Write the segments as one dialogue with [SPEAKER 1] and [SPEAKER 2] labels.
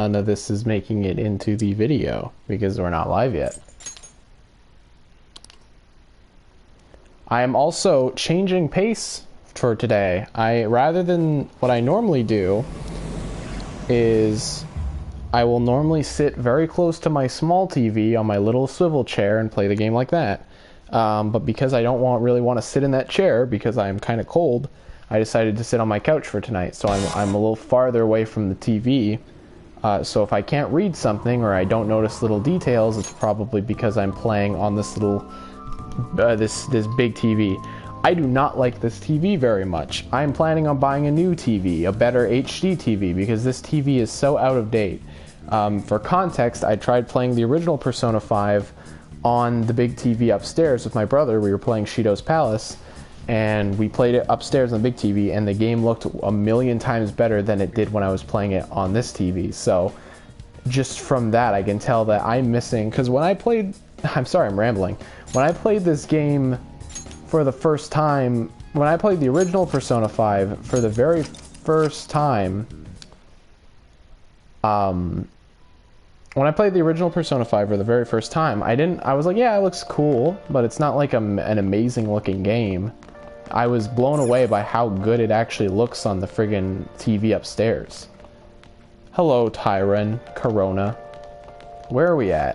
[SPEAKER 1] None of this is making it into the video because we're not live yet. I am also changing pace for today. Rather than what I normally do is I will normally sit very close to my small TV on my little swivel chair and play the game like that. But because I don't really want to sit in that chair because I'm kind of cold, I decided to sit on my couch for tonight. So I'm a little farther away from the TV. So if I can't read something or I don't notice little details, it's probably because I'm playing on this little, this big TV. I do not like this TV very much. I'm planning on buying a new TV, a better HD TV, because this TV is so out of date. For context, I tried playing the original Persona 5 on the big TV upstairs with my brother. We were playing Shido's Palace, and we played it upstairs on the big TV, and the game looked a million times better than it did when I was playing it on this TV. So just from that, I can tell that I'm missing, because when I played, I'm sorry, I'm rambling. When I played this game for the first time, when I played the original Persona 5 for the very first time, when I played the original Persona 5 for the very first time, I was like, yeah, it looks cool, but it's not like an amazing looking game. I was blown away by how good it actually looks on the friggin' TV upstairs. Hello, Tyron, Corona. Where are we at?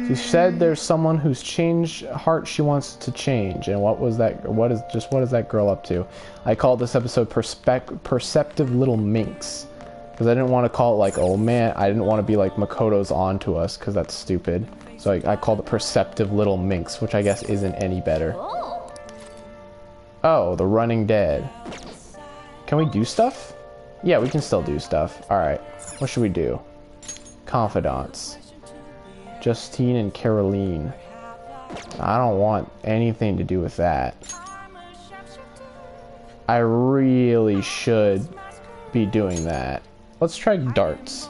[SPEAKER 1] She said there's someone who's changed heart she wants to change. And what was that? What is that girl up to? I called this episode Perceptive Little Minx. Because I didn't want to call it like, oh man, I didn't want to be like Makoto's on to us, because that's stupid. So I called it Perceptive Little Minx, which I guess isn't any better. Oh, the Running Dead. Can we do stuff? Yeah, we can still do stuff. Alright, what should we do? Confidants. Justine and Caroline. I don't want anything to do with that. I really should be doing that. Let's try darts.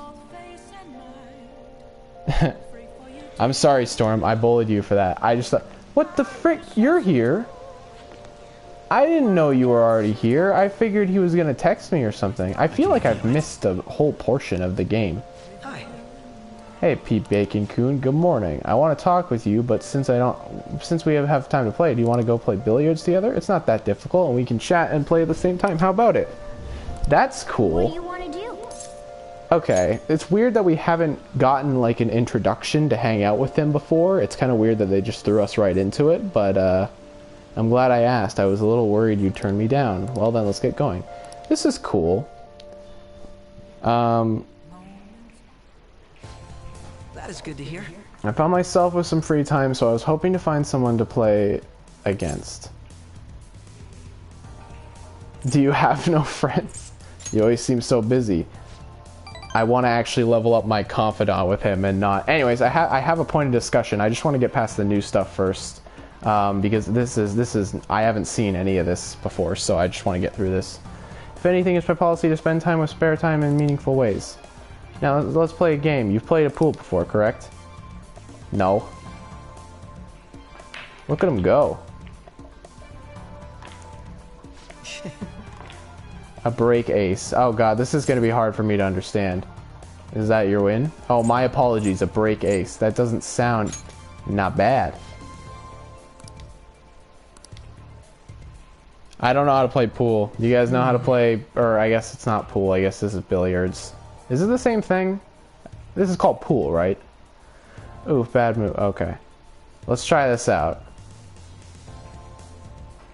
[SPEAKER 1] I'm sorry, Storm. I bullied you for that. I just thought, what the frick? You're here? I didn't know you were already here. I figured he was gonna text me or something. I feel like I've missed a whole portion of the game.
[SPEAKER 2] Hi.
[SPEAKER 1] Hey, Pete Bacon-Coon. Good morning. I want to talk with you, but since we have time to play, do you want to go play billiards together? It's not that difficult, and we can chat and play at the same time. How about it? That's cool.
[SPEAKER 3] What do you want to do?
[SPEAKER 1] Okay, it's weird that we haven't gotten like an introduction to hang out with him before. It's kind of weird that they just threw us right into it, but I'm glad I asked. I was a little worried you'd turn me down. Well then, let's get going. This is cool.
[SPEAKER 2] That is good to hear.
[SPEAKER 1] I found myself with some free time, so I was hoping to find someone to play against. Do you have no friends? You always seem so busy. I want to actually level up my confidant with him and not... Anyways, I have a point of discussion. I just want to get past the new stuff first. Because this is... I haven't seen any of this before, so I just want to get through this. If anything, it's my policy to spend time with spare time in meaningful ways. Now, let's play a game. You've played a pool before, correct? No. Look at him go. A break ace. Oh god, this is going to be hard for me to understand. Is that your win? Oh, my apologies, a break ace. That doesn't sound not bad. I don't know how to play pool. You guys know how to play, or I guess it's not pool, I guess this is billiards. Is it the same thing? This is called pool, right? Oof, bad move. Okay. Let's try this out.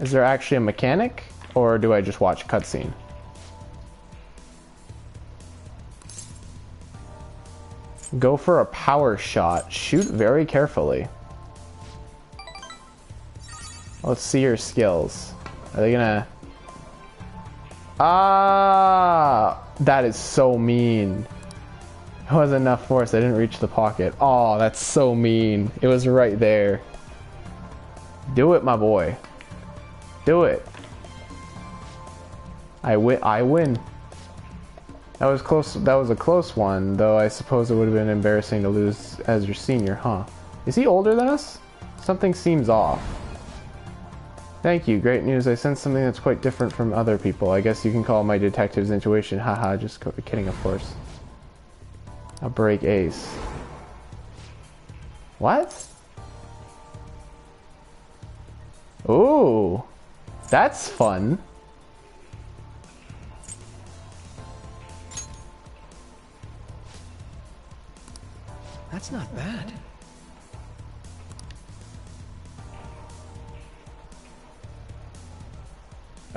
[SPEAKER 1] Is there actually a mechanic? Or do I just watch a cutscene? Go for a power shot. Shoot very carefully. Let's see your skills. Are they gonna... Ah! That is so mean. It wasn't enough force. I didn't reach the pocket. Oh, that's so mean. It was right there. Do it, my boy. Do it. I win. That was close. That was a close one, though I suppose it would have been embarrassing to lose as your senior, huh? Is he older than us? Something seems off. Thank you. Great news. I sense something that's quite different from other people. I guess you can call my detective's intuition. Haha, just kidding, of course. A break ace. What? Ooh, that's fun.
[SPEAKER 2] That's not bad.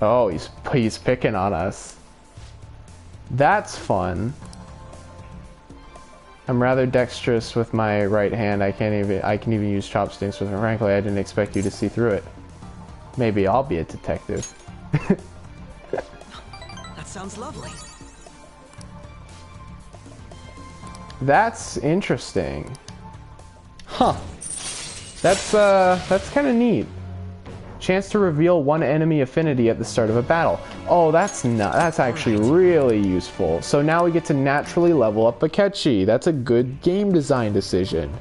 [SPEAKER 1] Oh, he's picking on us. That's fun. I'm rather dexterous with my right hand. I can even use chopsticks with it. Frankly, I didn't expect you to see through it. Maybe I'll be a detective.
[SPEAKER 2] That sounds lovely.
[SPEAKER 1] That's interesting. Huh. That's kind of neat. Chance to reveal one enemy affinity at the start of a battle. Oh, that's actually really useful. So now we get to naturally level up Akechi. That's a good game design decision.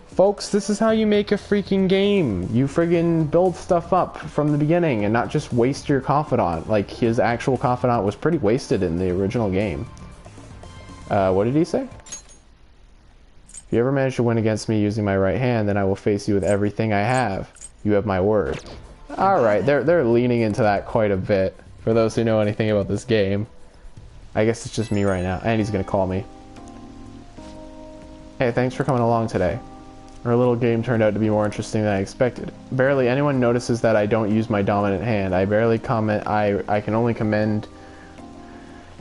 [SPEAKER 1] Folks, this is how you make a freaking game. You friggin' build stuff up from the beginning and not just waste your confidant. Like, his actual confidant was pretty wasted in the original game. What did he say? If you ever manage to win against me using my right hand, then I will face you with everything I have. You have my word. Alright, they're leaning into that quite a bit. For those who know anything about this game. I guess it's just me right now. And he's gonna call me. Hey, thanks for coming along today. Our little game turned out to be more interesting than I expected. Barely anyone notices that I don't use my dominant hand. I barely comment. I can only commend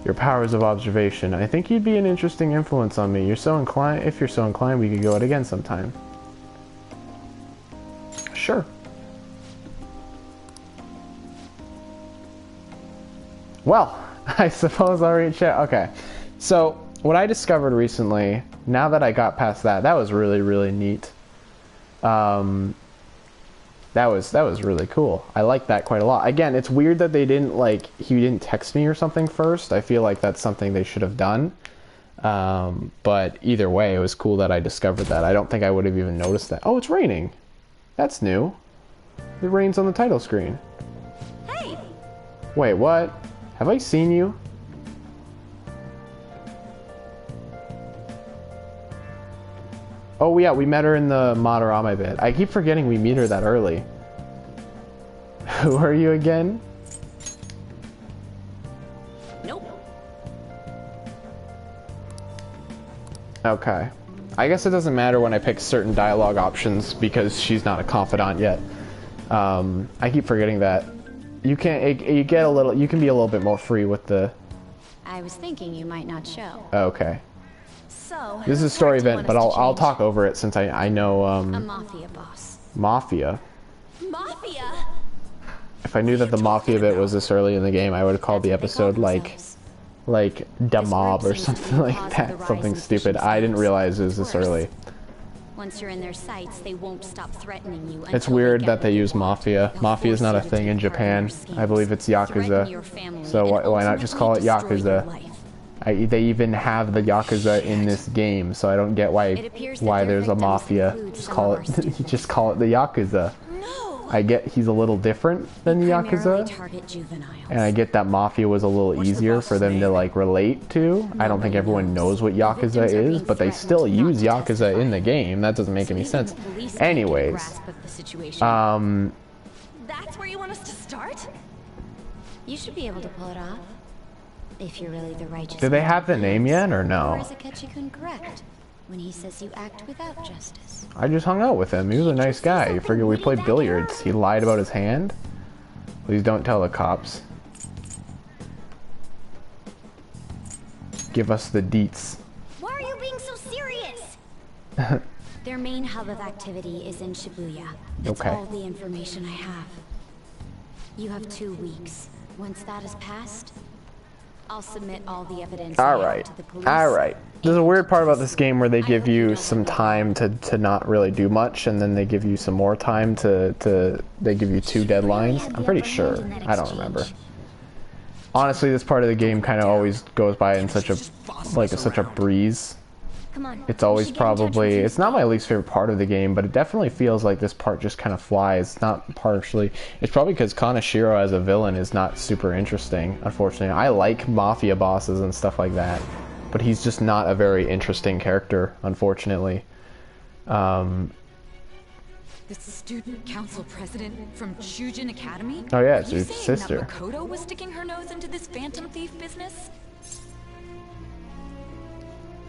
[SPEAKER 1] your powers of observation. I think you'd be an interesting influence on me. If you're so inclined, we could go out again sometime. Sure. Well, I suppose I'll reach out. Okay. So, what I discovered recently, now that I got past that was really, really neat. That was really cool. I like that quite a lot. Again, it's weird that they didn't, he didn't text me or something first. I feel like that's something they should have done. But either way, it was cool that I discovered that. I don't think I would have even noticed that. Oh, it's raining. That's new. It rains on the title screen.
[SPEAKER 3] Hey!
[SPEAKER 1] Wait, what? Have I seen you? Oh yeah, we met her in the Madarame bit. I keep forgetting we meet her that early. Who are you again?
[SPEAKER 3] Nope.
[SPEAKER 1] Okay. I guess it doesn't matter when I pick certain dialogue options because she's not a confidant yet. I keep forgetting that. You can be a little bit more free with the...
[SPEAKER 3] I was thinking you might not show.
[SPEAKER 1] Okay.
[SPEAKER 3] So,
[SPEAKER 1] This is a story event, but I'll talk over it since I know,
[SPEAKER 3] a mafia boss.
[SPEAKER 1] Mafia.
[SPEAKER 3] Mafia?
[SPEAKER 1] If I knew that the Mafia bit was this early in the game, I would have called the episode like Da Mob or something like that. Something stupid. I didn't realize it was this early.
[SPEAKER 3] Once you're in their sights, they won't stop threatening you.
[SPEAKER 1] It's weird that they use Mafia. Mafia is not a thing in Japan. I believe it's Yakuza. So why not just call it Yakuza? They even have the Yakuza in this game, so I don't get why there's a Mafia. Just call it the Yakuza. I get he's a little different than the Yakuza, and I get that Mafia was a little easier for them to relate to. I don't think everyone knows what Yakuza is, but they still use Yakuza in the game. That doesn't make any sense. Anyways,
[SPEAKER 3] That's where you want us to start? You should be able to pull it off. If you're really the righteous.
[SPEAKER 1] do they have the name yet or
[SPEAKER 3] Or
[SPEAKER 1] no?
[SPEAKER 3] is Akechi-kun correct when he says you act without justice?
[SPEAKER 1] I just hung out with him. He was a nice guy. You figure we played billiards. He lied about his hand. Please don't tell the cops. Give us the deets.
[SPEAKER 3] Why are you being so serious? Their main hub of activity is in Shibuya. That's
[SPEAKER 1] Okay.
[SPEAKER 3] all the information I have. You have 2 weeks. Once that is passed, I'll submit all the evidence I have to the police.
[SPEAKER 1] Alright. There's a weird part about this game where they give you some time to not really do much, and then they give you some more time they give you 2 deadlines. I'm pretty sure. I don't remember. Honestly, this part of the game kind of always goes by in such a breeze.
[SPEAKER 3] Come on.
[SPEAKER 1] It's always probably, it's not my least favorite part of the game, but it definitely feels like this part just kind of flies. It's not partially, it's probably because Kaneshiro as a villain is not super interesting, unfortunately. I like mafia bosses and stuff like that. but he's just not a very interesting character, unfortunately.
[SPEAKER 4] The student council president from Chujin Academy?
[SPEAKER 1] Oh yeah, it's
[SPEAKER 4] Are you
[SPEAKER 1] his
[SPEAKER 4] saying
[SPEAKER 1] sister.
[SPEAKER 4] that Makoto was sticking her nose into this phantom thief business?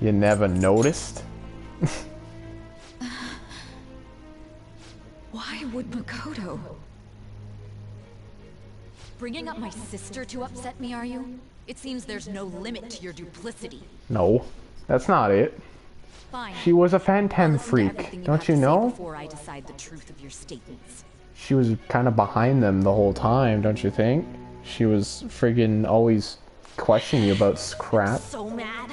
[SPEAKER 1] You never noticed?
[SPEAKER 4] Why would Makoto? Bringing up my sister to upset me, are you? It seems there's no limit to your duplicity.
[SPEAKER 1] No, that's not it.
[SPEAKER 4] Fine.
[SPEAKER 1] She was a
[SPEAKER 4] I'll
[SPEAKER 1] phantom
[SPEAKER 4] listen to
[SPEAKER 1] freak,
[SPEAKER 4] everything you
[SPEAKER 1] don't
[SPEAKER 4] have
[SPEAKER 1] you
[SPEAKER 4] to say
[SPEAKER 1] know?
[SPEAKER 4] before I decide the truth of your statements.
[SPEAKER 1] She was kind of behind them the whole time, don't you think? She was friggin' always questioning you about crap.
[SPEAKER 3] So mad.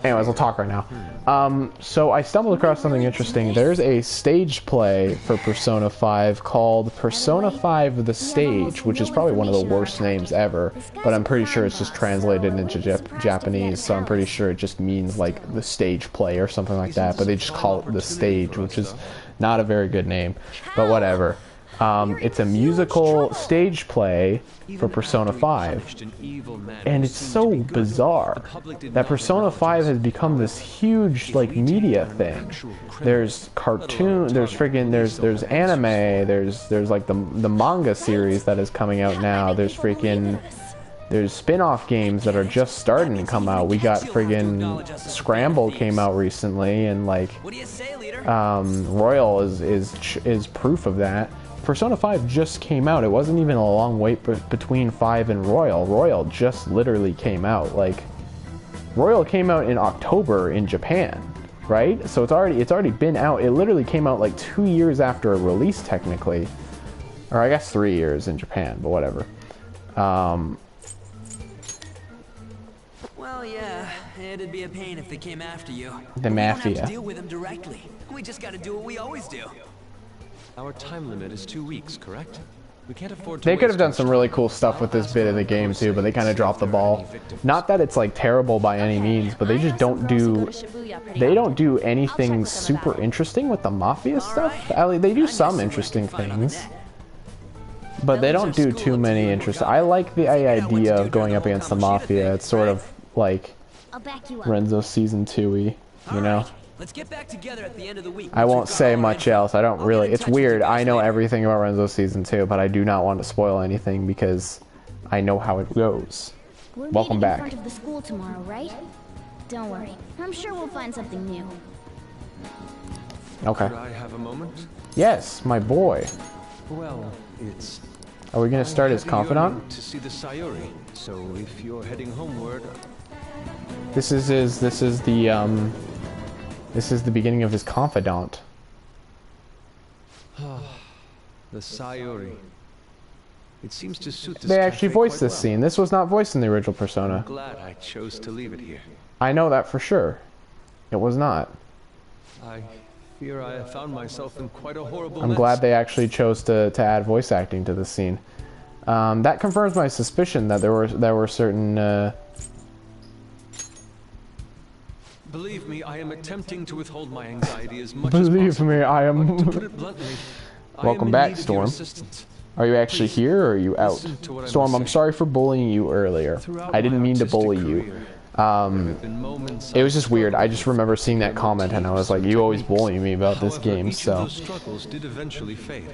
[SPEAKER 1] Anyways, I'll talk right now. So I stumbled across something interesting. There's a stage play for Persona 5 called Persona 5 The Stage, which is probably one of the worst names ever, but I'm pretty sure it's just translated into Japanese, so I'm pretty sure it just means like the stage play or something like that, but they just call it The Stage, which is not a very good name, but whatever. It's a musical stage play for Persona 5, and it's so bizarre that Persona 5 has become this huge like media thing. There's cartoon, there's anime, there's like the manga series that is coming out now. There's spin-off games that are just starting to come out. We got Scramble came out recently, and like Royal is proof of that. Persona 5 just came out. It wasn't even a long wait between 5 and Royal. Royal just literally came out. Like, Royal came out in October in Japan, right? So it's already been out. It literally came out like 2 years after a release, technically. Or I guess 3 years in Japan, but whatever.
[SPEAKER 2] Well, yeah, it'd be a pain if they came after you.
[SPEAKER 1] The
[SPEAKER 2] We
[SPEAKER 1] Mafia.
[SPEAKER 2] don't have to deal with them directly. We just gotta do what we always do.
[SPEAKER 5] Our time limit is 2 weeks, correct? We can't afford to
[SPEAKER 1] They could have
[SPEAKER 5] waste
[SPEAKER 1] done
[SPEAKER 5] much
[SPEAKER 1] some
[SPEAKER 5] time.
[SPEAKER 1] really cool stuff with this bit of the game too, but they kind of dropped the ball. Not that it's like terrible by any means, but they just don't do anything super interesting with the Mafia stuff. They do some interesting things, but they don't do too many interesting. I like the idea of going up against the Mafia. It's sort of like
[SPEAKER 3] I'll back you up.
[SPEAKER 1] Renzo season 2-y, you know?
[SPEAKER 2] Let's get back together at the end of the week.
[SPEAKER 1] I won't say much else. I don't really. It's weird. I know everything about Renzo season 2, but I do not want to spoil anything because I know how it goes.
[SPEAKER 3] We're
[SPEAKER 1] Welcome
[SPEAKER 3] meeting
[SPEAKER 1] back.
[SPEAKER 3] in front of the school tomorrow, right? Don't worry. I'm sure we'll find something new.
[SPEAKER 1] Okay.
[SPEAKER 5] Could I have a moment?
[SPEAKER 1] Yes, my boy.
[SPEAKER 5] Well, it's...
[SPEAKER 1] Are we gonna start as
[SPEAKER 5] heavy
[SPEAKER 1] confidant?
[SPEAKER 5] yearning to see the Sayuri, so if you're heading homeward...
[SPEAKER 1] This is the beginning of his confidant.
[SPEAKER 5] The Sayuri. It seems to suit this
[SPEAKER 1] They actually
[SPEAKER 5] cafe
[SPEAKER 1] voiced
[SPEAKER 5] quite
[SPEAKER 1] this
[SPEAKER 5] well.
[SPEAKER 1] scene. This was not voiced in the original Persona.
[SPEAKER 5] I'm glad I chose to leave it here.
[SPEAKER 1] I know that for sure. It was not.
[SPEAKER 5] I fear I have found myself in quite a horrible
[SPEAKER 1] I'm
[SPEAKER 5] mess.
[SPEAKER 1] glad they actually chose to add voice acting to this scene. That confirms my suspicion that there were certain.
[SPEAKER 5] Believe me, I am attempting to withhold my anxiety as much
[SPEAKER 1] Believe
[SPEAKER 5] as possible.
[SPEAKER 1] me, I
[SPEAKER 5] But to
[SPEAKER 1] am.
[SPEAKER 5] put it bluntly, I
[SPEAKER 1] Welcome
[SPEAKER 5] am in
[SPEAKER 1] back,
[SPEAKER 5] need of your
[SPEAKER 1] Storm.
[SPEAKER 5] assistance.
[SPEAKER 1] Are you actually here or are you out?
[SPEAKER 5] Listen to what I
[SPEAKER 1] Storm,
[SPEAKER 5] must
[SPEAKER 1] I'm
[SPEAKER 5] say.
[SPEAKER 1] sorry for bullying you earlier.
[SPEAKER 5] Throughout
[SPEAKER 1] I didn't
[SPEAKER 5] my
[SPEAKER 1] mean to
[SPEAKER 5] artistic
[SPEAKER 1] bully you.
[SPEAKER 5] career, there have been moments
[SPEAKER 1] It was
[SPEAKER 5] I
[SPEAKER 1] just weird. I
[SPEAKER 5] struggled
[SPEAKER 1] just remember seeing that comment and I was like, you always bully me about this
[SPEAKER 5] However,
[SPEAKER 1] game,
[SPEAKER 5] each
[SPEAKER 1] so.
[SPEAKER 5] of those struggles did eventually fade.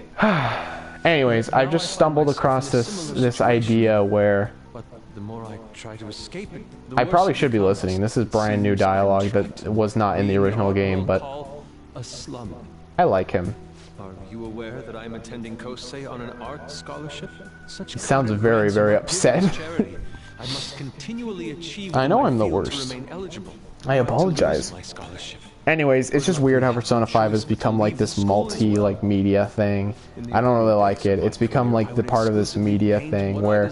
[SPEAKER 1] Anyways, I
[SPEAKER 5] Now
[SPEAKER 1] just
[SPEAKER 5] I find
[SPEAKER 1] stumbled
[SPEAKER 5] myself
[SPEAKER 1] across
[SPEAKER 5] in a similar
[SPEAKER 1] this
[SPEAKER 5] situation.
[SPEAKER 1] idea where
[SPEAKER 5] But the more I try to escape it, the
[SPEAKER 1] I
[SPEAKER 5] worse
[SPEAKER 1] probably
[SPEAKER 5] it
[SPEAKER 1] should be
[SPEAKER 5] becomes.
[SPEAKER 1] listening. This is
[SPEAKER 5] It
[SPEAKER 1] brand new
[SPEAKER 5] seems I'm
[SPEAKER 1] dialogue
[SPEAKER 5] trapped
[SPEAKER 1] that was not in the
[SPEAKER 5] in
[SPEAKER 1] original
[SPEAKER 5] what
[SPEAKER 1] game,
[SPEAKER 5] I'll
[SPEAKER 1] but
[SPEAKER 5] call a slum.
[SPEAKER 1] I like him.
[SPEAKER 5] Are you aware that I am attending Kosei on an art scholarship? Such
[SPEAKER 1] He sounds
[SPEAKER 5] credit
[SPEAKER 1] very,
[SPEAKER 5] grants
[SPEAKER 1] very
[SPEAKER 5] are
[SPEAKER 1] upset.
[SPEAKER 5] pure charity. I must continually achieve
[SPEAKER 1] I
[SPEAKER 5] in
[SPEAKER 1] know
[SPEAKER 5] my
[SPEAKER 1] I'm the
[SPEAKER 5] field to
[SPEAKER 1] worst.
[SPEAKER 5] remain eligible.
[SPEAKER 1] I
[SPEAKER 5] or to lose
[SPEAKER 1] apologize.
[SPEAKER 5] my scholarship.
[SPEAKER 1] Anyways, it's just weird how Persona 5 has become like this multi media thing. I don't really like it. It's become like the part of this media thing where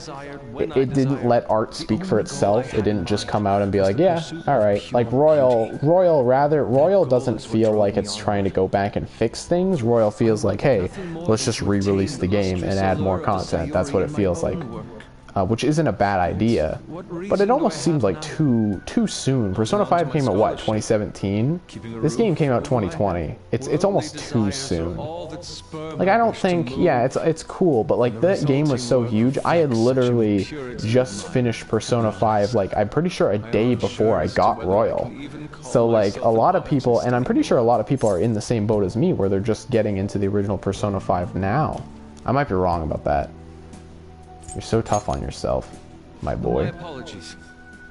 [SPEAKER 1] it didn't let art speak for itself. It didn't just come out and be like, yeah, alright. Like Royal doesn't feel like it's trying to go back and fix things. Royal feels like, hey, let's just re-release the game and add more content. That's what it feels like. which isn't a bad idea, but it almost seems like too soon. Persona 5 came out, what, 2017? This game came out 2020. It's almost too soon. Like, I don't think, yeah, it's cool, but like that game was so huge. I had literally just finished Persona 5, like I'm pretty sure a day before I got Royal. So like a lot of people, and I'm pretty sure a lot of people are in the same boat as me, where they're just getting into the original Persona 5 now. I might be wrong about that. You're so tough on yourself, my boy.
[SPEAKER 5] My apologies.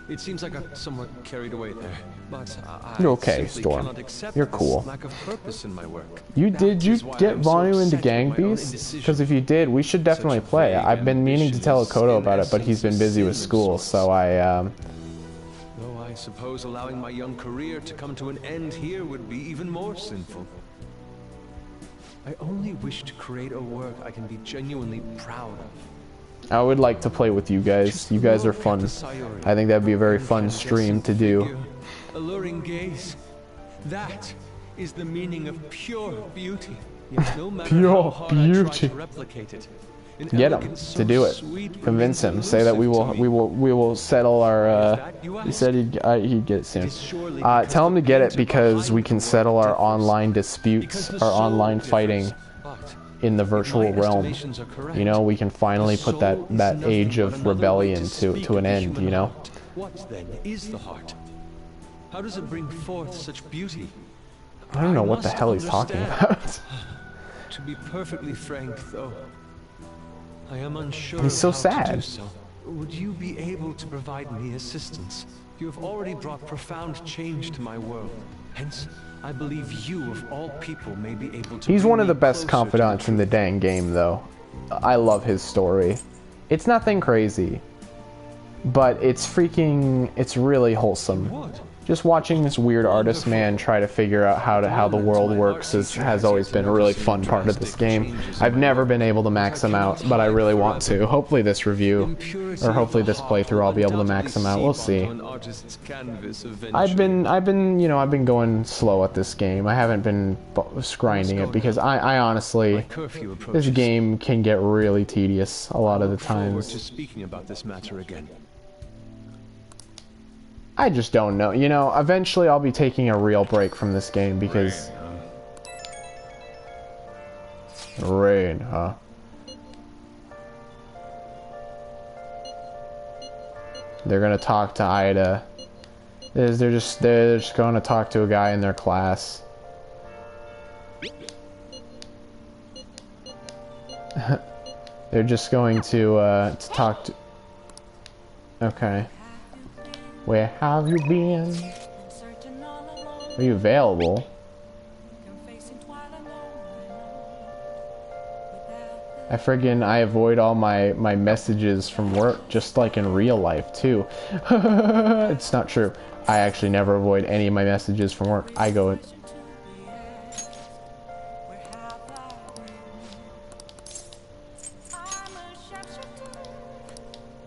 [SPEAKER 5] It seems I got somewhat carried away there, but
[SPEAKER 1] You're okay, Storm. You're cool.
[SPEAKER 5] Lack of purpose in my work.
[SPEAKER 1] Did you get Vanu into Gang Beasts? Because if you did, we should definitely play. I've been meaning to tell Akoto about it, but he's been busy with school, so
[SPEAKER 5] Though I suppose allowing my young career to come to an end here would be even more sinful. I only wish to create a work I can be genuinely proud of.
[SPEAKER 1] I would like to play with you guys. You guys are fun. I think that'd be a very fun stream to do.
[SPEAKER 5] Alluring gaze. That is the meaning of pure beauty. Yet no matter how hard I try to replicate it,
[SPEAKER 1] Get him to do it. Convince him. Say that we will settle our. He said he'd get it soon. Tell him to get it because we can settle our online disputes, our online fighting in the virtual realm. You know, we can finally put that age of rebellion to an end. You know.
[SPEAKER 5] What then is the heart? How does it bring forth such beauty?
[SPEAKER 1] I don't know what the hell he's talking about.
[SPEAKER 5] To be perfectly frank, though, I am unsure.
[SPEAKER 1] He's so
[SPEAKER 5] of how
[SPEAKER 1] sad.
[SPEAKER 5] to do so. Would you be able to provide me assistance? You have already brought profound change to my world. Hence, I believe you, of all people, may be able to.
[SPEAKER 1] He's
[SPEAKER 5] bring
[SPEAKER 1] one of
[SPEAKER 5] me
[SPEAKER 1] the best
[SPEAKER 5] closer
[SPEAKER 1] confidants
[SPEAKER 5] to
[SPEAKER 1] in the dang game, though. I love his story. It's nothing crazy, but it's really wholesome.
[SPEAKER 5] What?
[SPEAKER 1] Just watching this weird artist man try to figure out how the world works has always been a really fun part of this game. I've never been able to max him out, but I really want to. Hopefully this review, or hopefully this playthrough, I'll be able to max him out. We'll see. I've been going slow at this game. I haven't been grinding it because I honestly, this game can get really tedious a lot of the times.
[SPEAKER 5] Speaking about this matter again.
[SPEAKER 1] I just don't know. You know, eventually I'll be taking a real break from this game because... Rain, huh? They're gonna talk to Ida. They're just gonna talk to a guy in their class. They're just going to talk to... Okay. Where have you been? Are you available? I avoid all my messages from work, just like in real life too. It's not true. I actually never avoid any of my messages from work. I go...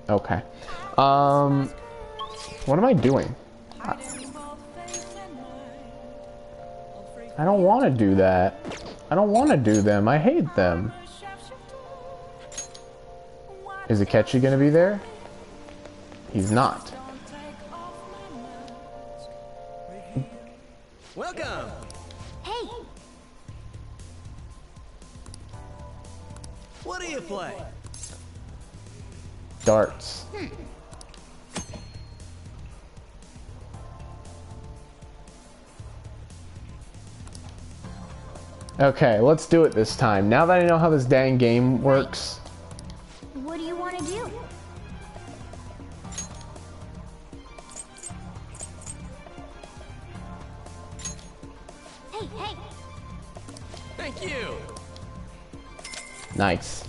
[SPEAKER 1] Okay. What am I doing? I don't want to do that. I don't want to do them. I hate them. Is Akechi gonna be there? He's not.
[SPEAKER 2] Welcome.
[SPEAKER 3] Hey,
[SPEAKER 2] What do you play?
[SPEAKER 1] Darts. Okay, let's do it this time. Now that I know how this dang game works.
[SPEAKER 3] what do you want to do? Hey!
[SPEAKER 2] Thank you.
[SPEAKER 1] Nice.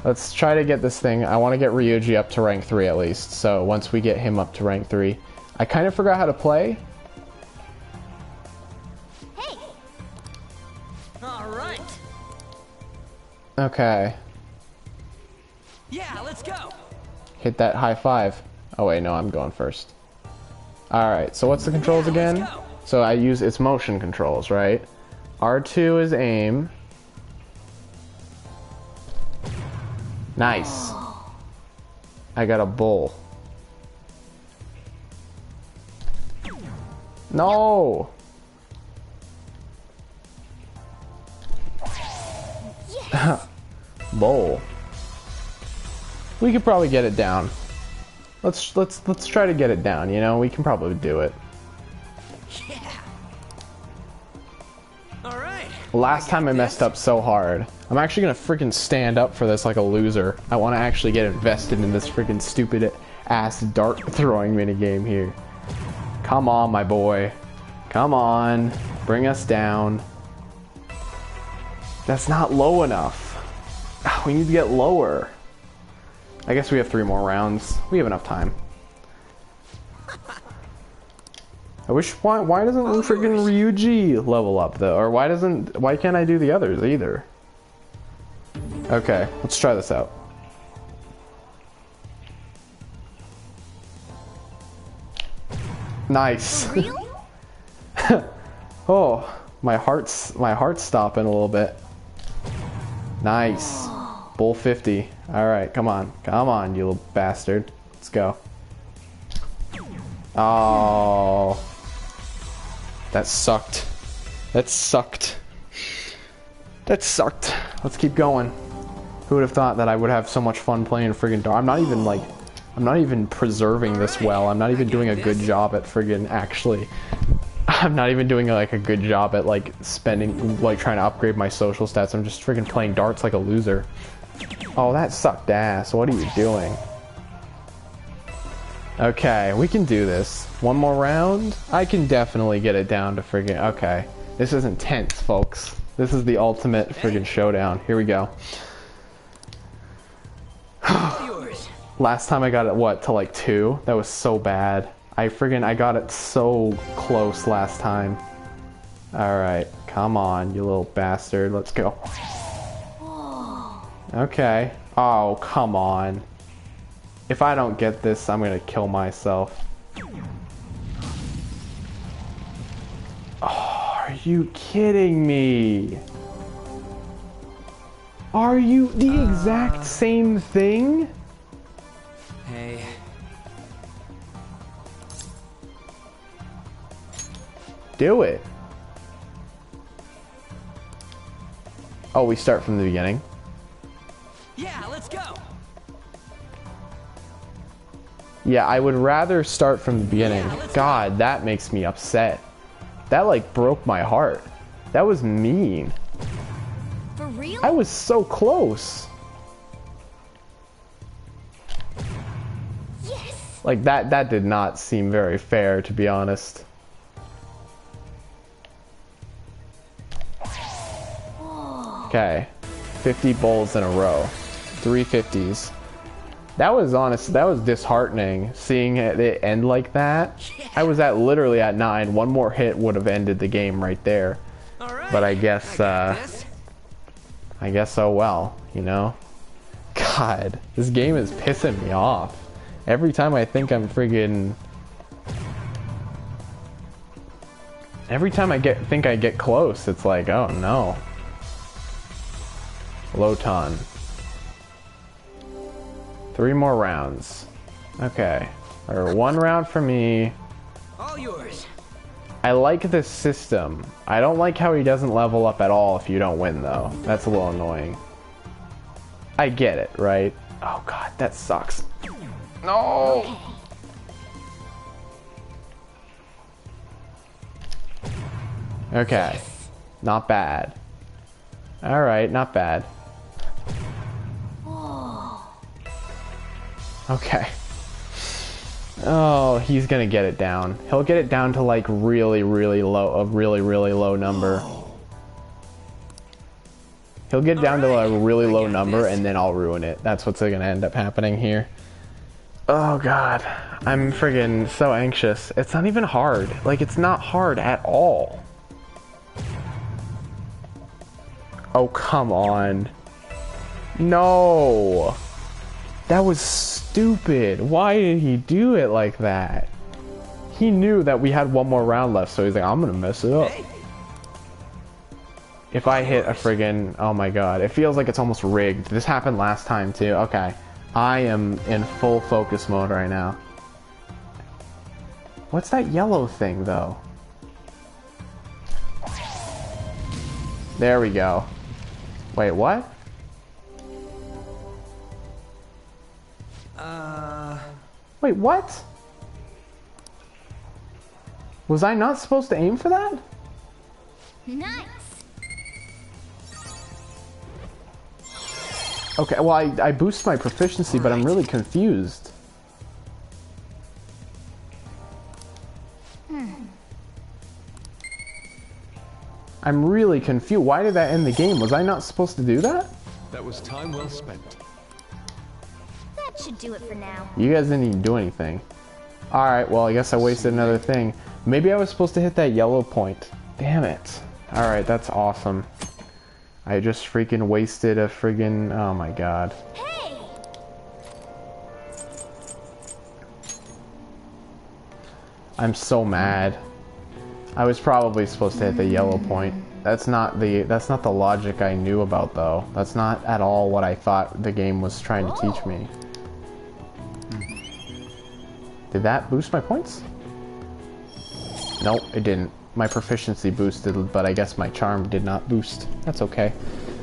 [SPEAKER 1] Let's try to get this thing. I want to get Ryuji up to rank 3 at least. So once we get him up to rank 3. I kind of forgot how to play.
[SPEAKER 2] All right.
[SPEAKER 1] Okay.
[SPEAKER 2] Yeah, let's go.
[SPEAKER 1] Hit that high five. Oh wait, no, I'm going first. Alright, so what's the controls again? So I use its motion controls, right? R2 is aim. Nice. I got a bull. No! Bull. We could probably get it down. Let's try to get it down, you know? We can probably do it.
[SPEAKER 2] Yeah. All right.
[SPEAKER 1] Last time I messed up so hard. I'm actually gonna freaking stand up for this like a loser. I want to actually get invested in this freaking stupid ass dart throwing minigame here. Come on, my boy. Come on. Bring us down. That's not low enough. We need to get lower. I guess we have 3 more rounds. We have enough time. I wish, why doesn't freaking Ryuji level up though? Or why can't I do the others either? Okay, let's try this out. Nice. Oh, my heart's stopping a little bit. Nice. Bull 50. Alright, come on. Come on, you little bastard. Let's go. Oh. That sucked. That sucked. That sucked. Let's keep going. Who would have thought that I would have so much fun playing friggin' dart? I'm not even preserving this well. I'm not even doing a good job at friggin' actually. I'm not even doing like a good job at like spending, like trying to upgrade my social stats. I'm just friggin' playing darts like a loser. Oh, that sucked ass. What are you doing? Okay, we can do this. One more round? I can definitely get it down to friggin'... Okay. This is intense, folks. This is the ultimate friggin' showdown. Here we go. Last time I got it, what, to like 2? That was so bad. I got it so close last time. Alright, come on, you little bastard. Let's go. Okay. Oh, come on. If I don't get this, I'm gonna kill myself. Oh, are you kidding me? Are you the exact same thing?
[SPEAKER 2] Hey.
[SPEAKER 1] Do it. Oh, we start from the beginning.
[SPEAKER 2] Yeah, let's go.
[SPEAKER 1] Yeah, I would rather start from the beginning.
[SPEAKER 2] Yeah,
[SPEAKER 1] God, that makes me upset. That like broke my heart. That was mean.
[SPEAKER 3] For real?
[SPEAKER 1] I was so close.
[SPEAKER 3] Yes.
[SPEAKER 1] Like that did not seem very fair, to be honest. Okay. 50 bowls in a row. 3 50s. That was honest. That was disheartening seeing it end like that. I was literally at 9. One more hit would have ended the game right there.
[SPEAKER 2] Right.
[SPEAKER 1] But I guess oh well, you know. God, this game is pissing me off. Every time I think I'm friggin'. Every time I think I get close, it's like, oh no. Low ton. 3 more rounds. Okay. Or 1 round for me.
[SPEAKER 2] All yours.
[SPEAKER 1] I like this system. I don't like how he doesn't level up at all if you don't win, though. That's a little annoying. I get it, right? Oh god, that sucks. No! Okay. Not bad. Alright, not bad. Okay. Oh, he's gonna get it down. He'll get it down to like really, really low, a really, really low number. He'll get down to a really low number and then I'll ruin it. That's what's gonna end up happening here. Oh god. I'm friggin' so anxious. It's not even hard. Like, it's not hard at all. Oh, come on. No. That was stupid. Why did he do it like that? He knew that we had 1 more round left, so he's like, I'm gonna mess it up. If I hit a friggin', oh my god, it feels like it's almost rigged. This happened last time too. Okay, I am in full focus mode right now. What's that yellow thing, though? There we go. Wait, what? Wait, what? Was I not supposed to aim for that?
[SPEAKER 3] Nice.
[SPEAKER 1] Okay, well, I boost my proficiency, but I'm really confused. I'm really confused. Why did that end the game? Was I not supposed to do that?
[SPEAKER 5] That was time well spent.
[SPEAKER 3] That should do it for now.
[SPEAKER 1] You guys didn't even do anything. Alright, well, I guess I wasted another thing. Maybe I was supposed to hit that yellow point. Damn it. Alright, that's awesome. I just freaking wasted a friggin'... Oh my god.
[SPEAKER 3] Hey!
[SPEAKER 1] I'm so mad. I was probably supposed to hit the yellow point. That's not the logic I knew about, though. That's not at all what I thought the game was trying to teach me. Did that boost my points? Nope, it didn't. My proficiency boosted, but I guess my charm did not boost. That's okay.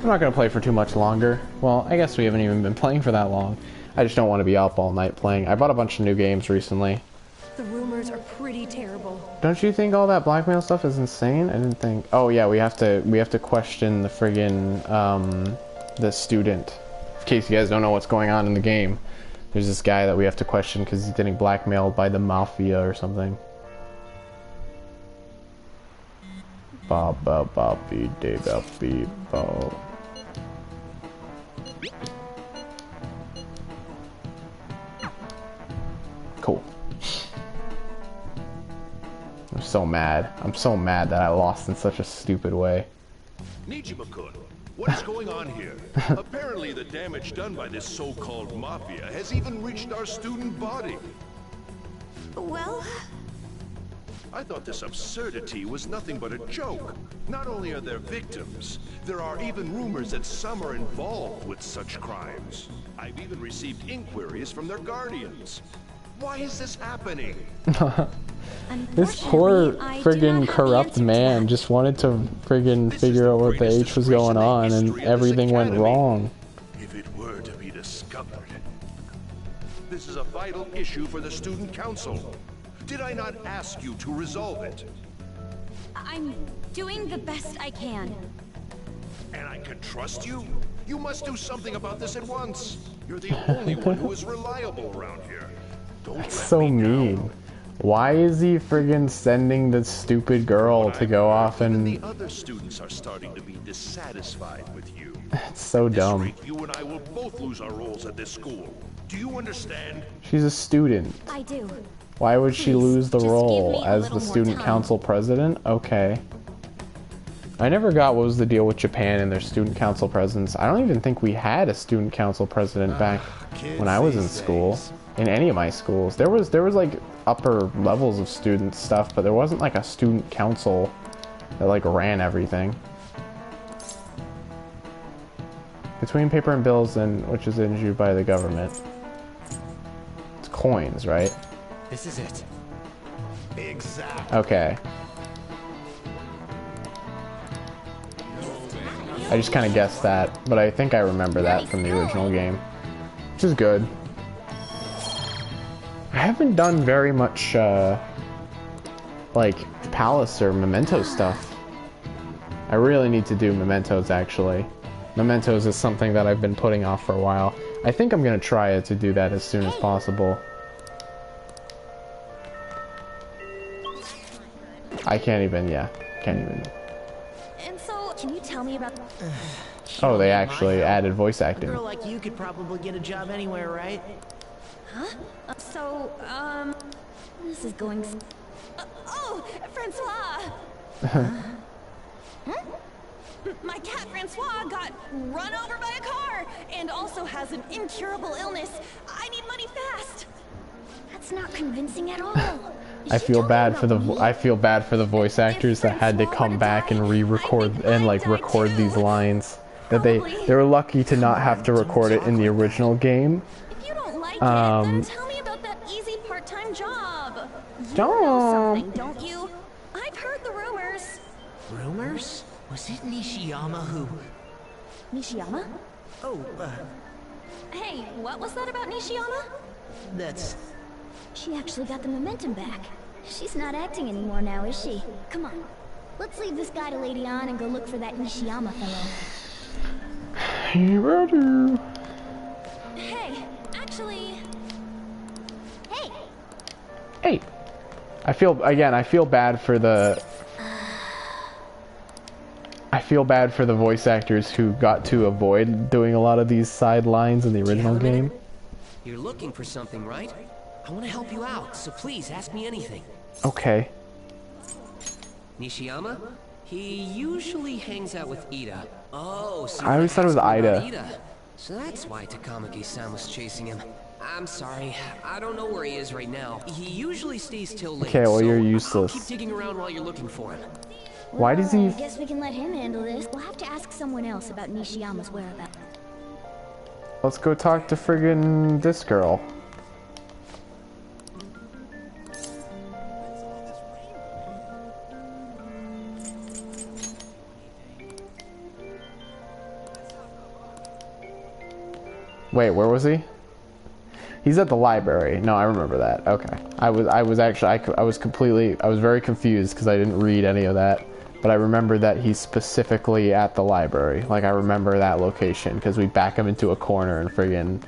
[SPEAKER 1] I'm not gonna play for too much longer. Well, I guess we haven't even been playing for that long. I just don't want to be up all night playing. I bought a bunch of new games recently.
[SPEAKER 4] The rumors are pretty terrible.
[SPEAKER 1] Don't you think all that blackmail stuff is insane? I didn't think... Oh yeah, we have to question the friggin', the student. In case you guys don't know what's going on in the game. There's this guy that we have to question because he's getting blackmailed by the mafia or something. Ba ba ba bee de ba bee bo. Cool. I'm so mad. I'm so mad that I lost in such a stupid way.
[SPEAKER 6] Nijima-kun, what is going on here? Apparently the damage done by this so-called mafia has even reached our student body.
[SPEAKER 3] Well,
[SPEAKER 6] I thought this absurdity was nothing but a joke. Not only are there victims, there are even rumors that some are involved with such crimes. I've even received inquiries from their guardians. Why is this happening?
[SPEAKER 1] This poor friggin' corrupt man just wanted to friggin' figure out what the H was going on and everything went wrong.
[SPEAKER 6] If it were to be discovered. This is a vital issue for the student council. Did I not ask you to resolve it?
[SPEAKER 3] I'm doing the best I can.
[SPEAKER 6] And I can trust you? You must do something about this at once. You're the only one who is reliable around here. Don't let
[SPEAKER 1] So
[SPEAKER 6] me
[SPEAKER 1] mean.
[SPEAKER 6] down.
[SPEAKER 1] Why is he friggin' sending the stupid girl to go off
[SPEAKER 6] Even
[SPEAKER 1] and...
[SPEAKER 6] the other students are starting to be dissatisfied with you.
[SPEAKER 1] It's so
[SPEAKER 6] At this
[SPEAKER 1] dumb.
[SPEAKER 6] rate, you and I will both lose our roles at this school. Do you understand?
[SPEAKER 1] She's a student.
[SPEAKER 3] I do.
[SPEAKER 1] Why would she
[SPEAKER 3] Please,
[SPEAKER 1] lose the
[SPEAKER 3] just give
[SPEAKER 1] role
[SPEAKER 3] me a
[SPEAKER 1] as
[SPEAKER 3] little
[SPEAKER 1] the
[SPEAKER 3] more
[SPEAKER 1] student
[SPEAKER 3] time.
[SPEAKER 1] council president? Okay. I never got what was the deal with Japan and their student council presidents. I don't even think we had a student council president back when I was in school. In any of my schools. There was like upper levels of student stuff, but there wasn't like a student council that like ran everything. Between paper and bills, and which is issued by the government. It's coins, right?
[SPEAKER 7] This is it.
[SPEAKER 6] Exactly.
[SPEAKER 1] Okay. I just kind of guessed that, but I think I remember that from the original game, which is good. I haven't done very much, like, Palace or Memento stuff. I really need to do Mementos, actually. Mementos is something that I've been putting off for a while. I think I'm gonna try to do that as soon as possible. I can't even, yeah, can't even.
[SPEAKER 3] And so, can you tell me about...
[SPEAKER 1] Oh, they actually added voice
[SPEAKER 8] A
[SPEAKER 1] acting.
[SPEAKER 8] girl like you could probably get a job anywhere, right?
[SPEAKER 3] Huh? This is going... oh, Francois!
[SPEAKER 4] My cat Francois got run over by a car and also has an incurable illness. I need money fast.
[SPEAKER 3] That's not convincing at all.
[SPEAKER 1] I feel bad for the voice actors that had to come back and re-record and like record these lines. That they were lucky to not have to record it in the original game,
[SPEAKER 4] Then tell me about that easy part-time job. You
[SPEAKER 1] Don't.
[SPEAKER 4] know something, don't you? I've heard the rumors.
[SPEAKER 8] Rumors? Was it Nishiyama who...
[SPEAKER 4] Nishiyama?
[SPEAKER 8] Oh,
[SPEAKER 4] Hey, what was that about Nishiyama?
[SPEAKER 8] that's...
[SPEAKER 3] She actually got the momentum back. She's not acting anymore now, is she? Come on. Let's leave this guy to Lady On and go look for that Nishiyama fellow.
[SPEAKER 1] Ready?
[SPEAKER 4] Hey, actually...
[SPEAKER 3] Hey!
[SPEAKER 1] Hey. I feel bad for the... I feel bad for the voice actors who got to avoid doing a lot of these side lines in the original game.
[SPEAKER 7] You're looking for something, right? I want to help you out, so please ask me anything.
[SPEAKER 1] Okay.
[SPEAKER 7] Nishiyama? He usually hangs out with Ida. Oh, so
[SPEAKER 1] I always thought it was Ida.
[SPEAKER 7] So that's why Takamaki-san was chasing him. I'm sorry, I don't know where he is right now. He usually stays till late.
[SPEAKER 1] Okay, well,
[SPEAKER 7] so
[SPEAKER 1] you're
[SPEAKER 7] I'll
[SPEAKER 1] useless.
[SPEAKER 7] keep digging around while you're looking for him.
[SPEAKER 1] Why does he...
[SPEAKER 3] I guess we can let him handle this. We'll have to ask someone else about Nishiyama's whereabouts.
[SPEAKER 1] Let's go talk to friggin' this girl. Wait, where was he? He's at the library. No, I remember that. Okay. I was very confused because I didn't read any of that. But I remember that he's specifically at the library. Like, I remember that location because we back him into a corner and friggin'...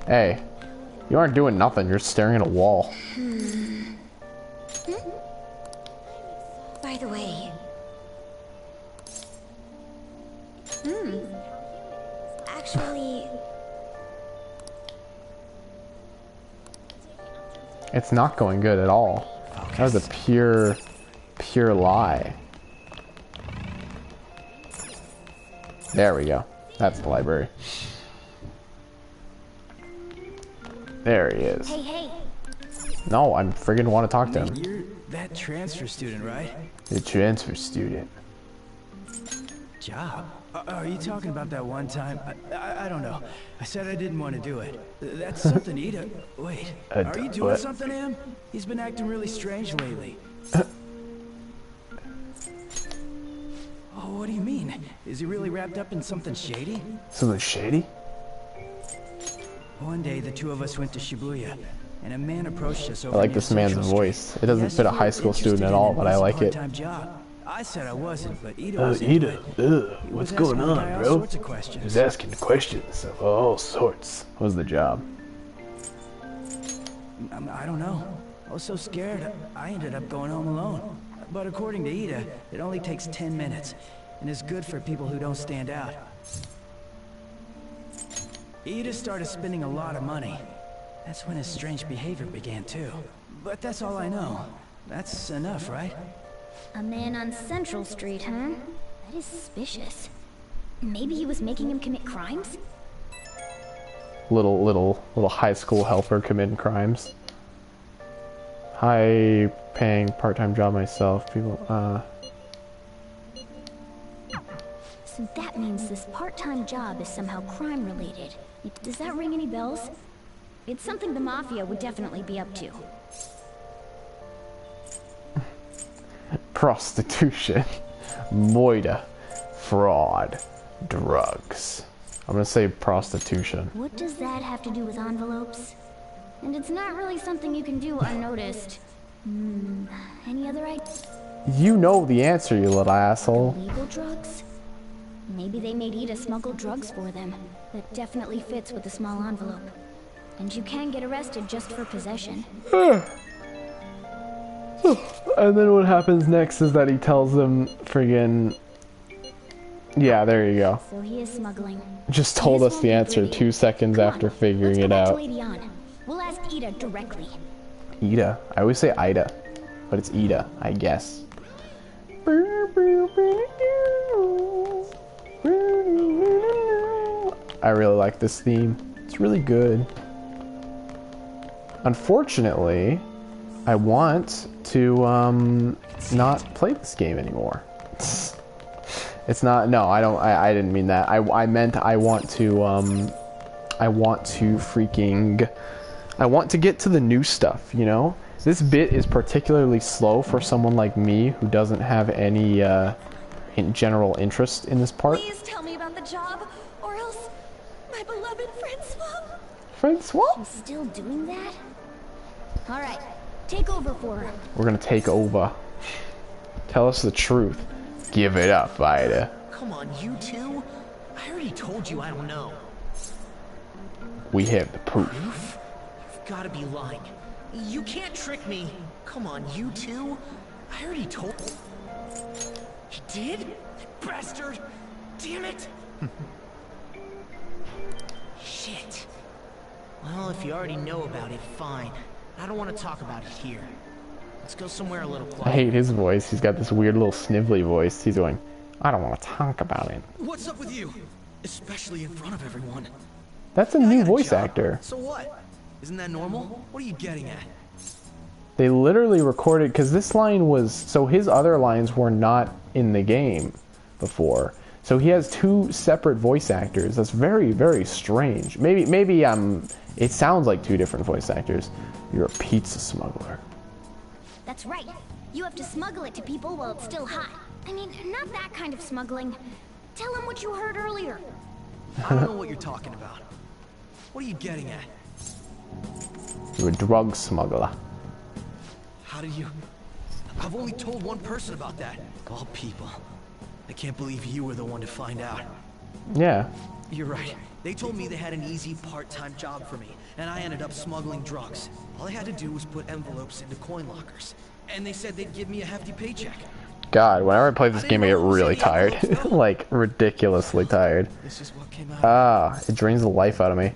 [SPEAKER 1] Hey, you aren't doing nothing. You're staring at a wall.
[SPEAKER 3] By the way... Actually...
[SPEAKER 1] It's not going good at all. That was a pure lie. There we go. That's the library. There he is.
[SPEAKER 3] Hey, hey!
[SPEAKER 1] No, I'm friggin' want to talk to him.
[SPEAKER 9] You're that transfer student, right?
[SPEAKER 1] The transfer student.
[SPEAKER 9] Job? Are you talking about that one time? I don't know. I said I didn't want to do it. That's something Ida... Wait, are you doing something to him? He's been acting really strange lately. Oh, what do you mean? Is he really wrapped up in something shady?
[SPEAKER 1] Something shady?
[SPEAKER 9] One day, the two of us went to Shibuya, and a man approached us over
[SPEAKER 1] I like
[SPEAKER 9] near
[SPEAKER 1] this man's
[SPEAKER 9] Central
[SPEAKER 1] voice.
[SPEAKER 9] Street.
[SPEAKER 1] It doesn't
[SPEAKER 9] Yes,
[SPEAKER 1] fit a
[SPEAKER 9] you
[SPEAKER 1] high
[SPEAKER 9] were
[SPEAKER 1] school student
[SPEAKER 9] interested
[SPEAKER 1] at all,
[SPEAKER 9] in
[SPEAKER 1] but I like it.
[SPEAKER 9] part-time job. I said I wasn't, but Ida was into
[SPEAKER 1] Ida,
[SPEAKER 9] it. He
[SPEAKER 1] what's
[SPEAKER 9] was
[SPEAKER 1] going
[SPEAKER 9] asking the
[SPEAKER 1] on,
[SPEAKER 9] guy all
[SPEAKER 1] bro?
[SPEAKER 9] sorts of questions.
[SPEAKER 1] He's asking questions of all sorts. What was the job?
[SPEAKER 9] I don't know. I was so scared, I ended up going home alone. But according to Ida, it only takes 10 minutes, and is good for people who don't stand out. Ida started spending a lot of money. That's when his strange behavior began too. But that's all I know. That's enough, right?
[SPEAKER 3] A man on Central Street, huh? That is suspicious. Maybe he was making him commit crimes?
[SPEAKER 1] Little high school helper committing crimes. High paying part-time job myself. People,
[SPEAKER 3] So that means this part-time job is somehow crime-related. Does that ring any bells? It's something the Mafia would definitely be up to.
[SPEAKER 1] prostitution, moida, fraud, drugs. I'm gonna say prostitution.
[SPEAKER 3] What does that have to do with envelopes? And it's not really something you can do unnoticed. Any other ideas?
[SPEAKER 1] You know the answer, you little asshole.
[SPEAKER 3] Illegal drugs? Maybe they made Ida smuggle drugs for them. That definitely fits with the small envelope. And you can get arrested just for possession.
[SPEAKER 1] And then what happens next is that he tells them friggin'... Yeah, there you go.
[SPEAKER 3] So he is smuggling.
[SPEAKER 1] Just told us the answer 2 seconds after figuring it out.
[SPEAKER 3] We'll ask Ida directly.
[SPEAKER 1] Ida? I always say Ida, but it's Ida, I guess. I really like this theme. It's really good. Unfortunately, I want to not play this game anymore. It's not, no, I don't, I didn't mean that. I meant I want to I want to get to the new stuff, you know? This bit is particularly slow for someone like me who doesn't have any in general interest in this part.
[SPEAKER 4] Please tell me about the job, or else my beloved Francois.
[SPEAKER 1] Francois?
[SPEAKER 3] She's still doing that? Alright, take over for her.
[SPEAKER 1] We're gonna take over. Tell us the truth. Give it up, Ida.
[SPEAKER 8] Come on, you two. I already told you I don't know.
[SPEAKER 1] We have the proof.
[SPEAKER 8] Proof? You've got to be lying. You can't trick me. Come on, you two. I already told. He did? That bastard! Damn it! Shit. Well, if you already know about it, fine. I don't want to talk about it here. Let's go somewhere a little quiet.
[SPEAKER 1] I hate his voice. He's got this weird little snivelly voice. He's going, I don't want to talk about it.
[SPEAKER 2] What's up with you? Especially in front of everyone.
[SPEAKER 1] That's a new voice actor.
[SPEAKER 2] So what? Isn't that normal? What are you getting at?
[SPEAKER 1] They literally recorded, because this line was, so his other lines were not in the game before. So he has two separate voice actors. That's very, very strange. Maybe it sounds like two different voice actors. You're a pizza smuggler.
[SPEAKER 3] That's right. You have to smuggle it to people while it's still hot. I mean, not that kind of smuggling. Tell them what you heard earlier.
[SPEAKER 2] I don't know what you're talking about. What are you getting at?
[SPEAKER 1] You're a drug smuggler.
[SPEAKER 2] How did you... I've only told one person about that. Of all people. I can't believe you were the one to find out.
[SPEAKER 1] Yeah.
[SPEAKER 2] You're right. They told me they had an easy part-time job for me, and I ended up smuggling drugs. All I had to do was put envelopes into coin lockers, and they said they'd give me a hefty paycheck.
[SPEAKER 1] God, whenever I play this game, I get really tired. Like, ridiculously tired.
[SPEAKER 2] This is what came out.
[SPEAKER 1] Ah, it drains the life out of me.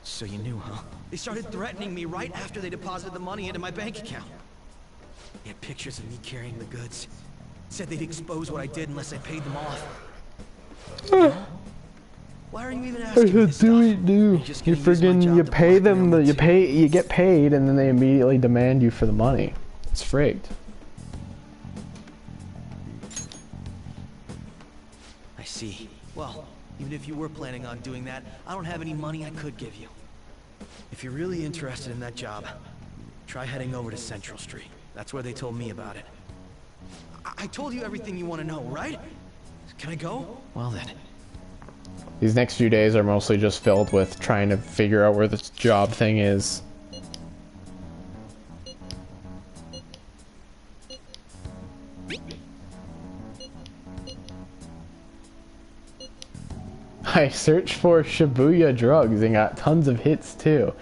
[SPEAKER 2] So you knew, huh? They started threatening me right after they deposited the money into my bank account. They had pictures of me carrying the goods. Said they'd expose what I did unless I paid them off. Why are you even asking me this stuff?
[SPEAKER 1] You friggin' you pay them you get paid and then they immediately demand you for the money. It's frigged.
[SPEAKER 2] I see. Well, even if you were planning on doing that, I don't have any money I could give you. If you're really interested in that job, try heading over to Central Street. That's where they told me about it. I told you everything you want to know, right? Can I go? Well then.
[SPEAKER 1] These next few days are mostly just filled with trying to figure out where this job thing is. I searched for Shibuya drugs and got tons of hits too.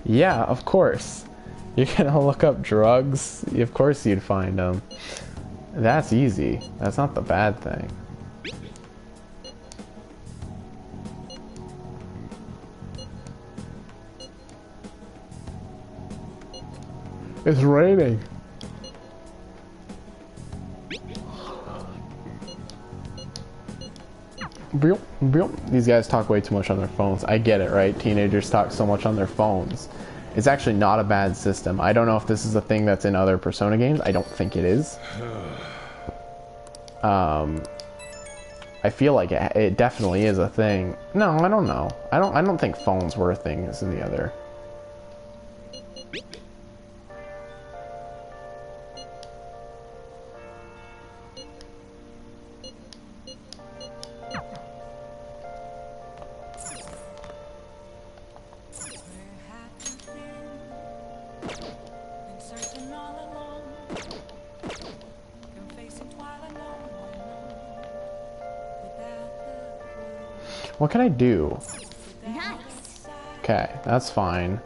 [SPEAKER 1] Yeah, of course. You're gonna look up drugs? Of course you'd find them. That's easy. That's not the bad thing. It's raining. These guys talk way too much on their phones. I get it, right? Teenagers talk so much on their phones. It's actually not a bad system. I don't know if this is a thing that's in other Persona games. I don't think it is. I feel like it definitely is a thing. No, I don't know. I don't think phones were a thing as in the other. What can I do?
[SPEAKER 3] Nice.
[SPEAKER 1] Okay, that's fine.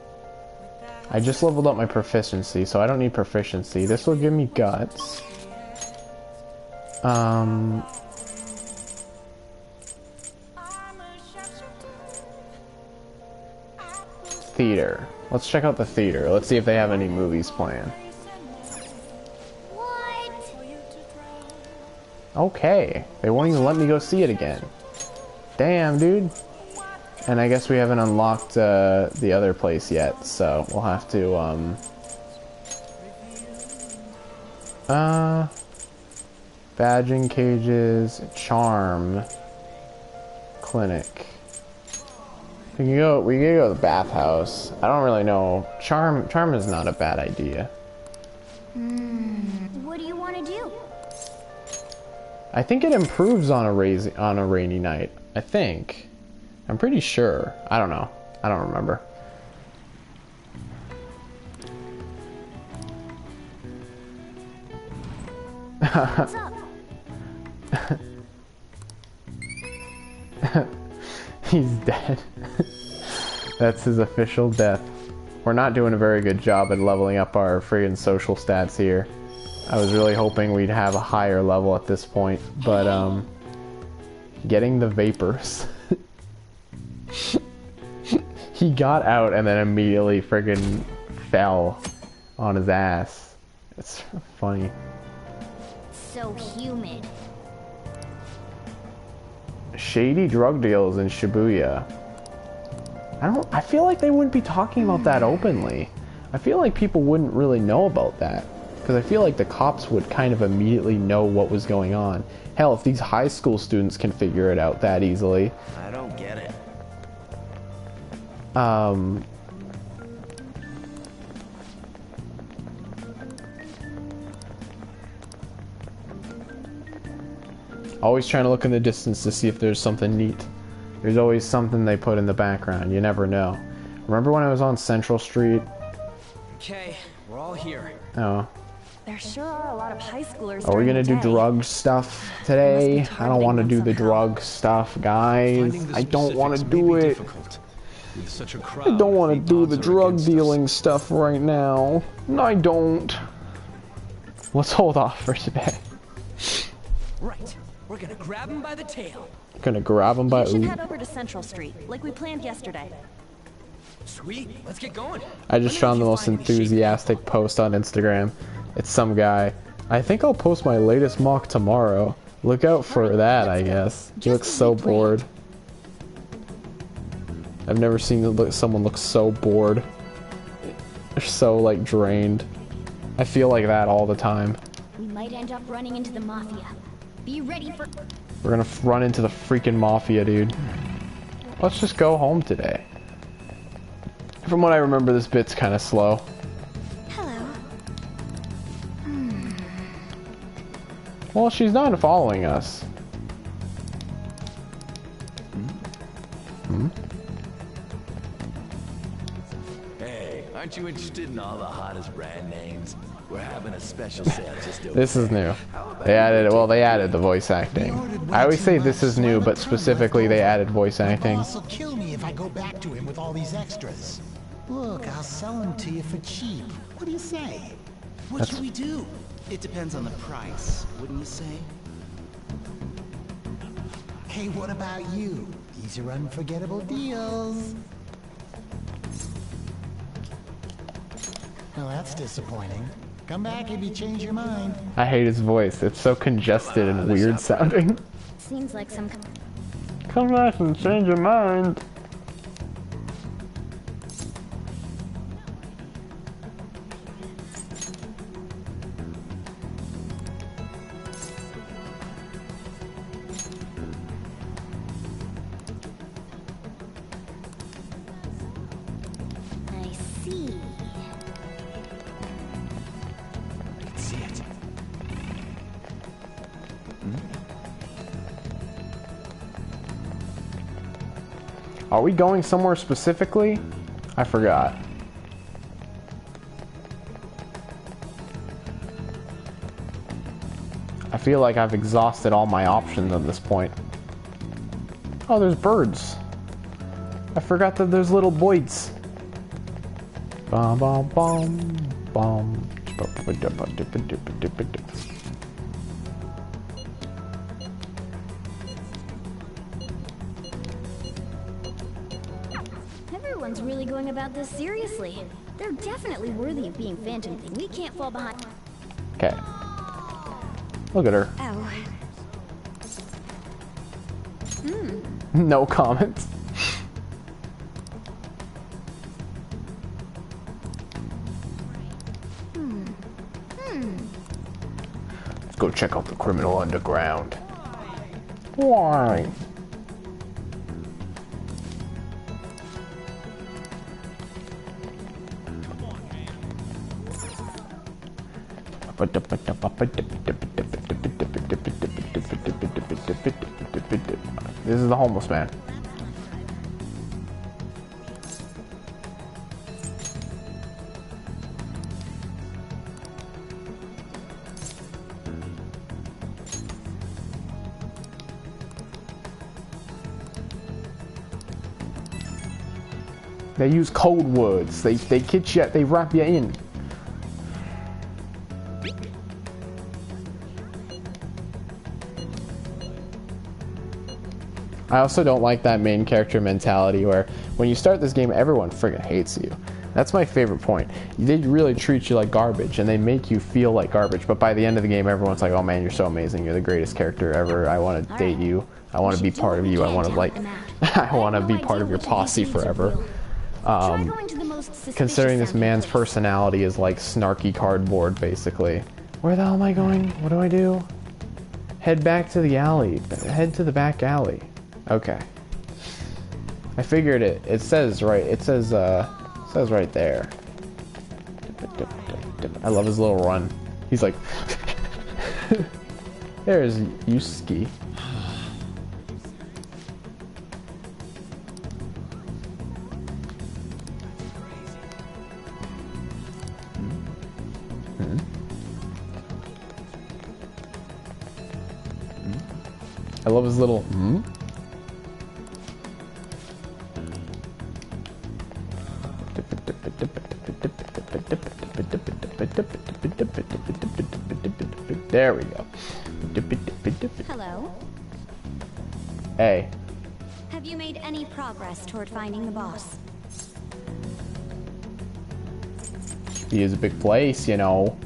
[SPEAKER 1] I just leveled up my proficiency, so I don't need proficiency. This will give me guts. Theater. Let's check out the theater. Let's see if they have any movies playing.
[SPEAKER 3] What?
[SPEAKER 1] Okay. They won't even let me go see it again. Damn, dude. And I guess we haven't unlocked the other place yet, so we'll have to Badging cages, charm, clinic. We can go to the bathhouse. I don't really know. Charm is not a bad idea.
[SPEAKER 3] What do you want to do?
[SPEAKER 1] I think it improves on a rainy night. I think. I'm pretty sure. I don't know. I don't remember.
[SPEAKER 3] What's up?
[SPEAKER 1] He's dead. That's his official death. We're not doing a very good job at leveling up our friggin' social stats here. I was really hoping we'd have a higher level at this point, but getting the vapors. He got out and then immediately friggin' fell on his ass. It's funny.
[SPEAKER 3] So humid.
[SPEAKER 1] Shady drug deals in Shibuya. I feel like they wouldn't be talking about that openly. I feel like people wouldn't really know about that. Because I feel like the cops would kind of immediately know what was going on. Hell, if these high school students can figure it out that easily.
[SPEAKER 2] I don't get it.
[SPEAKER 1] Always trying to look in the distance to see if there's something neat. There's always something they put in the background. You never know. Remember when I was on Central Street?
[SPEAKER 7] Okay, we're all here.
[SPEAKER 1] Oh.
[SPEAKER 4] There sure are a lot of high schoolers.
[SPEAKER 1] Are we gonna
[SPEAKER 4] during
[SPEAKER 1] do
[SPEAKER 4] the day.
[SPEAKER 1] drug stuff today? I don't want to do the drug stuff, guys. I don't want to do it. I don't want to do the drug dealing stuff right now. No, I don't. Let's hold off for today.
[SPEAKER 7] Right. We're gonna grab him by the tail.
[SPEAKER 1] Gonna grab him by.
[SPEAKER 4] We should head over to Central Street, like we planned yesterday.
[SPEAKER 7] Sweet. Let's get going.
[SPEAKER 1] I just found the most enthusiastic post on Instagram. It's some guy. I think I'll post my latest mock tomorrow. Look out for that, I guess. He looks so bored. I've never seen someone look so bored. They're so, like, drained. I feel like that all the time.
[SPEAKER 3] We might end up running into the Mafia. Be ready for...
[SPEAKER 1] We're gonna run into the freaking Mafia, dude. Let's just go home today. From what I remember, this bit's kind of slow.
[SPEAKER 3] Hello.
[SPEAKER 1] Well, she's not following us.
[SPEAKER 10] Hey, aren't you interested in all the hottest brand names? We're having a special sale just over
[SPEAKER 1] This is new. They added the voice acting. I always say this is new, but specifically they added voice acting.
[SPEAKER 11] My boss will kill me if I go back to him with all these extras. Look, I'll sell them to you for cheap. What do you say?
[SPEAKER 8] What should we do? It depends on the price, wouldn't you say?
[SPEAKER 11] Hey, what about you? These are unforgettable deals. Well, that's disappointing. Come back if you change your mind.
[SPEAKER 1] I hate his voice. It's so congested and weird sounding.
[SPEAKER 3] Seems like some...
[SPEAKER 1] Come back and change your mind.
[SPEAKER 3] I see.
[SPEAKER 10] See it.
[SPEAKER 1] Are we going somewhere specifically? I forgot. I feel like I've exhausted all my options at this point. Oh, there's birds. I forgot that there's little boys. Bom bom bom bom.
[SPEAKER 3] Everyone's really going about this seriously. They're definitely worthy of being Phantom Thing. We can't fall behind.
[SPEAKER 1] Okay. Look at her.
[SPEAKER 3] Ow.
[SPEAKER 1] No comments. go check out the criminal underground. Why? This is the homeless man. They use code words. They kid you, they wrap you in. I also don't like that main character mentality where when you start this game, everyone friggin' hates you. That's my favorite point. They really treat you like garbage and they make you feel like garbage, but by the end of the game, everyone's like, oh man, you're so amazing. You're the greatest character ever. I want to date you. I want to be part of you. I want to like, I want to be part of your posse forever. Considering this man's personality is like snarky cardboard, basically. Where the hell am I going? What do I do? Head back to the alley. Head to the back alley. Okay. I figured it. It says right. It says right there. I love his little run. He's like, there's Yusuke. I love his little There we go.
[SPEAKER 3] Hello.
[SPEAKER 1] Hey.
[SPEAKER 3] Have you made any progress toward finding the boss?
[SPEAKER 1] He is a big place, you know.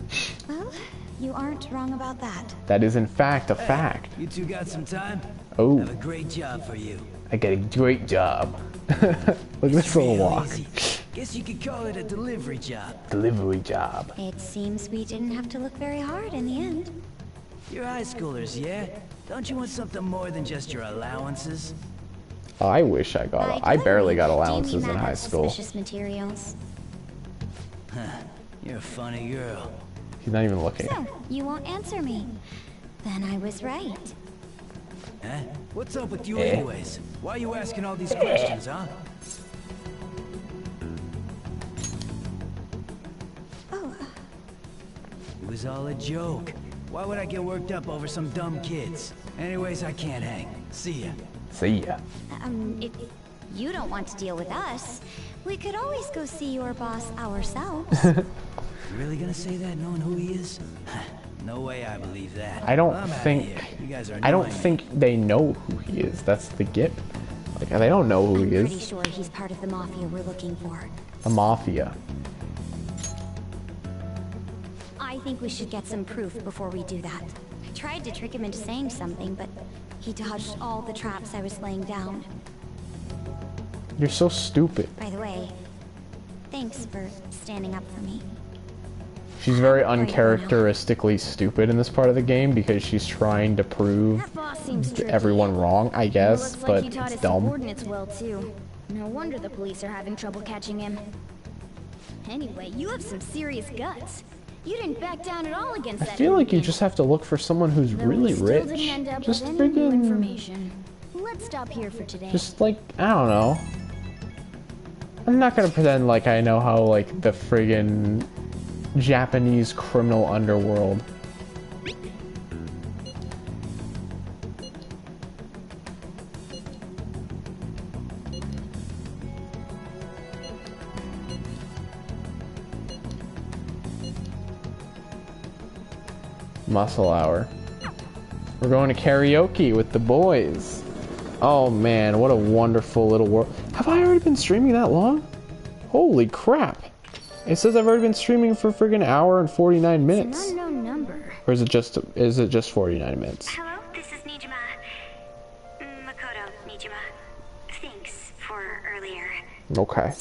[SPEAKER 3] Well, you aren't wrong about that.
[SPEAKER 1] That is in fact a fact.
[SPEAKER 9] You two got some time?
[SPEAKER 1] Oh.
[SPEAKER 9] I have a great job for you.
[SPEAKER 1] I got a great job. Look at this little walk.
[SPEAKER 9] Easy. Guess you could call it a delivery job.
[SPEAKER 1] Delivery job.
[SPEAKER 3] It seems we didn't have to look very hard in the end.
[SPEAKER 9] You're high schoolers, yeah? Don't you want something more than just your allowances?
[SPEAKER 1] I wish I got. I barely got allowances in high school.
[SPEAKER 3] Suspicious materials.
[SPEAKER 9] Huh. You're a funny girl.
[SPEAKER 1] He's not even looking.
[SPEAKER 3] So, you won't answer me. Then I was right.
[SPEAKER 9] Huh? What's up with you anyways? Why are you asking all these questions, huh?
[SPEAKER 3] Oh.
[SPEAKER 9] It was all a joke. Why would I get worked up over some dumb kids? Anyways, I can't hang. See ya.
[SPEAKER 1] See ya.
[SPEAKER 3] If you don't want to deal with us, we could always go see your boss ourselves.
[SPEAKER 9] You really gonna say that knowing who he is? No way I believe that.
[SPEAKER 1] I don't think.
[SPEAKER 9] You guys are
[SPEAKER 1] I don't think they know who he is. That's the get. Like they don't know who he is.
[SPEAKER 3] I'm pretty sure he's part of the mafia we're looking for.
[SPEAKER 1] The mafia.
[SPEAKER 3] I think we should get some proof before we do that. I tried to trick him into saying something, but he dodged all the traps I was laying down.
[SPEAKER 1] You're so stupid.
[SPEAKER 3] By the way, thanks for standing up for me.
[SPEAKER 1] She's very uncharacteristically stupid in this part of the game because she's trying to prove everyone wrong, I guess, but
[SPEAKER 3] he taught
[SPEAKER 1] it's
[SPEAKER 3] his
[SPEAKER 1] dumb.
[SPEAKER 3] subordinates well too. No wonder the police are having trouble catching him. Anyway, you have some serious guts. You didn't back down at all against that.
[SPEAKER 1] I feel like you just have to look for someone who's really rich. Just friggin'.
[SPEAKER 3] Let's stop here for today.
[SPEAKER 1] Just like, I don't know. I'm not gonna pretend like I know how like the friggin' Japanese criminal underworld. Muscle hour. We're going to karaoke with the boys. Oh man, what a wonderful little world. Have I already been streaming that long? Holy crap. It says I've already been streaming for friggin' hour and 49 minutes.
[SPEAKER 3] It's an unknown number.
[SPEAKER 1] Or is it just 49 minutes?
[SPEAKER 12] Hello, this is Nijima. Makoto Nijima. Thanks for earlier.
[SPEAKER 1] Okay.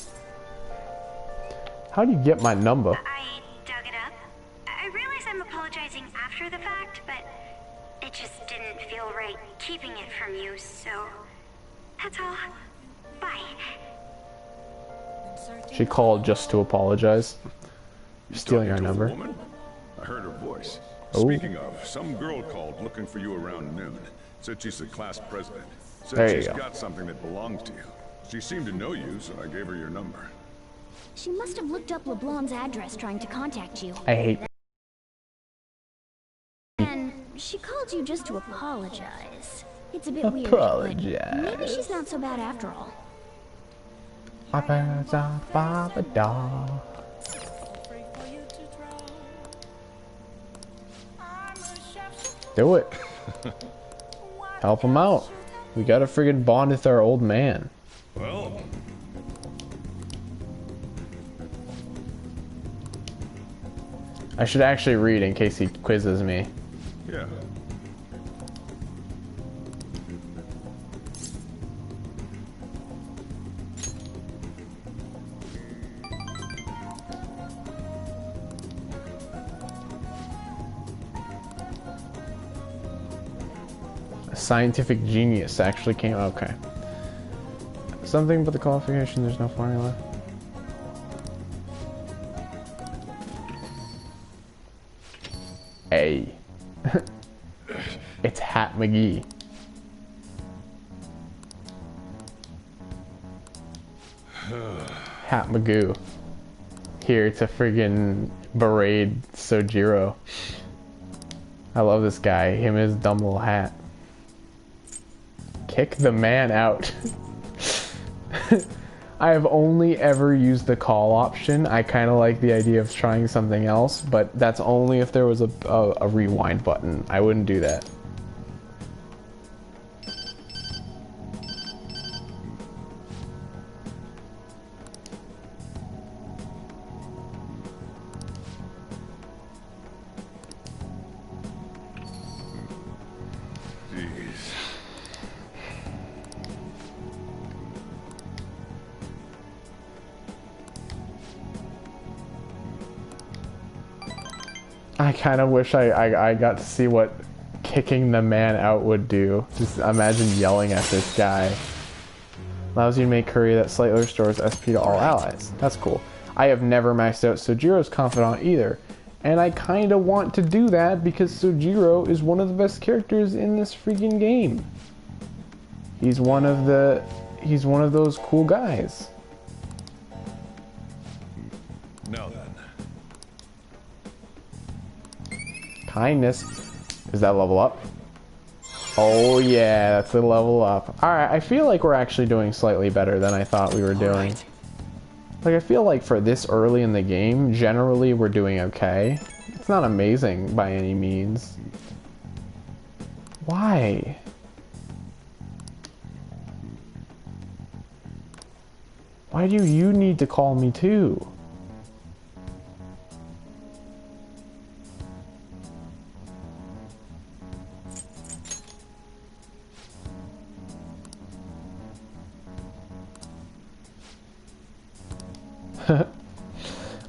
[SPEAKER 1] How do you get my number?
[SPEAKER 12] I dug it up. I realize I'm apologizing after the fact, but keeping it from you, so that's all. Bye.
[SPEAKER 1] She called just to apologize. You're stealing our number.
[SPEAKER 13] Woman? I heard her voice.
[SPEAKER 1] Oh.
[SPEAKER 13] Speaking of, some girl called looking for you around noon. Said she's the class president. Said
[SPEAKER 1] There you
[SPEAKER 13] she's
[SPEAKER 1] go.
[SPEAKER 13] got something that belongs to you. She seemed to know you, so I gave her your number.
[SPEAKER 3] She must have looked up LeBlanc's address trying to contact you.
[SPEAKER 1] I hate.
[SPEAKER 3] And she called you just to apologize. It's a bit weird,
[SPEAKER 1] Apologize.
[SPEAKER 3] but maybe she's not so bad after all.
[SPEAKER 1] Do it. Help him out. We gotta friggin' bond with our old man.
[SPEAKER 13] Well,
[SPEAKER 1] I should actually read in case he quizzes me.
[SPEAKER 13] yeah.
[SPEAKER 1] A scientific genius actually came. Okay. Something but the qualification, there's no formula. Hey. It's Hat McGee. Hat Magoo. Here to friggin' berate Sojiro. I love this guy. Him and his dumb little hat. Kick the man out. I have only ever used the call option. I kind of like the idea of trying something else, but that's only if there was a rewind button. I wouldn't do that. I kind of wish I got to see what kicking the man out would do. Just imagine yelling at this guy. Allows you to make courier that slightly restores SP to all allies. That's cool. I have never maxed out Sojiro's confidant either. And I kind of want to do that because Sojiro is one of the best characters in this freaking game. He's one of those cool guys.
[SPEAKER 13] Now then.
[SPEAKER 1] Kindness. Is that level up? Oh yeah, that's the level up. Alright, I feel like we're actually doing slightly better than I thought we were doing. Like, I feel like for this early in the game, generally we're doing okay. It's not amazing by any means. Why? Why do you need to call me too?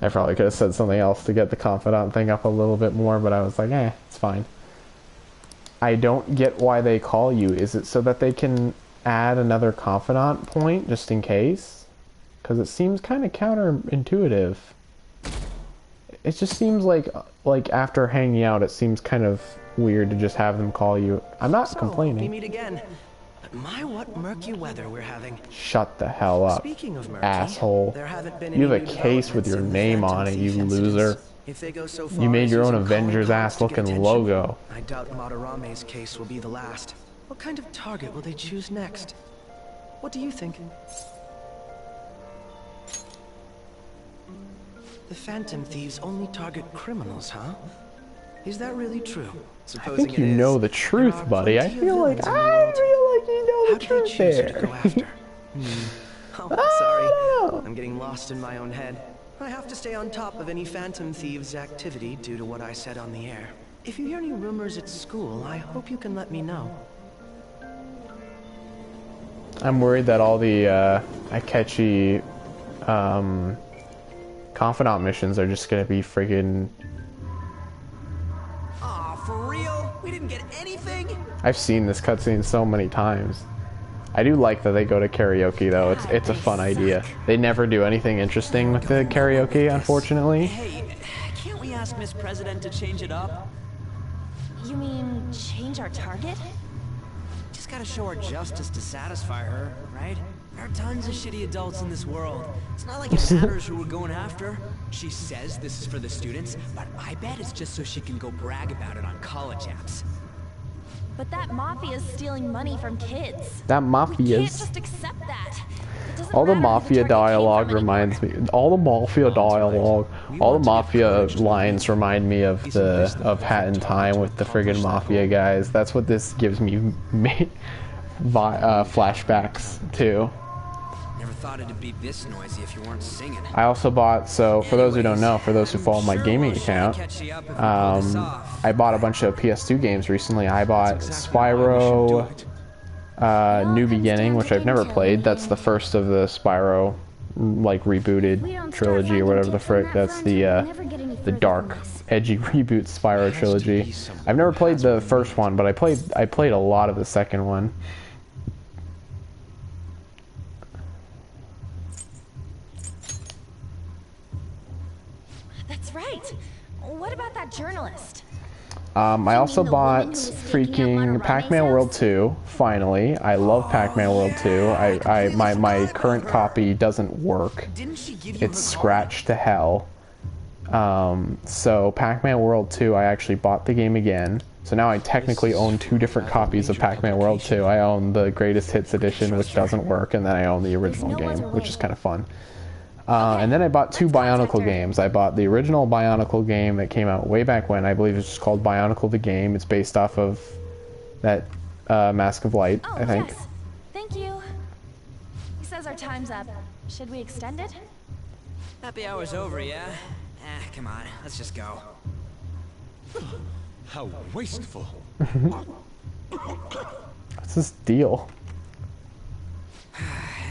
[SPEAKER 1] I probably could have said something else to get the confidant thing up a little bit more, but I was like, it's fine. I don't get why they call you. Is it so that they can add another confidant point just in case? Because it seems kind of counterintuitive. It just seems like after hanging out, it seems kind of weird to just have them call you. I'm not complaining.
[SPEAKER 8] We meet again. My, what murky weather we're having.
[SPEAKER 1] Shut the hell up,
[SPEAKER 8] Speaking of murky,
[SPEAKER 1] asshole.
[SPEAKER 8] there haven't been
[SPEAKER 1] You have
[SPEAKER 8] any
[SPEAKER 1] a
[SPEAKER 8] new
[SPEAKER 1] case with your name on it, you loser.
[SPEAKER 8] If they go so far
[SPEAKER 1] You made
[SPEAKER 8] as
[SPEAKER 1] your own
[SPEAKER 8] using
[SPEAKER 1] Avengers
[SPEAKER 8] calling
[SPEAKER 1] ass
[SPEAKER 8] cards to get
[SPEAKER 1] looking
[SPEAKER 8] attention,
[SPEAKER 1] logo.
[SPEAKER 8] I doubt Madarame's case will be the last. What kind of target will they choose next? What do you think? The Phantom Thieves only target criminals, huh? Is that really true?
[SPEAKER 1] I think you know the truth, buddy. I feel like you know the truth there.
[SPEAKER 8] Oh, sorry. I'm getting lost in my own head. I have to stay on top of any Phantom Thieves activity due to what I said on the air. If you hear any rumors at school, I hope you can let me know.
[SPEAKER 1] I'm worried that all the Akechi confidant missions are just gonna be friggin'
[SPEAKER 8] Aw, for real? We didn't get anything?
[SPEAKER 1] I've seen this cutscene so many times. I do like that they go to karaoke though. It's a fun idea. They never do anything interesting with the karaoke, unfortunately.
[SPEAKER 8] Hey, can't we ask Miss President to change it up?
[SPEAKER 4] You mean change our target?
[SPEAKER 8] Just gotta show her justice to satisfy her, right? There are tons of shitty adults in this world. It's not like it matters who we're going after. She says this is for the students, but I bet it's just so she can go brag about it on college apps.
[SPEAKER 4] But that mafia's stealing money from kids.
[SPEAKER 1] That
[SPEAKER 4] We
[SPEAKER 1] mafia
[SPEAKER 4] can't
[SPEAKER 1] is.
[SPEAKER 4] just accept that. It doesn't
[SPEAKER 1] All the
[SPEAKER 4] matter who
[SPEAKER 1] mafia
[SPEAKER 4] target came
[SPEAKER 1] dialogue
[SPEAKER 4] from
[SPEAKER 1] reminds me. All the mafia dialogue. All the mafia lines remind me of Hat in Time with the friggin' mafia guys. That's what this gives me flashbacks to.
[SPEAKER 7] Never thought it'd be this noisy if you weren't singing.
[SPEAKER 1] I also bought, so for those who don't know, for those who follow my gaming account, I bought a bunch of PS2 games recently. I bought Spyro New Beginning, which I've never played. That's the first of the Spyro, like, rebooted trilogy or whatever the frick. That's the dark, edgy reboot Spyro trilogy. I've never played the first one, but I played a lot of the second one.
[SPEAKER 4] That's right. What about that journalist?
[SPEAKER 1] I also bought freaking Pac-Man World 2, finally. I love Pac-Man World 2. My current copy doesn't work. It's scratched to hell. So Pac-Man World 2, I actually bought the game again. So now I technically own two different copies of Pac-Man World 2. I own the Greatest Hits Edition, which doesn't work, and then I own the original game, which is kind of fun. And then I bought two Bionicle games. I bought the original Bionicle game that came out way back when. I believe it's just called Bionicle the Game. It's based off of that Mask of Light, I think.
[SPEAKER 4] Yes. Thank you. He says our time's up. Should we extend it?
[SPEAKER 8] Happy hour's over, yeah? Come on, let's just go.
[SPEAKER 5] How wasteful.
[SPEAKER 1] What's this deal?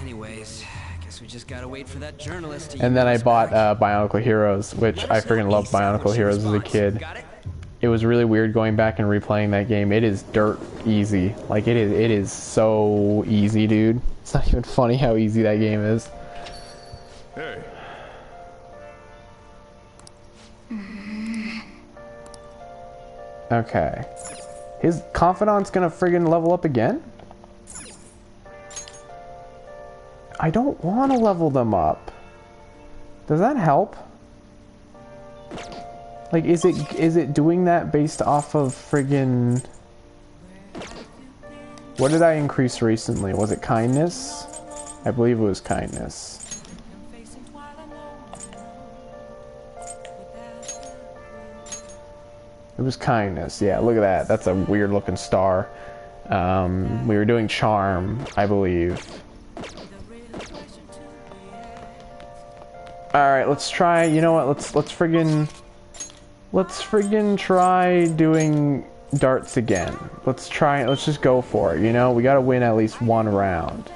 [SPEAKER 7] Anyways, guess we just gotta wait for that journalist to.
[SPEAKER 1] And then I bought Bionicle Heroes, which I freaking loved Bionicle Heroes as a kid. It was really weird going back and replaying that game. It is dirt easy. Like, it is so easy, dude. It's not even funny how easy that game is.
[SPEAKER 13] Hey.
[SPEAKER 1] Okay. His confidant's gonna friggin' level up again? I don't want to level them up. Does that help? Like, is it doing that based off of friggin'... What did I increase recently? Was it kindness? I believe it was kindness. It was kindness. Yeah, look at that. That's a weird looking star. We were doing charm, I believe. Alright, let's try, you know what, let's friggin' try doing darts again. Let's just go for it, you know? We gotta win at least one round.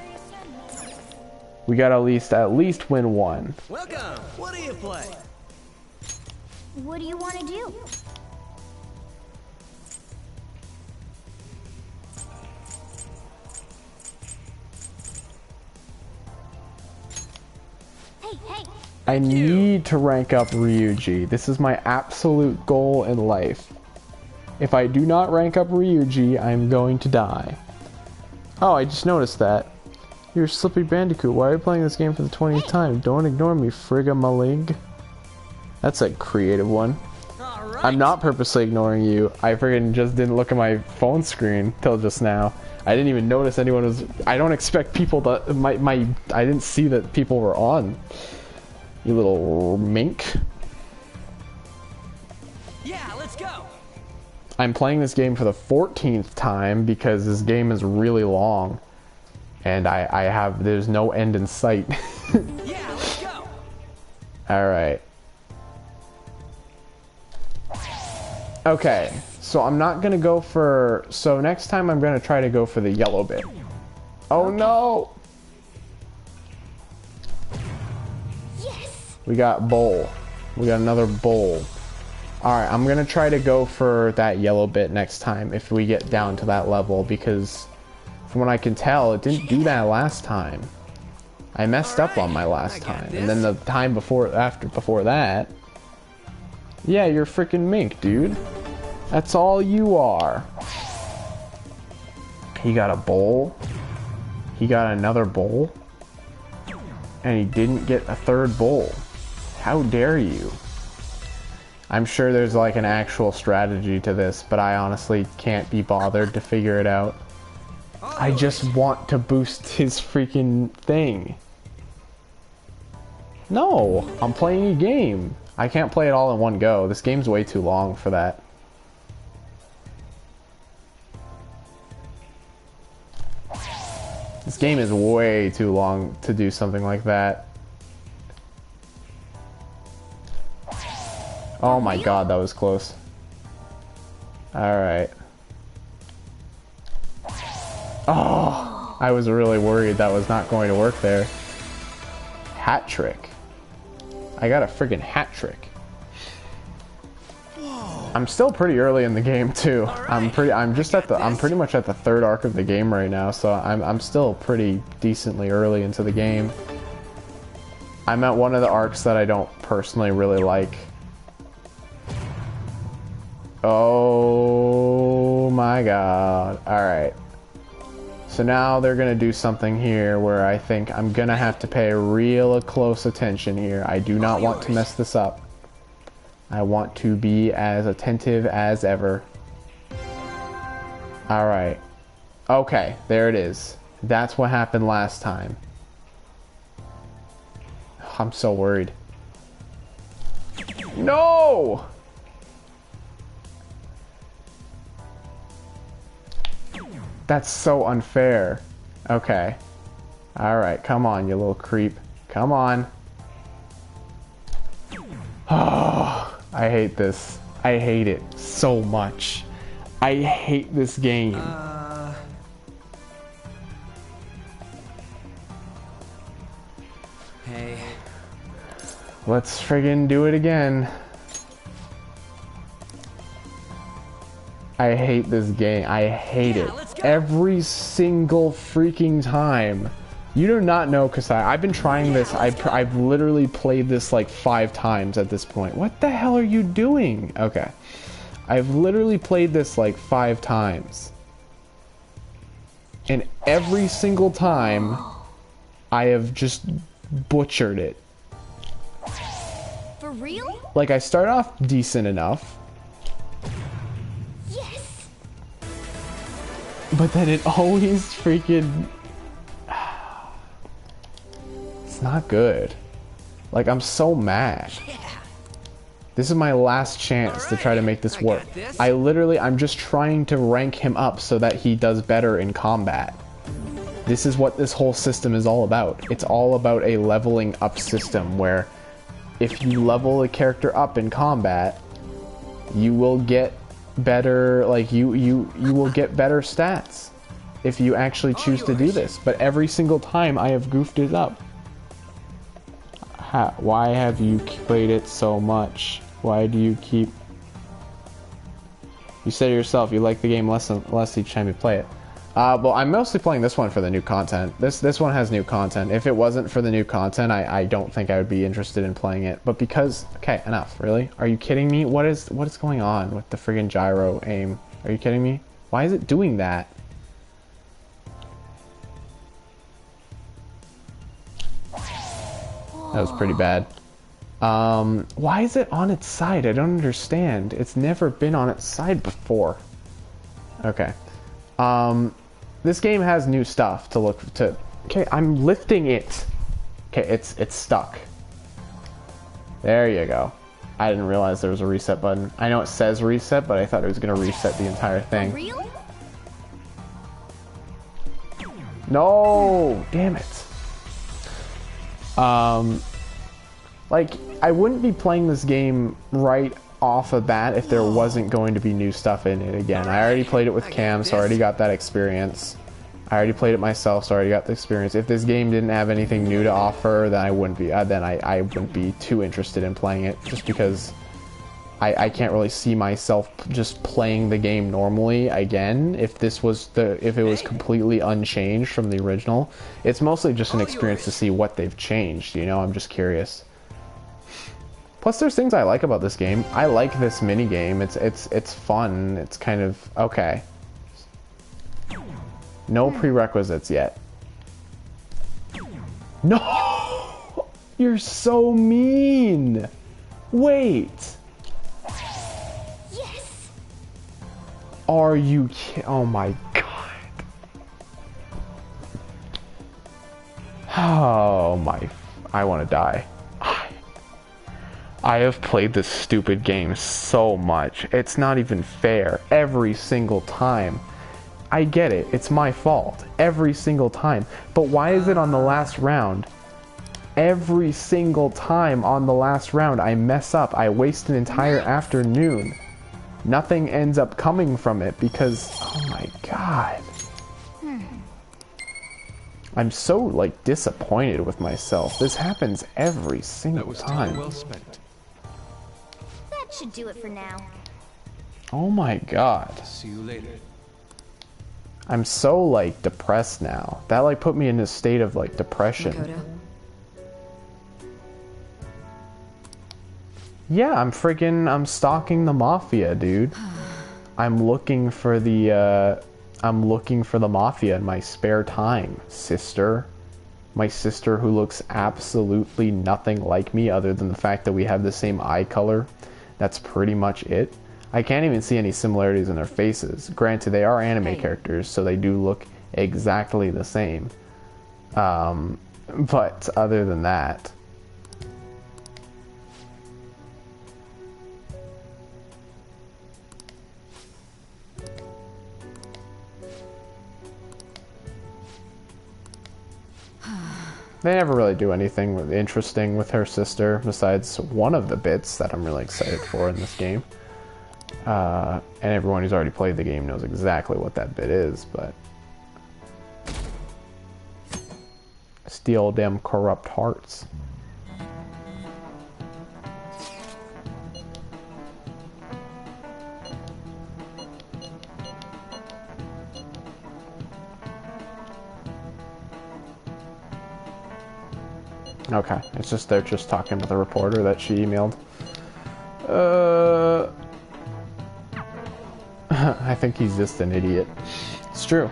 [SPEAKER 1] We gotta at least win one.
[SPEAKER 8] Welcome! What do you play?
[SPEAKER 3] What do you want to do? Hey!
[SPEAKER 1] I need to rank up Ryuji. This is my absolute goal in life. If I do not rank up Ryuji, I'm going to die. Oh, I just noticed that. You're Slippy Bandicoot. Why are you playing this game for the 20th time? Don't ignore me, Frigga-malig. That's a creative one. I'm not purposely ignoring you. I friggin' just didn't look at my phone screen till just now. I didn't even notice anyone was... I don't expect people to... I didn't see that people were on. You little mink.
[SPEAKER 8] Yeah, let's go.
[SPEAKER 1] I'm playing this game for the 14th time because this game is really long. And there's no end in sight.
[SPEAKER 8] Yeah, let's go.
[SPEAKER 1] Alright. Okay, so I'm not gonna go for... So next time I'm gonna try to go for the yellow bit. Oh no!
[SPEAKER 3] Yes!
[SPEAKER 1] We got bowl. We got another bowl. Alright, I'm gonna try to go for that yellow bit next time if we get down to that level, because from what I can tell, it didn't do that last time. I messed up on my last time, and then the time before that. Yeah, you're freaking Mink, dude. That's all you are. He got a bowl. He got another bowl. And he didn't get a third bowl. How dare you? I'm sure there's like an actual strategy to this, but I honestly can't be bothered to figure it out. I just want to boost his freaking thing. No, I'm playing a game. I can't play it all in one go. This game's way too long for that. This game is way too long to do something like that. Oh my god, that was close. Alright. Oh, I was really worried that was not going to work there. Hat trick. I got a friggin' hat trick. I'm still pretty early in the game too. I'm pretty much at the third arc of the game right now, so I'm still pretty decently early into the game. I'm at one of the arcs that I don't personally really like. Oh my god. Alright. So now they're gonna do something here where I think I'm gonna have to pay real close attention here. I do not want to mess this up. I want to be as attentive as ever. Alright. Okay, there it is. That's what happened last time. I'm so worried. No! That's so unfair. Okay. Alright, come on, you little creep. Come on. Oh, I hate this. I hate it so much. I hate this game.
[SPEAKER 7] Hey.
[SPEAKER 1] Let's friggin' do it again. I hate this game. I hate it. Every single freaking time. You do not know, Kasai. I've been trying this. I've literally played this like 5 times at this point. What the hell are you doing? Okay. I've literally played this like 5 times. And every single time, I have just butchered it.
[SPEAKER 3] For real?
[SPEAKER 1] Like, I start off decent enough.
[SPEAKER 3] Yes.
[SPEAKER 1] But then it always freaking... It's not good. Like, I'm so mad. This is my last chance to try to make this work. I'm just trying to rank him up so that he does better in combat. This is what this whole system is all about. It's all about a leveling up system where if you level a character up in combat, you will get better, like, you will get better stats if you actually choose to do this. But every single time I have goofed it up. Why have you played it so much? Why do you keep... You said it yourself, you like the game less each time you play it. Well, I'm mostly playing this one for the new content. This one has new content. If it wasn't for the new content, I don't think I would be interested in playing it. But because... Okay, enough, really? Are you kidding me? What is going on with the friggin' gyro aim? Are you kidding me? Why is it doing that? That was pretty bad. Why is it on its side? I don't understand. It's never been on its side before. Okay. This game has new stuff to look to. Okay, I'm lifting it. Okay, it's stuck. There you go. I didn't realize there was a reset button. I know it says reset, but I thought it was gonna reset the entire thing.
[SPEAKER 3] Really?
[SPEAKER 1] No! Damn it. Like, I wouldn't be playing this game right off the bat if there wasn't going to be new stuff in it again. I already played it with Cam, so I already got that experience. I already played it myself, so I already got the experience. If this game didn't have anything new to offer, then I wouldn't be too interested in playing it, just because I can't really see myself just playing the game normally again if it was completely unchanged from the original. It's mostly just an experience to see what they've changed, you know? I'm just curious. Plus, there's things I like about this game. I like this mini game. It's fun. It's kind of okay. No prerequisites yet. No! You're so mean. Wait.
[SPEAKER 3] Yes.
[SPEAKER 1] Are you kidding? Oh my god. Oh my. I want to die. I have played this stupid game so much. It's not even fair. Every single time. I get it. It's my fault. Every single time. But why is it on the last round? Every single time on the last round I mess up. I waste an entire afternoon. Nothing ends up coming from it because... Oh my god. I'm so, like, disappointed with myself. This happens every single time.
[SPEAKER 5] Well spent.
[SPEAKER 3] That should do it for now.
[SPEAKER 1] Oh my god.
[SPEAKER 5] See you later.
[SPEAKER 1] I'm so, like, depressed now. That, like, put me in a state of, like, depression.
[SPEAKER 7] Makoto.
[SPEAKER 1] Yeah, I'm stalking the mafia, dude. I'm looking for the mafia in my spare time, sister. My sister who looks absolutely nothing like me other than the fact that we have the same eye color. That's pretty much it. I can't even see any similarities in their faces. Granted, they are anime characters, so they do look exactly the same. But other than that... They never really do anything interesting with her sister besides one of the bits that I'm really excited for in this game. And everyone who's already played the game knows exactly what that bit is, but... Steal them corrupt hearts. Okay, it's just they're just talking to the reporter that she emailed. I think he's just an idiot. It's true.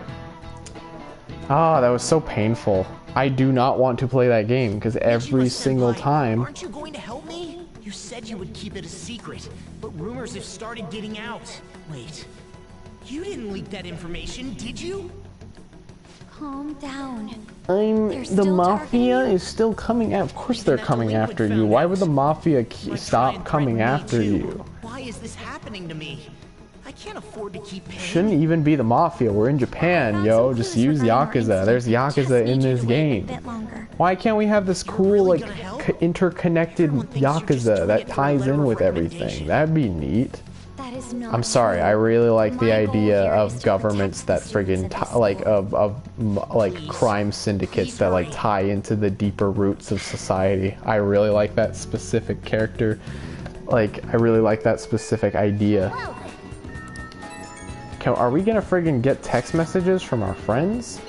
[SPEAKER 1] Ah, that was so painful. I do not want to play that game because every single time...
[SPEAKER 8] Aren't you going to help me? You said you would keep it a secret, but rumors have started getting out. Wait, you didn't leak that information, did you?
[SPEAKER 3] Calm down.
[SPEAKER 1] The mafia is still coming out. Of course they're coming after you. Why would the mafia stop coming after you?
[SPEAKER 8] Why is this happening to me? I can't afford to keep paying.
[SPEAKER 1] Shouldn't even be the mafia. We're in Japan, yo. Just use Yakuza. There's Yakuza in this game. Why can't we have this cool, like, interconnected Yakuza that ties in with everything? That'd be neat. I'm sorry, I really like the idea of governments that friggin' like crime syndicates that like tie into the deeper roots of society. I really like that specific character. Like, I really like that specific idea. Are we gonna friggin' get text messages from our friends?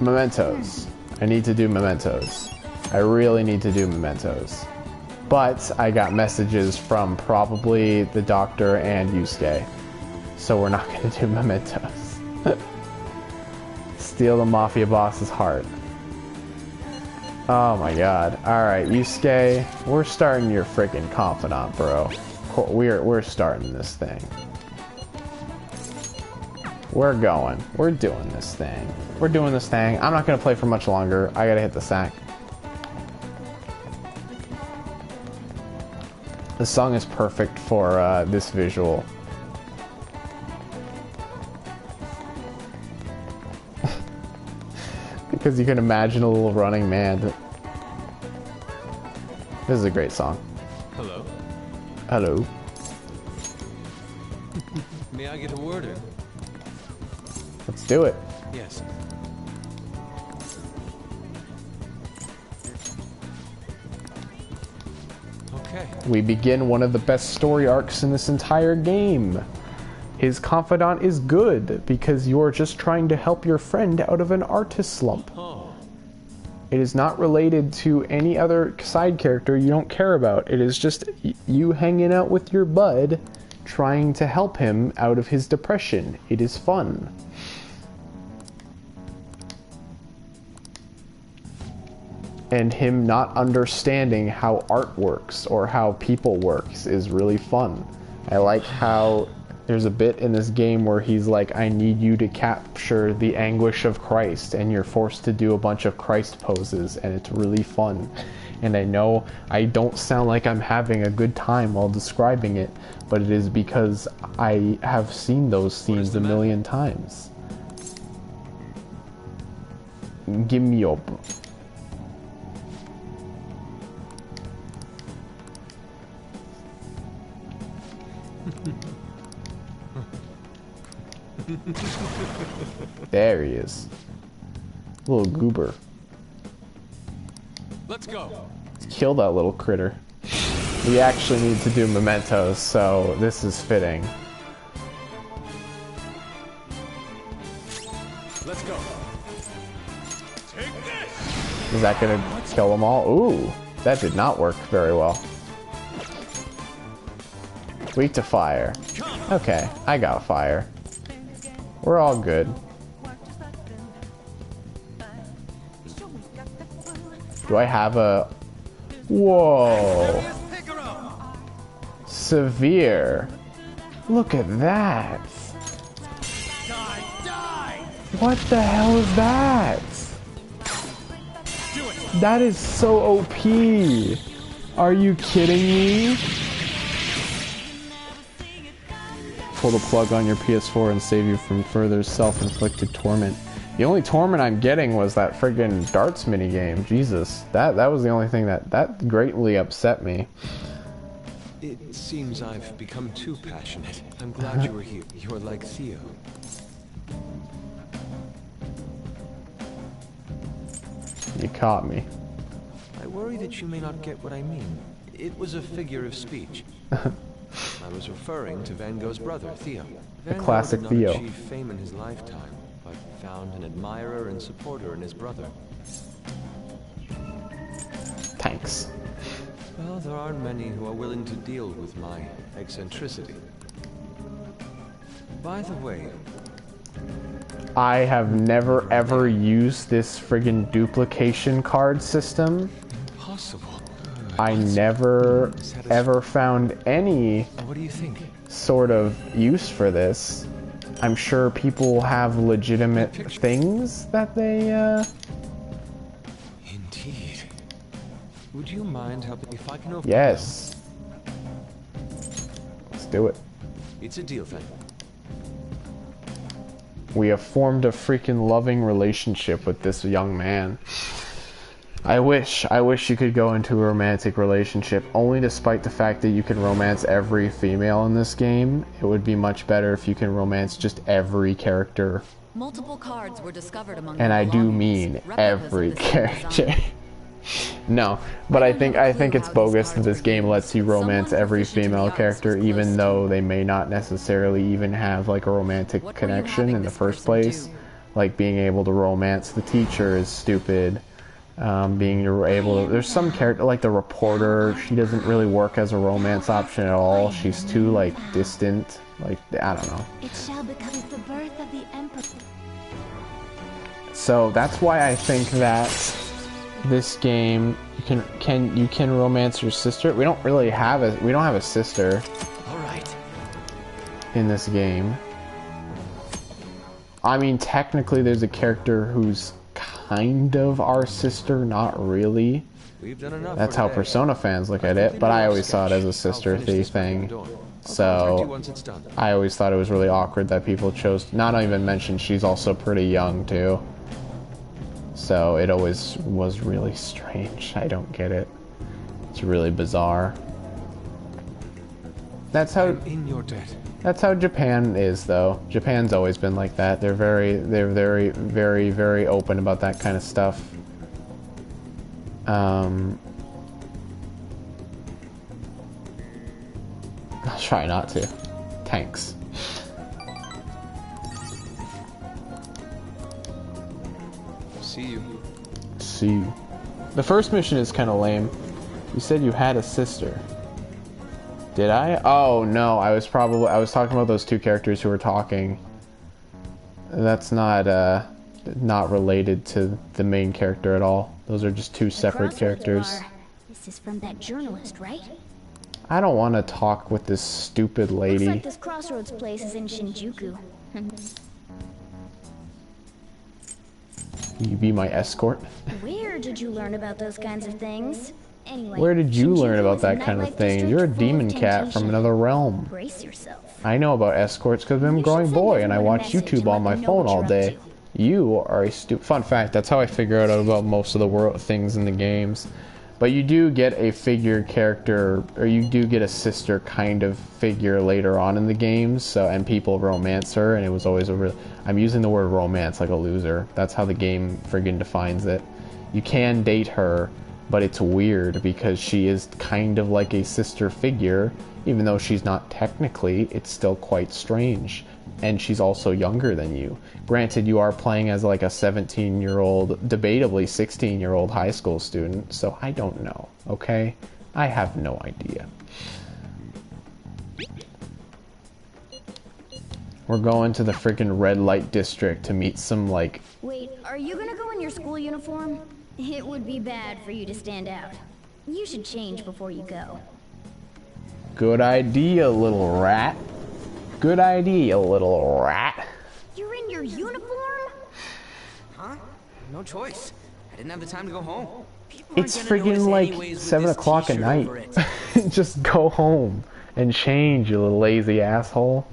[SPEAKER 1] Mementos. I need to do mementos. I really need to do mementos. But I got messages from probably the doctor and Yusuke. So we're not going to do mementos. Steal the mafia boss's heart. Oh my god. Alright, Yusuke, we're starting your freaking confidant, bro. We're starting this thing. We're going. We're doing this thing. We're doing this thing. I'm not going to play for much longer. I got to hit the sack. The song is perfect for this visual. Because you can imagine a little running man. This is a great song.
[SPEAKER 5] Hello.
[SPEAKER 1] Hello.
[SPEAKER 5] May I get a word in?
[SPEAKER 1] Let's do it.
[SPEAKER 5] Yes. Okay.
[SPEAKER 1] We begin one of the best story arcs in this entire game. His confidant is good because you're just trying to help your friend out of an artist slump.
[SPEAKER 5] Oh.
[SPEAKER 1] It is not related to any other side character you don't care about. It is just you hanging out with your bud, trying to help him out of his depression. It is fun. And him not understanding how art works or how people works is really fun. I like how there's a bit in this game where he's like, I need you to capture the anguish of Christ, and you're forced to do a bunch of Christ poses, and it's really fun. And I know I don't sound like I'm having a good time while describing it, but it is because I have seen those scenes a million times. Give me up. There he is. Little goober.
[SPEAKER 5] Let's go.
[SPEAKER 1] Let's kill that little critter. We actually need to do mementos, so this is fitting.
[SPEAKER 5] Let's go. Take this.
[SPEAKER 1] Is that gonna kill them all? Ooh, that did not work very well. Weak to fire. Okay, I got fire. We're all good. Do I have a... Whoa. Severe. Look at that. What the hell is that? That is so OP. Are you kidding me? Pull the plug on your PS4 and save you from further self-inflicted torment. The only torment I'm getting was that friggin' darts minigame. Jesus, that was the only thing that greatly upset me.
[SPEAKER 5] It seems I've become too passionate. I'm glad you were here. You're like Theo.
[SPEAKER 1] You caught me.
[SPEAKER 5] I worry that you may not get what I mean. It was a figure of speech. I was referring to Van Gogh's brother, Theo.
[SPEAKER 1] The classic
[SPEAKER 5] Van Gogh did not
[SPEAKER 1] Theo.
[SPEAKER 5] achieve fame in his lifetime, but found an admirer and supporter in his brother.
[SPEAKER 1] Thanks.
[SPEAKER 5] Well, there aren't many who are willing to deal with my eccentricity. By the way,
[SPEAKER 1] I have never ever used this friggin' duplication card system.
[SPEAKER 5] Impossible.
[SPEAKER 1] I never ever found any
[SPEAKER 5] What do you think?
[SPEAKER 1] sort of use for this. I'm sure people have legitimate things that they,
[SPEAKER 5] Indeed. Would you mind helping if I can open
[SPEAKER 1] Yes. Let's do it.
[SPEAKER 5] It's a deal then.
[SPEAKER 1] We have formed a freaking loving relationship with this young man. I wish you could go into a romantic relationship, only despite the fact that you can romance every female in this game. It would be much better if you can romance just every character.
[SPEAKER 14] Multiple cards were discovered among
[SPEAKER 1] And
[SPEAKER 14] the
[SPEAKER 1] I do
[SPEAKER 14] belongings,
[SPEAKER 1] mean
[SPEAKER 14] replicas
[SPEAKER 1] every
[SPEAKER 14] of the same
[SPEAKER 1] character.
[SPEAKER 14] design.
[SPEAKER 1] No, but I think it's bogus that this game lets you romance every female character, even though they may not necessarily even have like a romantic connection in the first place. Like being able to romance the teacher is stupid. Being able to, there's some character like the reporter, she doesn't really work as a romance option at all. She's too like distant, like I don't know.
[SPEAKER 3] It shall become the birth of the emperor.
[SPEAKER 1] So that's why I think that this game you can romance your sister. We don't have a sister.
[SPEAKER 8] All right.
[SPEAKER 1] In this game. I mean, technically there's a character who's kind of our sister, not really.
[SPEAKER 5] We've done enough.
[SPEAKER 1] That's how Persona fans look at it, but I always saw it as a sister thing. So I always thought it was really awkward that people chose, not even mention she's also pretty young too. So it always was really strange. I don't get it. It's really bizarre. That's how.
[SPEAKER 5] I'm in your debt.
[SPEAKER 1] That's how Japan is, though. Japan's always been like that. They're very open about that kind of stuff. I'll try not to. Thanks.
[SPEAKER 5] See you.
[SPEAKER 1] See you. The first mission is kind of lame. You said you had a sister. Did I? Oh no, I was talking about those two characters who were talking. That's not related to the main character at all. Those are just two separate characters.
[SPEAKER 3] This is from that journalist, right?
[SPEAKER 1] I don't want to talk with this stupid lady.
[SPEAKER 3] Looks like this crossroads place is in Shinjuku.
[SPEAKER 1] You be my escort?
[SPEAKER 3] Where did you learn about those kinds of things? Anyway,
[SPEAKER 1] where did you learn
[SPEAKER 3] Shinjuku
[SPEAKER 1] about
[SPEAKER 3] is
[SPEAKER 1] that
[SPEAKER 3] a
[SPEAKER 1] kind of
[SPEAKER 3] nightlife
[SPEAKER 1] thing?
[SPEAKER 3] district
[SPEAKER 1] You're a
[SPEAKER 3] full of
[SPEAKER 1] demon cat from
[SPEAKER 3] temptation.
[SPEAKER 1] another realm.
[SPEAKER 3] Brace yourself.
[SPEAKER 1] I know about escorts because I'm a growing boy and I watch YouTube on my phone all day. You are a fun fact, that's how I figure out about most of the world things in the games. But you do get a figure character, or you do get a sister kind of figure later on in the games, so, and people romance her, and it was always a real... I'm using the word romance like a loser. That's how the game friggin' defines it. You can date her, but it's weird because she is kind of like a sister figure, even though she's not technically, it's still quite strange. And she's also younger than you. Granted, you are playing as like a 17-year-old, debatably 16-year-old high school student, so I don't know, okay? I have no idea. We're going to the freaking red light district to meet some, like...
[SPEAKER 3] Wait, are you gonna go in your school uniform? It would be bad for you to stand out. You should change before you go.
[SPEAKER 1] Good idea, little rat. Good idea, little rat.
[SPEAKER 3] You're in your uniform?
[SPEAKER 7] Huh? No choice. I didn't have the time to go home.
[SPEAKER 1] It's friggin' like 7 o'clock at night. Just go home and change, you little lazy asshole.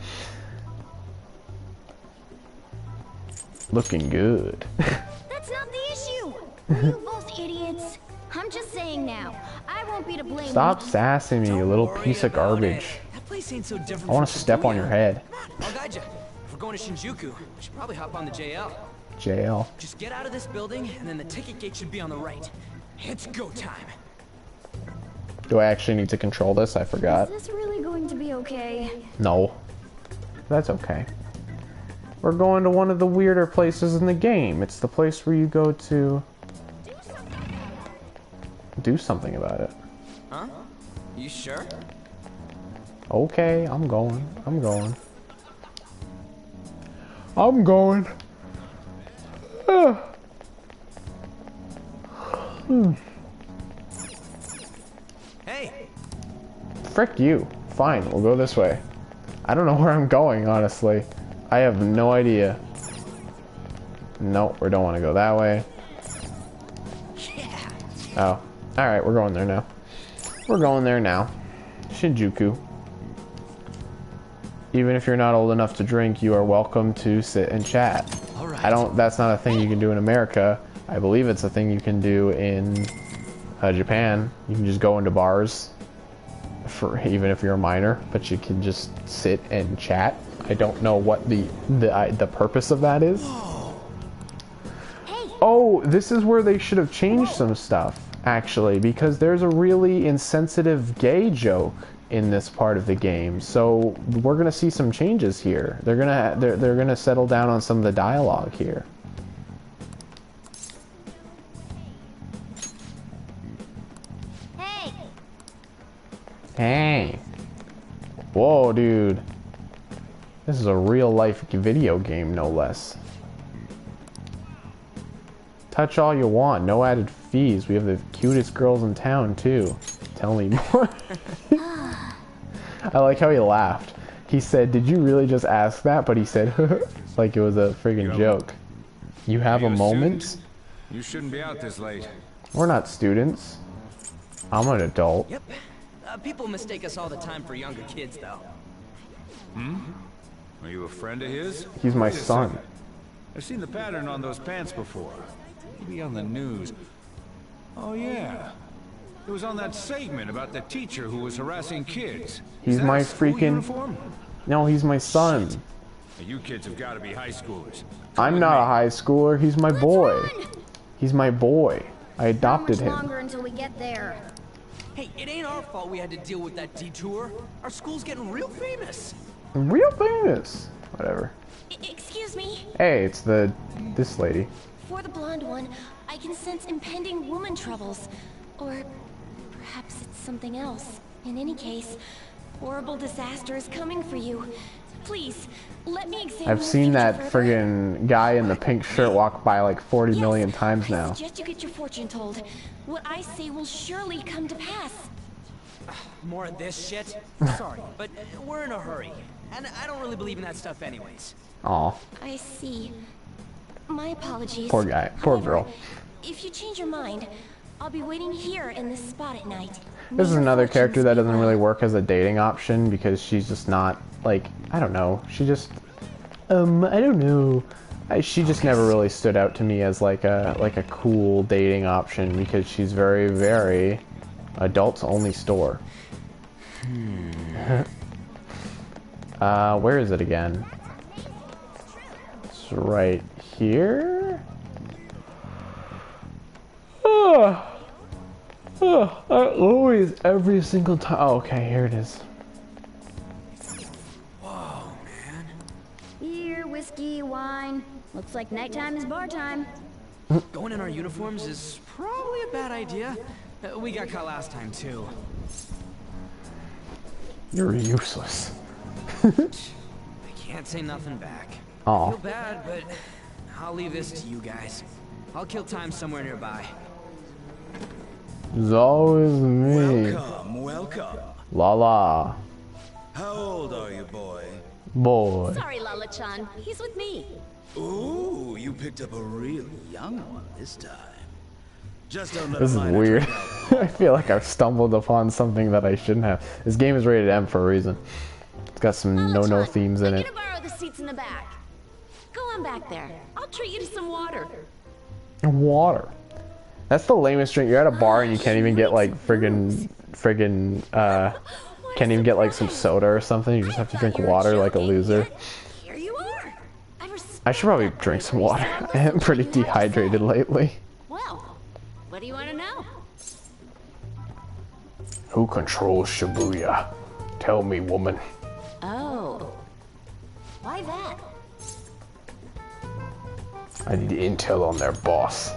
[SPEAKER 1] Looking good.
[SPEAKER 3] That's not the issue. Are you both idiots? I'm just saying now. I won't be to blame.
[SPEAKER 1] Stop sassing me, you little piece of garbage.
[SPEAKER 8] That place ain't so different.
[SPEAKER 1] I want to step on your head.
[SPEAKER 8] I'll guide you. If we're going to Shinjuku, we should probably hop on the JL.
[SPEAKER 1] JL.
[SPEAKER 8] Just get out of this building, and then the ticket gate should be on the right. It's go time.
[SPEAKER 1] Do I actually need to control this? I forgot.
[SPEAKER 3] Is this really going to be okay?
[SPEAKER 1] No. That's okay. We're going to one of the weirder places in the game. It's the place where you go to... do something about it.
[SPEAKER 7] Huh? You sure?
[SPEAKER 1] Okay, I'm going. I'm going. I'm going.
[SPEAKER 8] Hey!
[SPEAKER 1] Frick you. Fine, we'll go this way. I don't know where I'm going, honestly. I have no idea. Nope, we don't want to go that way.
[SPEAKER 8] Yeah.
[SPEAKER 1] Oh. Alright, we're going there now. We're going there now. Shinjuku. Even if you're not old enough to drink, you are welcome to sit and chat.
[SPEAKER 8] Alright.
[SPEAKER 1] That's not a thing you can do in America. I believe it's a thing you can do in Japan. You can just go into bars, even if you're a minor, but you can just sit and chat. I don't know what the purpose of that is. Oh, this is where they should have changed some stuff, actually, because there's a really insensitive gay joke in this part of the game. So we're gonna see some changes here. They're gonna settle down on some of the dialogue here.
[SPEAKER 3] Hey!
[SPEAKER 1] Hey! Whoa, dude. This is a real-life video game, no less. Touch all you want, no added fees. We have the cutest girls in town, too. Tell me more. I like how he laughed. He said, did you really just ask that? But he said, like it was a friggin' joke. You have a moment?
[SPEAKER 13] You shouldn't be out this late.
[SPEAKER 1] We're not students. I'm an adult.
[SPEAKER 7] Yep. People mistake us all the time for younger kids, though.
[SPEAKER 13] Hmm? Are you a friend of his?
[SPEAKER 1] He's my
[SPEAKER 13] Wait a
[SPEAKER 1] son.
[SPEAKER 13] second. I've seen the pattern on those pants before. Maybe on the news. Oh yeah.
[SPEAKER 15] It was on that segment about the teacher who was harassing kids.
[SPEAKER 1] He's my freaking... No, he's my son.
[SPEAKER 15] Now, you kids have got to be high schoolers.
[SPEAKER 1] I'm not a high schooler. He's my boy. He's my boy. I adopted him.
[SPEAKER 3] Longer until we get there.
[SPEAKER 8] Hey, it ain't our fault we had to deal with that detour. Our school's getting real famous.
[SPEAKER 1] Real famous. Whatever.
[SPEAKER 3] Excuse me.
[SPEAKER 1] Hey, it's this lady.
[SPEAKER 3] For the blonde one, I can sense impending woman troubles. Or perhaps it's something else. In any case, horrible disaster is coming for you. Please, let me examine.
[SPEAKER 1] I've seen that friggin' guy in the pink shirt walk by like 40 million times now.
[SPEAKER 3] I suggest you get your fortune told. What I say will surely come to pass.
[SPEAKER 8] More of this shit? Sorry, but we're in a hurry. And I don't really believe in that stuff anyways.
[SPEAKER 1] Aw.
[SPEAKER 3] I see. My apologies.
[SPEAKER 1] Poor guy. Poor girl.
[SPEAKER 3] If you change your mind, I'll be waiting here in this spot at night.
[SPEAKER 1] This is another character that doesn't really work as a dating option because she's just not, like, I don't know. She just, I don't know. She just never really stood out to me as like a cool dating option because she's very, very adults only store. Where is it again? It's right here. I always, every single time. Oh, okay, here it is.
[SPEAKER 8] Whoa, man.
[SPEAKER 3] Beer, whiskey, wine. Looks like nighttime is bar time.
[SPEAKER 8] Going in our uniforms is probably a bad idea. We got caught last time, too.
[SPEAKER 1] You're useless.
[SPEAKER 8] I can't say nothing back.
[SPEAKER 1] Aw.
[SPEAKER 8] I feel bad, but I'll leave this to you guys. I'll kill time somewhere nearby.
[SPEAKER 1] It's always me.
[SPEAKER 10] Welcome, welcome.
[SPEAKER 1] La la.
[SPEAKER 10] How old are you, boy?
[SPEAKER 1] Boy.
[SPEAKER 14] Sorry, Lala-chan. He's with me.
[SPEAKER 10] Ooh, you picked up a really young one this time. Just don't let
[SPEAKER 1] This is weird. I feel like I've stumbled upon something that I shouldn't have. This game is rated M for a reason. It's got some no-no themes in
[SPEAKER 14] I'm
[SPEAKER 1] it.
[SPEAKER 14] gonna borrow the seats in the back. Go on back there. I'll treat you to some water.
[SPEAKER 1] Water. That's the lamest drink. You're at a bar and you can't even get like can't even get like some soda or something. You just have to drink water like a loser.
[SPEAKER 14] Here you are.
[SPEAKER 1] I should probably drink some water. I am pretty dehydrated lately.
[SPEAKER 14] Well, what do you want to know?
[SPEAKER 1] Who controls Shibuya? Tell me, woman.
[SPEAKER 14] Oh. Why that?
[SPEAKER 1] I need intel on their boss.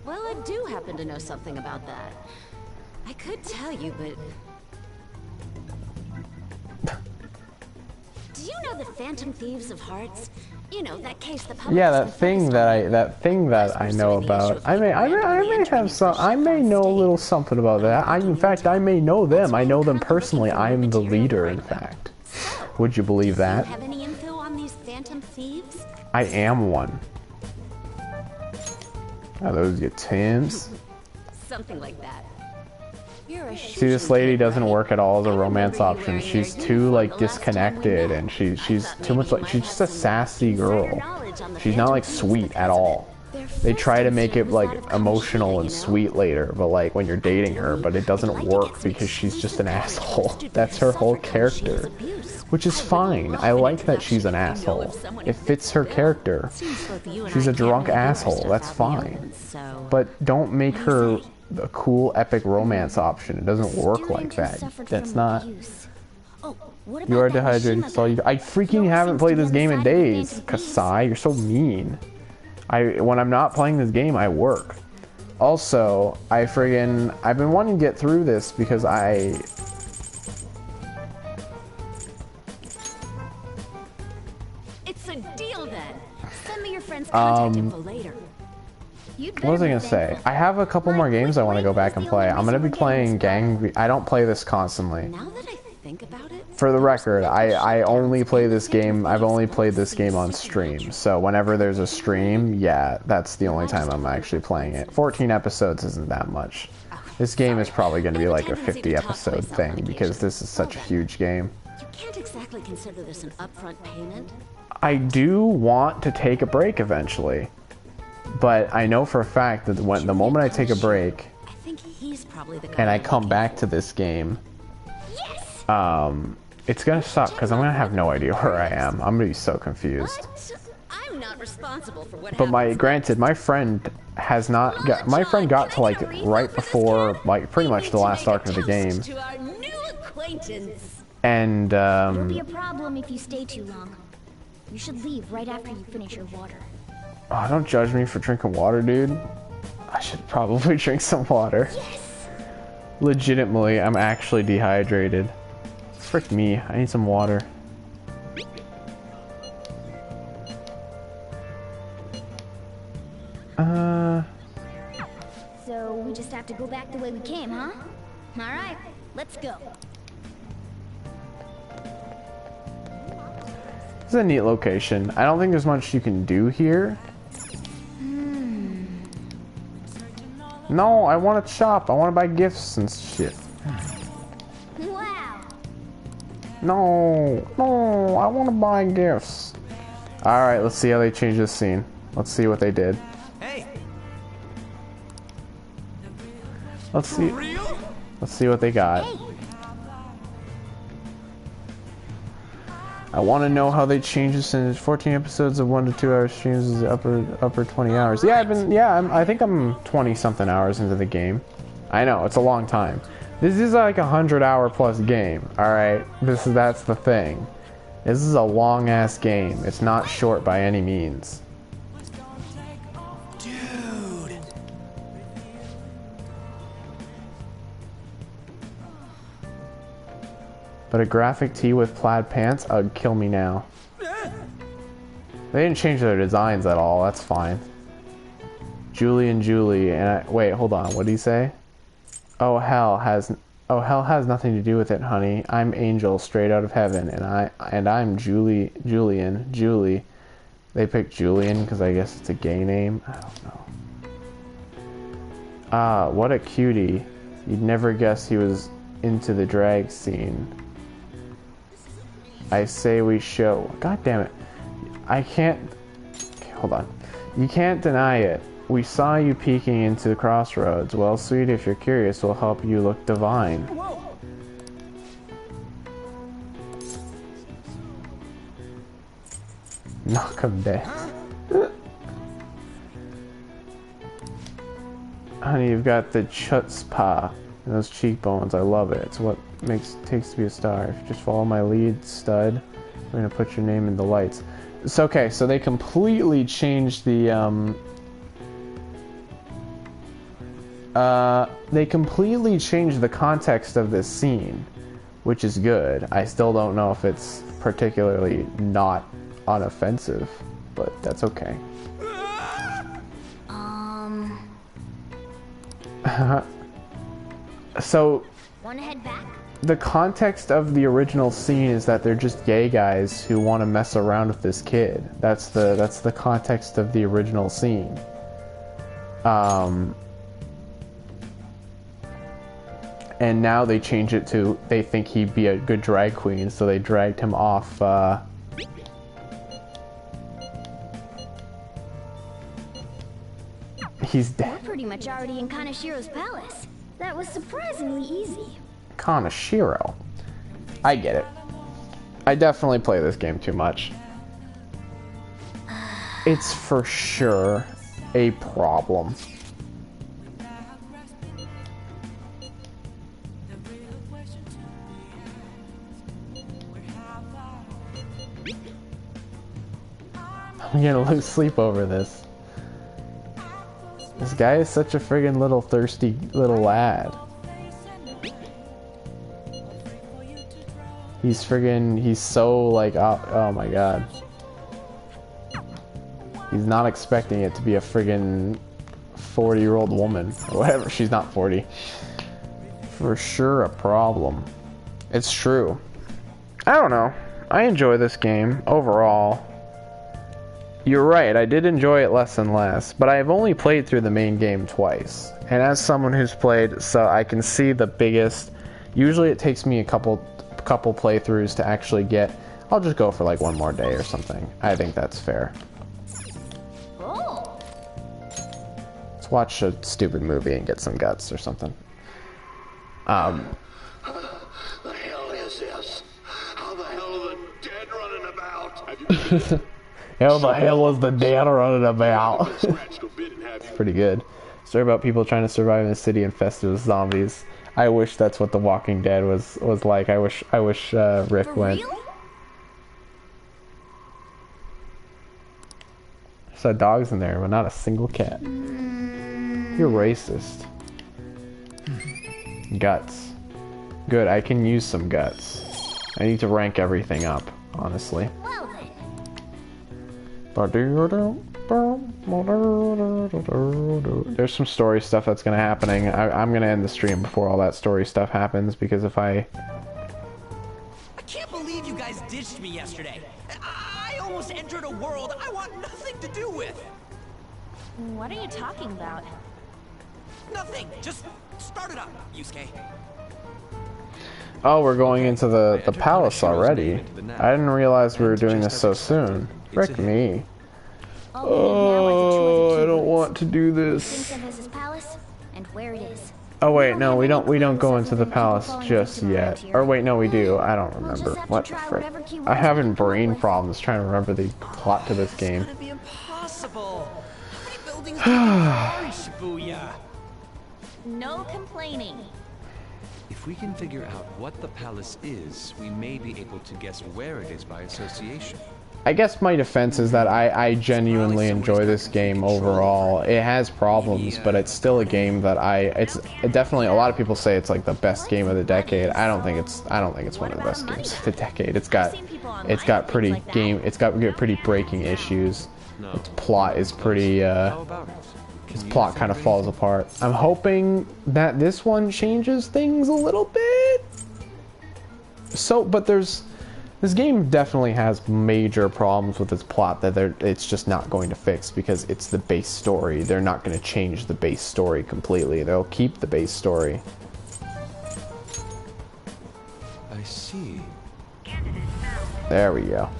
[SPEAKER 14] Well, I do happen to know something about that. I could tell you, but... Do you know the Phantom Thieves of Hearts? You know, that case the public...
[SPEAKER 1] Yeah, that thing that I know about. I may know a little something about that. In fact, I may know them. I know them personally. I am the leader, in fact. Would you believe that?
[SPEAKER 14] Do you have any info on these Phantom Thieves?
[SPEAKER 1] I am one. Are those your Tims?
[SPEAKER 14] Something like that. You're a
[SPEAKER 1] See, this lady doesn't work at all as a romance option. She's too like disconnected, and she's too much like she's just a sassy girl. She's not like sweet at all. They try to make it like emotional and sweet later, but like when you're dating her, but it doesn't work because she's just an asshole. That's her whole character, which is fine. I like that she's an asshole. It fits her character. She's a drunk asshole. That's fine. But don't make her a cool epic romance option. It doesn't work like that. That's not. You are dehydrated. So I freaking haven't played this game in days. Kasai, you're so mean. When I'm not playing this game, I work. Also, I've been wanting to get through this because
[SPEAKER 14] It's a deal then. Send me your friend's contact info later.
[SPEAKER 1] What was I gonna say? I have a couple more games I want to go back and play. I'm gonna be playing I don't play this constantly.
[SPEAKER 14] Now that I think about it,
[SPEAKER 1] For the record, I only play this game. I've only played this game on stream. So whenever there's a stream, yeah, that's the only time I'm actually playing it. 14 episodes isn't that much. This game is probably going to be like a 50 episode thing because this is such a huge game.
[SPEAKER 14] you can't exactly consider this an upfront payment.
[SPEAKER 1] I do want to take a break eventually. But I know for a fact that when the moment I take a break
[SPEAKER 14] I think he's probably the guy.
[SPEAKER 1] and I come back to this game, it's gonna suck because I'm gonna have no idea where I am. I'm gonna be so confused.
[SPEAKER 14] What? I'm not responsible for what
[SPEAKER 1] But
[SPEAKER 14] happens.
[SPEAKER 1] granted, my friend has not got. My friend got to like right before like pretty much the last arc of the game,
[SPEAKER 14] To our new acquaintance.
[SPEAKER 1] and
[SPEAKER 3] It'll be a problem if you stay too long. You should leave right after you finish your water.
[SPEAKER 1] oh, don't judge me for drinking water, dude. I should probably drink some water.
[SPEAKER 3] Yes!
[SPEAKER 1] Legitimately, I'm actually dehydrated. Frick me, I need some water.
[SPEAKER 3] So we just have to go back the way we came, huh? Alright, let's go.
[SPEAKER 1] This is a neat location. I don't think there's much you can do here. No, I want to shop. I want to buy gifts and shit.
[SPEAKER 3] Wow!
[SPEAKER 1] No, no, I want to buy gifts. Alright, let's see how they change this scene. Let's see what they did.
[SPEAKER 8] Hey,
[SPEAKER 1] Let's see. Let's see what they got. I want to know how they changed this in 14 episodes of 1 to 2 hour streams is upper 20 hours. Yeah, I think I'm 20 something hours into the game. I know, it's a long time. This is like a 100-hour plus game. All right, that's the thing. This is a long ass game. It's not short by any means.
[SPEAKER 8] dude.
[SPEAKER 1] But a graphic tee with plaid pants, kill me now. They didn't change their designs at all. That's fine. Julie and Julie, and wait, hold on. What did he say? Oh hell has nothing to do with it, honey. I'm Angel, straight out of heaven, and I'm Julie. They picked Julian because I guess it's a gay name. I don't know. Ah, what a cutie. You'd never guess he was into the drag scene. I say we show. God damn it. I can't. Okay, hold on. You can't deny it. We saw you peeking into the crossroads. Well, sweet, if you're curious, we'll help you look divine. Knock him dead. Honey, you've got the chutzpah and those cheekbones. I love it. It's what takes to be a star. If you just follow my lead, stud, we're gonna put your name in the lights. It's okay. So they completely changed the context of this scene, which is good. I still don't know if it's particularly not unoffensive, but that's okay. So
[SPEAKER 3] Wanna head back?
[SPEAKER 1] the context of the original scene is that they're just gay guys who want to mess around with this kid. That's the context of the original scene. And now they change it to they think he'd be a good drag queen, so they dragged him off. He's dead.
[SPEAKER 3] We're pretty much already in Kanashiro's palace. That was surprisingly easy.
[SPEAKER 1] Kanashiro. I get it. I definitely play this game too much. It's for sure a problem. I'm gonna lose sleep over this. This guy is such a friggin' little thirsty little lad. He's so like, oh my god. He's not expecting it to be a friggin' 40-year-old woman. Or whatever, she's not 40. For sure a problem. It's true. I don't know. I enjoy this game, overall. You're right, I did enjoy it less and less, but I've only played through the main game twice. And as someone who's played, so I can see the biggest... Usually it takes me a couple playthroughs to actually get... I'll just go for like one more day or something. I think that's fair.
[SPEAKER 3] Oh.
[SPEAKER 1] watch a stupid movie and get some guts or something.
[SPEAKER 6] The hell is this? How the hell are the dead running about?
[SPEAKER 1] How the hell is the dead running about? It's pretty good. Story about people trying to survive in a city infested with zombies. I wish that's what The Walking Dead was like. I wish Rick went.
[SPEAKER 3] Really?
[SPEAKER 1] Saw dogs in there, but not a single cat. You're racist. Guts. Good, I can use some guts. I need to rank everything up, honestly.
[SPEAKER 3] Well then.
[SPEAKER 1] There's some story stuff that's gonna happening. I'm gonna end the stream before all that story stuff happens, because if I
[SPEAKER 8] can't believe you guys ditched me yesterday. I almost entered a world I want nothing to do with.
[SPEAKER 3] What are you talking about?
[SPEAKER 8] Nothing. Just start it up, Yusuke.
[SPEAKER 1] Oh, we're going into the palace already. I didn't realize we were doing this so soon. Frick me. Oh, I don't want to do this.
[SPEAKER 3] His palace and where it is.
[SPEAKER 1] Oh wait, no, we don't go into the palace just yet. Or wait, no, we do. I don't remember. What the frick? I'm having brain problems trying to remember the plot to this game.
[SPEAKER 8] It's gonna be impossible. How many buildings do you think there are in Shibuya?
[SPEAKER 3] No complaining.
[SPEAKER 5] If we can figure out what the palace is, we may be able to guess where it is by association.
[SPEAKER 1] I guess my defense is that I genuinely enjoy this game overall. It has problems, but it's still a game that it's definitely, a lot of people say it's like the best game of the decade. I don't think it's one of the best games of the decade. It's got pretty breaking issues. Its plot is pretty its plot kind of falls apart. I'm hoping that this one changes things a little bit. So, but this game definitely has major problems with its plot that it's just not going to fix, because it's the base story. They're not going to change the base story completely. They'll keep the base story.
[SPEAKER 5] I see.
[SPEAKER 1] There we go.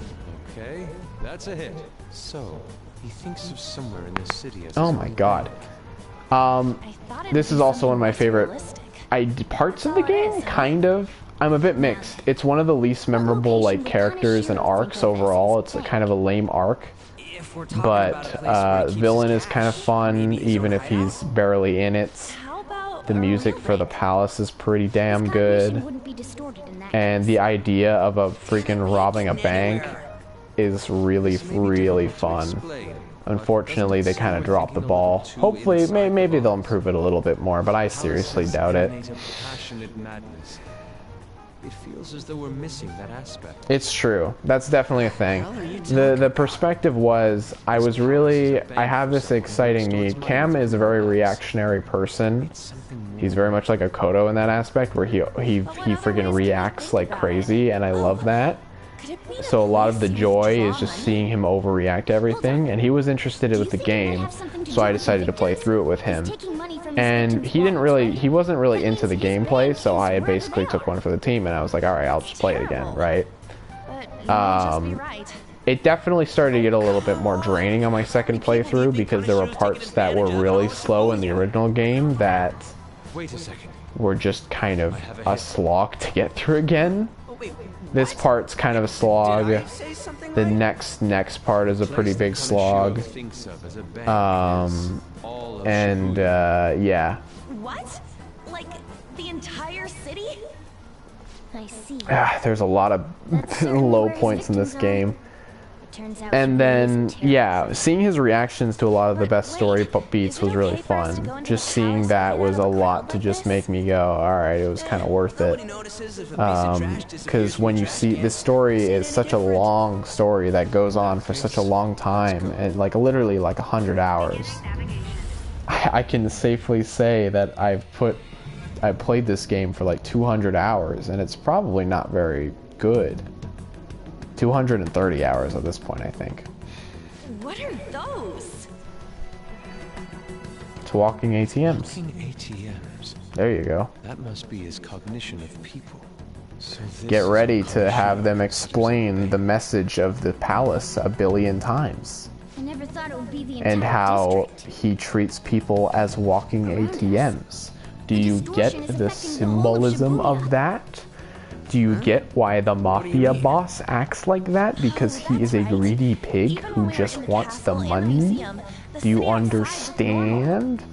[SPEAKER 5] Okay, that's a hit. So, he thinks of somewhere in the city as
[SPEAKER 1] oh my god. This is also one of my favorite parts of the game, kind of. I'm a bit mixed. It's one of the least memorable like characters and arcs overall. It's a kind of a lame arc. But villain is kind of fun, even if he's barely in it. The music for the palace is pretty damn good. And the idea of a freaking robbing a bank is really, really fun. Unfortunately, they kind of dropped the ball. Hopefully, maybe they'll improve it a little bit more, but I seriously doubt it.
[SPEAKER 5] It feels as though we're missing that aspect.
[SPEAKER 1] It's true. That's definitely a thing. The perspective was, I have this exciting need. Cam is a very reactionary person. He's very much like a Kodo in that aspect, where he friggin' reacts like crazy, and I love that. So a lot of the joy is just seeing him overreact to everything, and he was interested with the game, so I decided to play through it with him. And he wasn't really into the gameplay, so I basically took one for the team, and I was like, alright, I'll just play it again, right? It definitely started to get a little bit more draining on my second playthrough, because there were parts that were really slow in the original game that were just kind of a slog to get through again. This part's kind of a slog. The next part is a pretty big slog. Yeah.
[SPEAKER 4] What? Like the entire city?
[SPEAKER 3] I see.
[SPEAKER 1] There's a lot of low points in this game. And then, yeah, seeing his reactions to a lot of the best story beats was really fun. Just seeing that was a lot to just make me go, alright, it was kind of worth it. Because when you see, this story is such a long story that goes on for such a long time, and like literally like 100 hours. I can safely say that I played this game for like 200 hours, and it's probably not very good. 230 hours at this point, I think.
[SPEAKER 4] What are those?
[SPEAKER 1] It's walking ATMs.
[SPEAKER 5] Walking ATMs.
[SPEAKER 1] There you go.
[SPEAKER 5] That must be his cognition of people. So
[SPEAKER 1] get ready to have them explain the message of the palace a billion times.
[SPEAKER 3] I never thought it would be the
[SPEAKER 1] and
[SPEAKER 3] entire
[SPEAKER 1] how
[SPEAKER 3] district.
[SPEAKER 1] he treats people as walking ATMs. Do you get the symbolism of that? Do you get why the mafia boss acts like that? Because he is a greedy pig who just wants the money? Do you understand?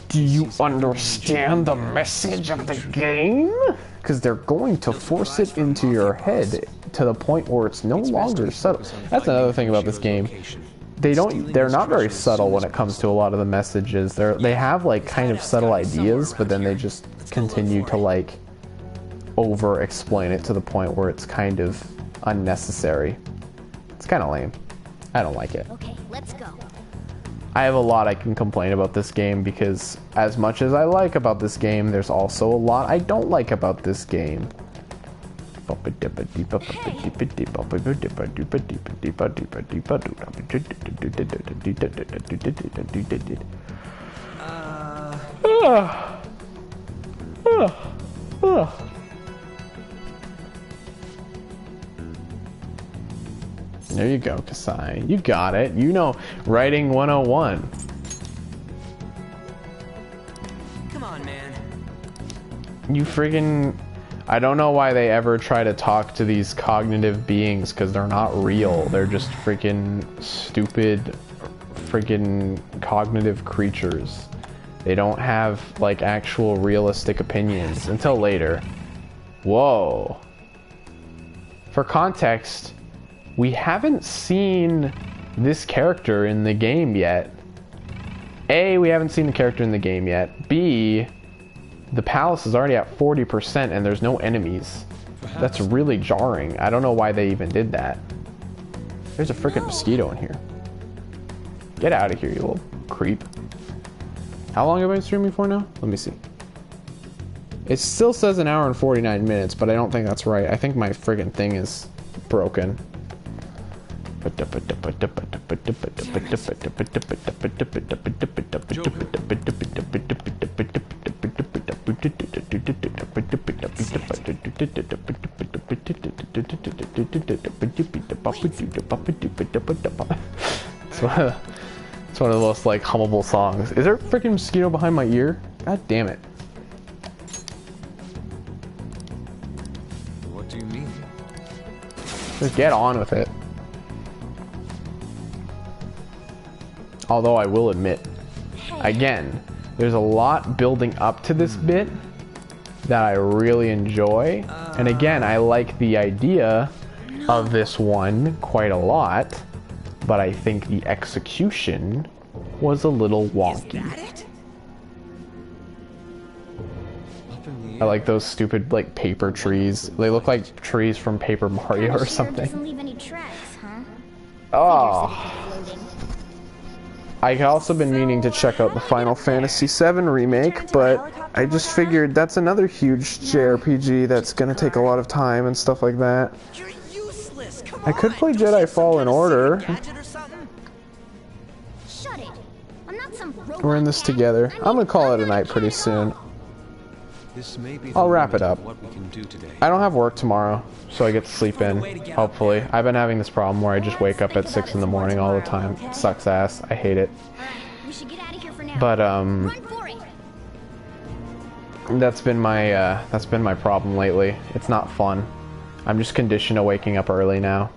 [SPEAKER 1] Do you understand the message of the game? Because they're going to force it into your head to the point where it's no longer subtle. That's another thing about this game. They're not very subtle when it comes to a lot of the messages. They have like kind of subtle ideas, but then they just continue to like over explain it to the point where it's kind of unnecessary. It's kind of lame. I don't like it.
[SPEAKER 3] Okay, let's go.
[SPEAKER 1] I have a lot I can complain about this game because as much as I like about this game, there's also a lot I don't like about this game. There you go, Kasai. You got it. You know writing 101.
[SPEAKER 7] Come on, man.
[SPEAKER 1] You friggin'... I don't know why they ever try to talk to these cognitive beings, because they're not real. They're just freaking stupid, freaking cognitive creatures. They don't have, like, actual realistic opinions until later. Whoa. For context, we haven't seen this character in the game yet. A, we haven't seen the character in the game yet. B, the palace is already at 40% and there's no enemies. That's really jarring. I don't know why they even did that. There's a freaking mosquito in here. Get out of here, you little creep. How long have I been streaming for now? Let me see. It still says 1 hour and 49 minutes, but I don't think that's right. I think my friggin' thing is broken. It's one of the most like hummable songs. Is there a freaking mosquito behind my ear? God damn it.
[SPEAKER 5] What do you mean?
[SPEAKER 1] Just get on with it. Although I will admit, again, there's a lot building up to this bit that I really enjoy. And again, I like the idea of this one quite a lot, but I think the execution was a little wonky. I like those stupid like paper trees. They look like trees from Paper Mario or something.
[SPEAKER 3] Doesn't leave any tracks, huh?
[SPEAKER 1] Oh. I've also been meaning to check out the Final Fantasy VII remake, but I just figured that's another huge JRPG that's gonna take a lot of time and stuff like that. I could play Jedi Fallen Order.
[SPEAKER 3] Shut it. I'm not some robot.
[SPEAKER 1] We're in this together. I'm gonna call it a night pretty soon. I'll wrap it up. I don't have work tomorrow, so I get to sleep in, hopefully. I've been having this problem where I just wake up at 6 in the morning all the time. It sucks ass. I hate it. But, that's been my problem lately. It's not fun. I'm just conditioned to waking up early now.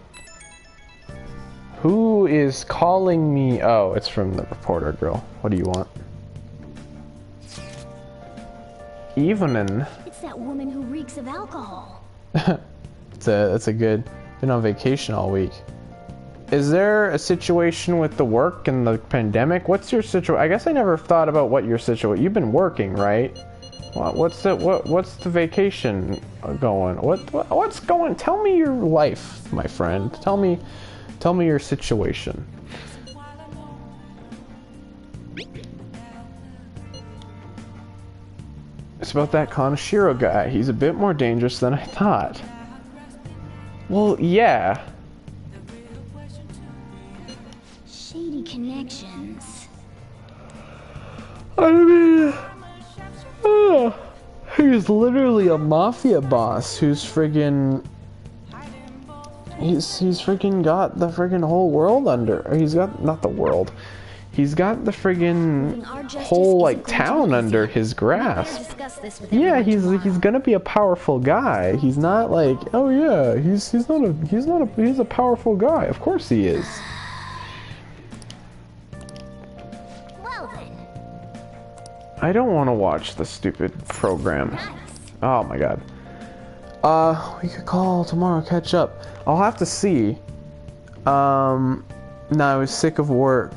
[SPEAKER 1] Who is calling me? Oh, it's from the reporter girl. What do you want? Evening.
[SPEAKER 3] It's that woman who reeks of alcohol.
[SPEAKER 1] That's a good. Been on vacation all week. Is there a situation with the work and the pandemic? What's your situation? I guess I never thought about what your situation. You've been working, right? What's the vacation going? What's going? Tell me your life, my friend. Tell me your situation. It's about that Kaneshiro guy. He's a bit more dangerous than I thought. Well, yeah.
[SPEAKER 3] Shady connections.
[SPEAKER 1] I mean, he's literally a mafia boss who's friggin' He's freaking got the freaking whole world under. Or he's got not the world. He's got the friggin' whole like town under his grasp. Yeah, he's gonna be a powerful guy. He's not like, oh yeah, he's a powerful guy. Of course he is.
[SPEAKER 3] Well then.
[SPEAKER 1] I don't want to watch the stupid program. Oh my god. We could call tomorrow, catch up. I'll have to see. No, I was sick of work.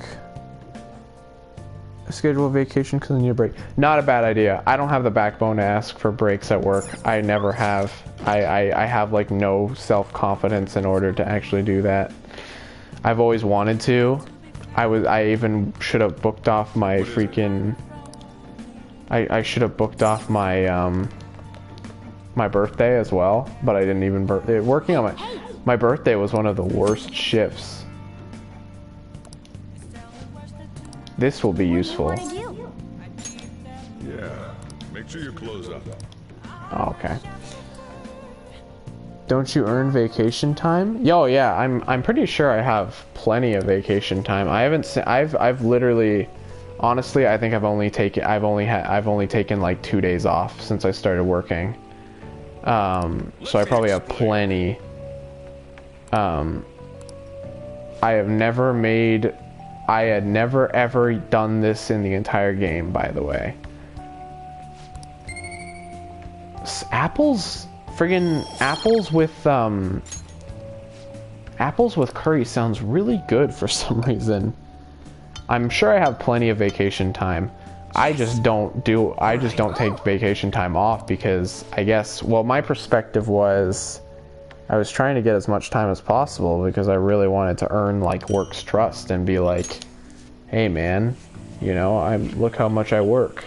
[SPEAKER 1] Schedule a vacation because I need a break. Not a bad idea. I don't have the backbone to ask for breaks at work. I never have. I have like no self-confidence in order to actually do that. I've always wanted to. I even should have booked off my freaking... I should have booked off my my birthday as well, but I didn't even working on my birthday was one of the worst shifts. This will be useful.
[SPEAKER 13] Yeah, make sure you close up.
[SPEAKER 1] Oh, okay. Don't you earn vacation time? Yo, yeah, I'm pretty sure I have plenty of vacation time. I haven't I've literally, honestly, I think I've only taken like 2 days off since I started working. So I probably have plenty. I had never ever done this in the entire game, by the way. Apples with curry sounds really good for some reason. I'm sure I have plenty of vacation time. I just don't take vacation time off because I guess, well, my perspective was I was trying to get as much time as possible because I really wanted to earn like work's trust and be like, hey man, you know, look how much I work.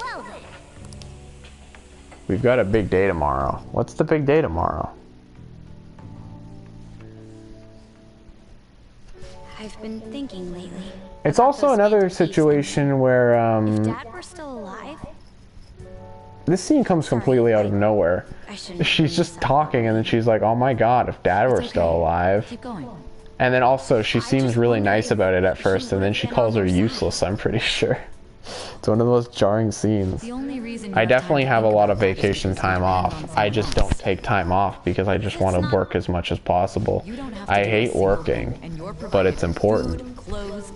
[SPEAKER 3] Well then.
[SPEAKER 1] We've got a big day tomorrow. What's the big day tomorrow?
[SPEAKER 14] I've been thinking lately.
[SPEAKER 1] It's also another situation where
[SPEAKER 14] If Dad were still alive?
[SPEAKER 1] This scene comes completely out of nowhere. She's just talking and then she's like, oh my god, if Dad were still alive.
[SPEAKER 14] Keep going.
[SPEAKER 1] And then also she seems really nice about it at first and then she calls her useless, I'm pretty sure. It's one of the most jarring scenes. I definitely have a lot of vacation time off. I just don't take time off because I just want to work as much as possible. I hate working, but it's important.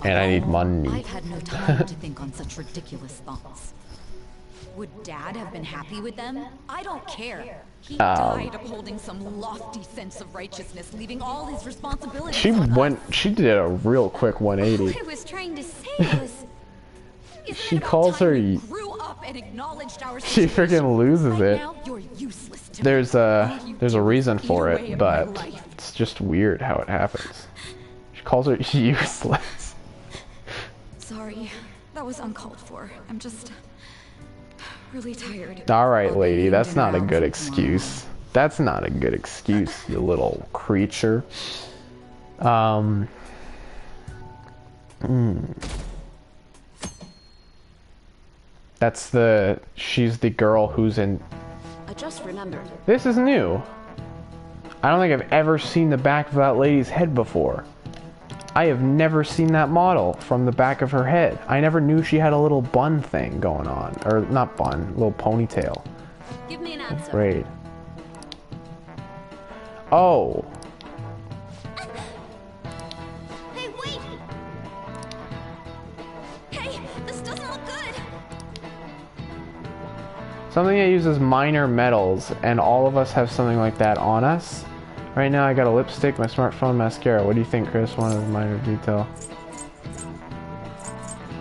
[SPEAKER 1] And I need money.
[SPEAKER 14] I've had no time to think on such ridiculous thoughts. Would Dad have been happy with them? I don't care. He died upholding some lofty sense of righteousness, leaving all his responsibilities.
[SPEAKER 1] She did a real quick 180.
[SPEAKER 3] All I was trying to say was...
[SPEAKER 1] She calls her... She freaking loses it. There's a reason for it, but it's just weird how it happens. She calls her useless.
[SPEAKER 14] Sorry, that was uncalled for. I'm just really tired.
[SPEAKER 1] Alright, lady, that's not a good excuse. That's not a good excuse, you little creature. She's the girl who's in...
[SPEAKER 14] I just remembered.
[SPEAKER 1] This is new. I don't think I've ever seen the back of that lady's head before. I have never seen that model from the back of her head. I never knew she had a little bun thing going on. Or, not bun, little ponytail.
[SPEAKER 14] Give me an answer.
[SPEAKER 1] Great. Oh.
[SPEAKER 3] Hey, wait! Hey, this doesn't look good!
[SPEAKER 1] Something that uses minor metals, and all of us have something like that on us. Right now I got a lipstick, my smartphone, mascara. What do you think, Chris? One of the minor detail.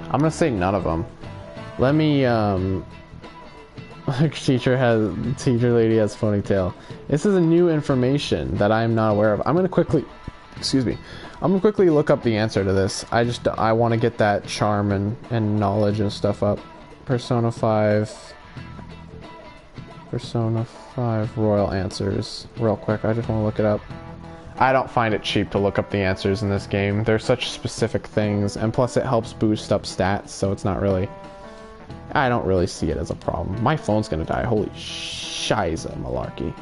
[SPEAKER 1] I'm gonna say none of them. Let me, teacher lady has ponytail. This is a new information that I'm not aware of. I'm gonna quickly, excuse me. I'm gonna quickly look up the answer to this. I want to get that charm and knowledge and stuff up. Persona 5 royal answers real quick. I just want to look it up. I don't find it cheap to look up the answers in this game. They're such specific things, and plus it helps boost up stats, so it's not really... I don't really see it as a problem. My phone's gonna die. Holy shiza malarkey.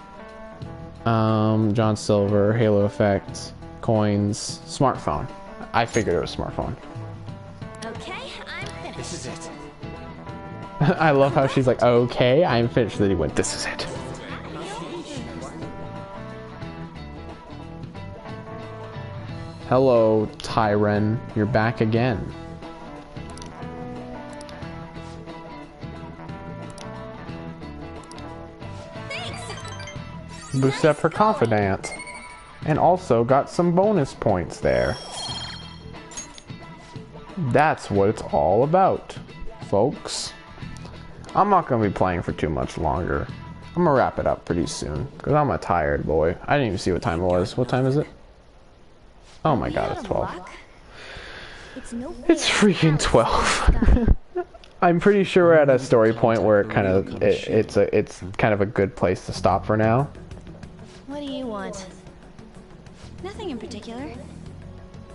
[SPEAKER 1] John Silver, Halo Effect, coins, smartphone. I figured it was smartphone.
[SPEAKER 3] Okay, I'm finished.
[SPEAKER 2] This is it.
[SPEAKER 1] I love how she's like, okay, I'm finished. Then he went, this is it. Hello, Tyren. You're back again. Boost up her confidence. And also got some bonus points there. That's what it's all about, folks. I'm not going to be playing for too much longer. I'm going to wrap it up pretty soon, because I'm a tired boy. I didn't even see what time it was. What time is it? Oh my god, it's 12. It's freaking 12. I'm pretty sure we're at a story point where it kind of it's kind of a good place to stop for now.
[SPEAKER 3] What do you want? Nothing in particular.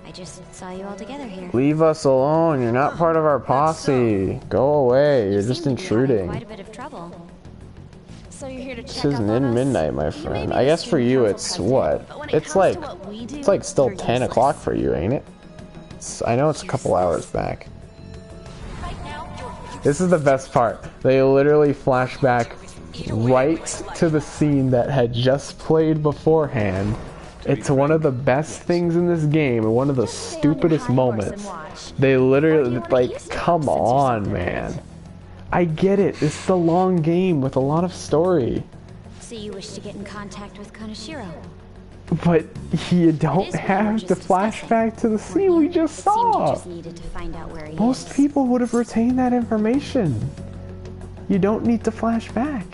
[SPEAKER 3] I just saw you all together here.
[SPEAKER 1] Leave us alone. You're not part of our posse. Go away. You're just intruding.
[SPEAKER 3] Quite a bit of trouble. So you're here to check
[SPEAKER 1] This isn't in midnight, my friend. I guess for you it's what? It's like still 10 o'clock for you, ain't it? I know it's a couple hours back. This is the best part. They literally flash back right to the scene that had just played beforehand. It's one of the best things in this game and one of the stupidest moments. They literally, like, come on, man. I get it. This is a long game with a lot of story.
[SPEAKER 3] So you wish to get in contact with Kaneshiro?
[SPEAKER 1] But you don't have to flash back to the scene we just saw. Most people would have retained that information. You don't need to flash back.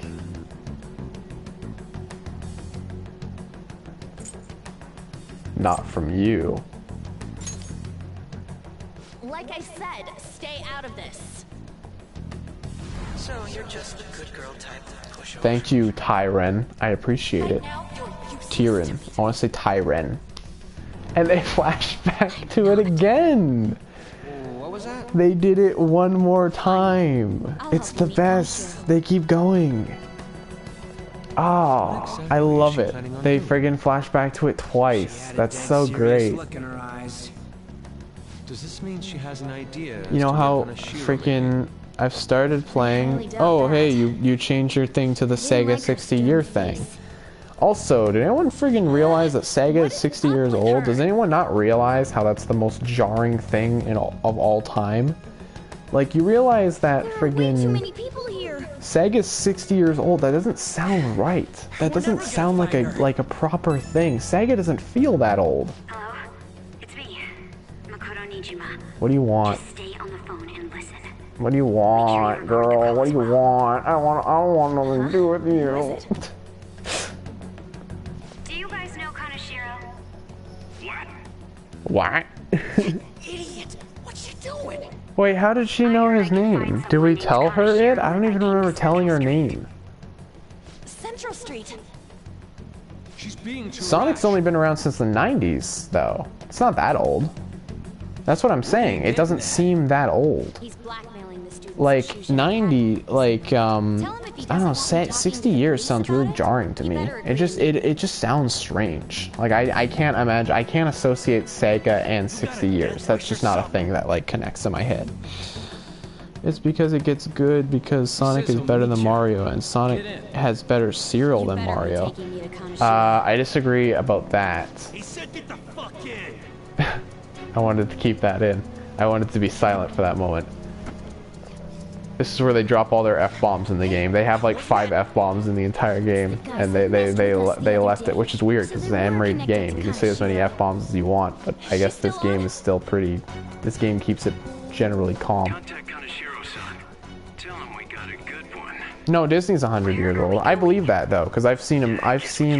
[SPEAKER 1] Not from you.
[SPEAKER 4] Like I said, stay out of this.
[SPEAKER 2] So you're just the good girl type pushover.
[SPEAKER 1] Thank you, Tyren. I appreciate it. Tyren. I want to say Tyren. And they flashed back to it again.
[SPEAKER 2] What was that?
[SPEAKER 1] They did it one more time. It's the best. They keep going. Oh, I love it. They friggin' flash back to it twice. That's so great.
[SPEAKER 5] Does this mean she has an idea?
[SPEAKER 1] You know how freaking I've started playing. Oh, hey, you changed your thing to the Sega 60-year thing. Also, did anyone friggin' realize that Sega is 60 years old? Does anyone not realize how that's the most jarring thing of all time? Like, you realize that friggin' Sega's 60 years old. That doesn't sound right. That doesn't sound like a proper thing. Sega doesn't feel that old.
[SPEAKER 12] Hello? It's me, Makoto Nijima.
[SPEAKER 1] What do you want?
[SPEAKER 12] Just stay on the phone and listen.
[SPEAKER 1] What do you want, girl? What do you want? I don't want nothing to do with you.
[SPEAKER 12] Do you guys know Kaneshiro?
[SPEAKER 1] What?
[SPEAKER 8] Idiot! What's she doing?
[SPEAKER 1] Wait, how did she know his name? Did we tell her it? I don't even remember telling her name.
[SPEAKER 4] Central Street.
[SPEAKER 5] She's being too
[SPEAKER 1] Sonic's only been around since the 90s, though. It's not that old. That's what I'm saying. It doesn't seem that old. Like, 90, like, I don't know, 60 years sounds really jarring to me. It just sounds strange. Like, I can't imagine, I can't associate Sega and 60 years. That's just not a thing that, like, connects in my head. It's because it gets good because Sonic is better than Mario and Sonic has better cereal than Mario. I disagree about that.
[SPEAKER 6] He said get the fuck in.
[SPEAKER 1] I wanted to keep that in. I wanted to be silent for that moment. This is where they drop all their F-bombs in the game. They have like 5 F-bombs in the entire game, and they left it, which is weird because it's an M-rated game. You can say as many F-bombs as you want, but I guess this game is still pretty. This game keeps it generally calm.
[SPEAKER 16] Contact Kaneshiro, son. Tell him we got a good one.
[SPEAKER 1] No, Disney's 100 years old. I believe that though, because I've seen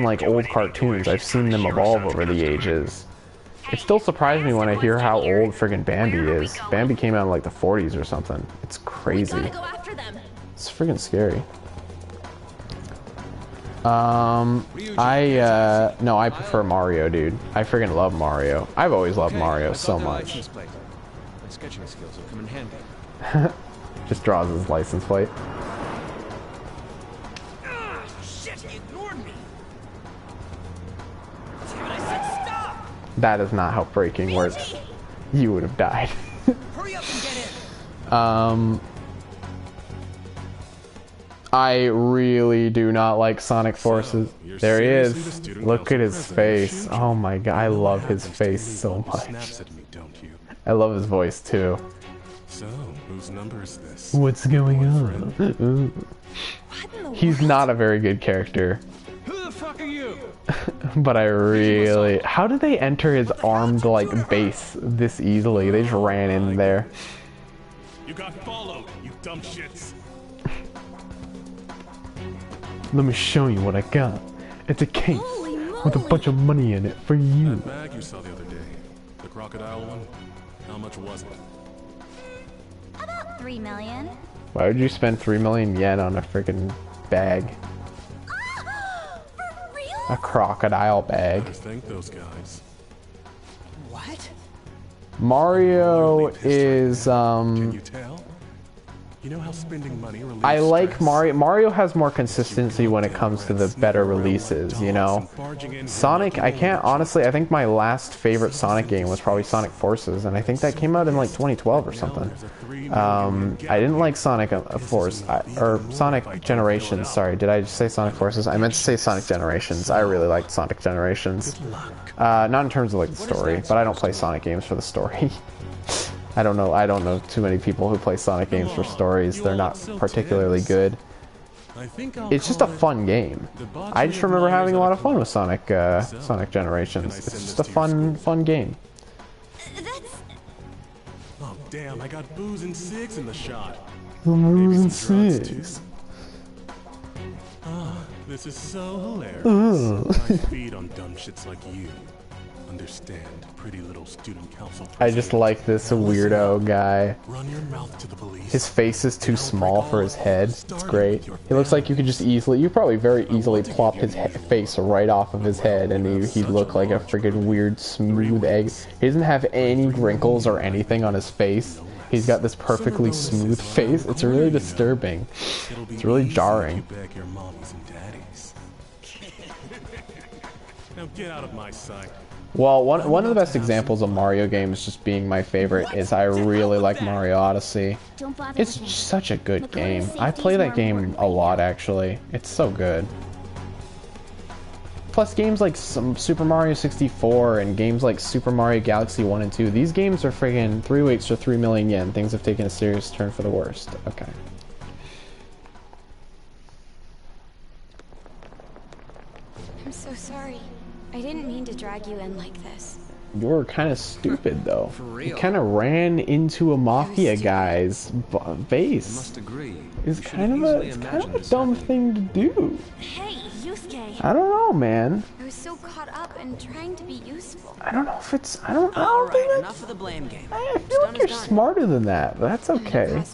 [SPEAKER 1] like old cartoons. I've seen them evolve over the ages. It still surprised me when I hear how old friggin' Bambi is. Bambi came out in like the 40s or something. It's crazy. It's friggin' scary. No, I prefer Mario, dude. I friggin' love Mario. I've always loved Mario so much.
[SPEAKER 5] My sketching skills will come in handy.
[SPEAKER 1] Just draws his license plate.
[SPEAKER 8] Shit, he ignored me.
[SPEAKER 1] That is not how braking works. You would have died.
[SPEAKER 8] Hurry up and get in.
[SPEAKER 1] I really do not like Sonic Forces. There he is. Look at his face. Oh my god, I love his face so much. I love his voice too.
[SPEAKER 17] So, whose number is this?
[SPEAKER 1] What's going on? He's not a very good character.
[SPEAKER 15] Who the fuck are you?
[SPEAKER 1] But I really... How did they enter his armed, like, base this easily? They just ran in there.
[SPEAKER 17] You got followed, you dumb shits.
[SPEAKER 1] Let me show you what I got. It's a case with a bunch of money in it for you.
[SPEAKER 17] That bag you saw the other day, the crocodile one, how much was it?
[SPEAKER 3] About 3 million.
[SPEAKER 1] Why would you spend 3 million yen on a freaking bag? A crocodile bag.
[SPEAKER 17] I think those guys.
[SPEAKER 8] What?
[SPEAKER 1] Mario is
[SPEAKER 17] Can you tell? You know how spending money relieves
[SPEAKER 1] I like
[SPEAKER 17] stress?
[SPEAKER 1] Mario. Mario has more consistency when it comes to the better releases, you know? Sonic, I can't, honestly, I think my last favorite Sonic game was probably Sonic Forces, and I think that came out in like 2012 or something. I didn't like Sonic Force, or Sonic Generations, sorry, did I just say Sonic Forces? I meant to say Sonic Generations. I really liked Sonic Generations. Not in terms of like the story, but I don't play Sonic games for the story. I don't know too many people who play Sonic games for stories. They're not particularly good. It's just a fun game. I just remember having a lot of fun with Sonic Generations. It's just a fun game.
[SPEAKER 17] Oh damn, I got booze and cigs in the shot.
[SPEAKER 1] Booze and cigs.
[SPEAKER 17] Ah, this is so hilarious. I feed on dumb shits like you. Understand, pretty little student council.
[SPEAKER 1] I just like this weirdo guy.
[SPEAKER 17] Run your mouth to the police.
[SPEAKER 1] His face is too small for his head. It's great. He looks like you could just easily, you probably very easily plop his face right off of his head and he'd look like a freaking weird smooth egg. He doesn't have any wrinkles or anything on his face. He's got this perfectly smooth face. It's really disturbing. It's really jarring.
[SPEAKER 17] Now get out of my sight.
[SPEAKER 1] Well, one of the best examples of Mario games just being my favorite is I really like Mario Odyssey. It's such a good game. I play that game a lot, actually. It's so good. Plus, games like Super Mario 64 and games like Super Mario Galaxy 1 and 2, these games are friggin' 3 weeks for 3 million yen. Things have taken a serious turn for the worst. Okay.
[SPEAKER 3] I'm so sorry. I didn't mean to drag you in like this.
[SPEAKER 1] You're kind of stupid, though. You kind of ran into a mafia guy's base.
[SPEAKER 7] Must agree.
[SPEAKER 1] It's kind of a dumb thing to do.
[SPEAKER 3] Hey, Yusuke.
[SPEAKER 1] I don't know, man.
[SPEAKER 3] I was so caught up in trying to be useful.
[SPEAKER 1] I don't know if it's. I don't
[SPEAKER 8] Alright, enough of the blame game.
[SPEAKER 1] I feel like you're smarter than that, but that's okay.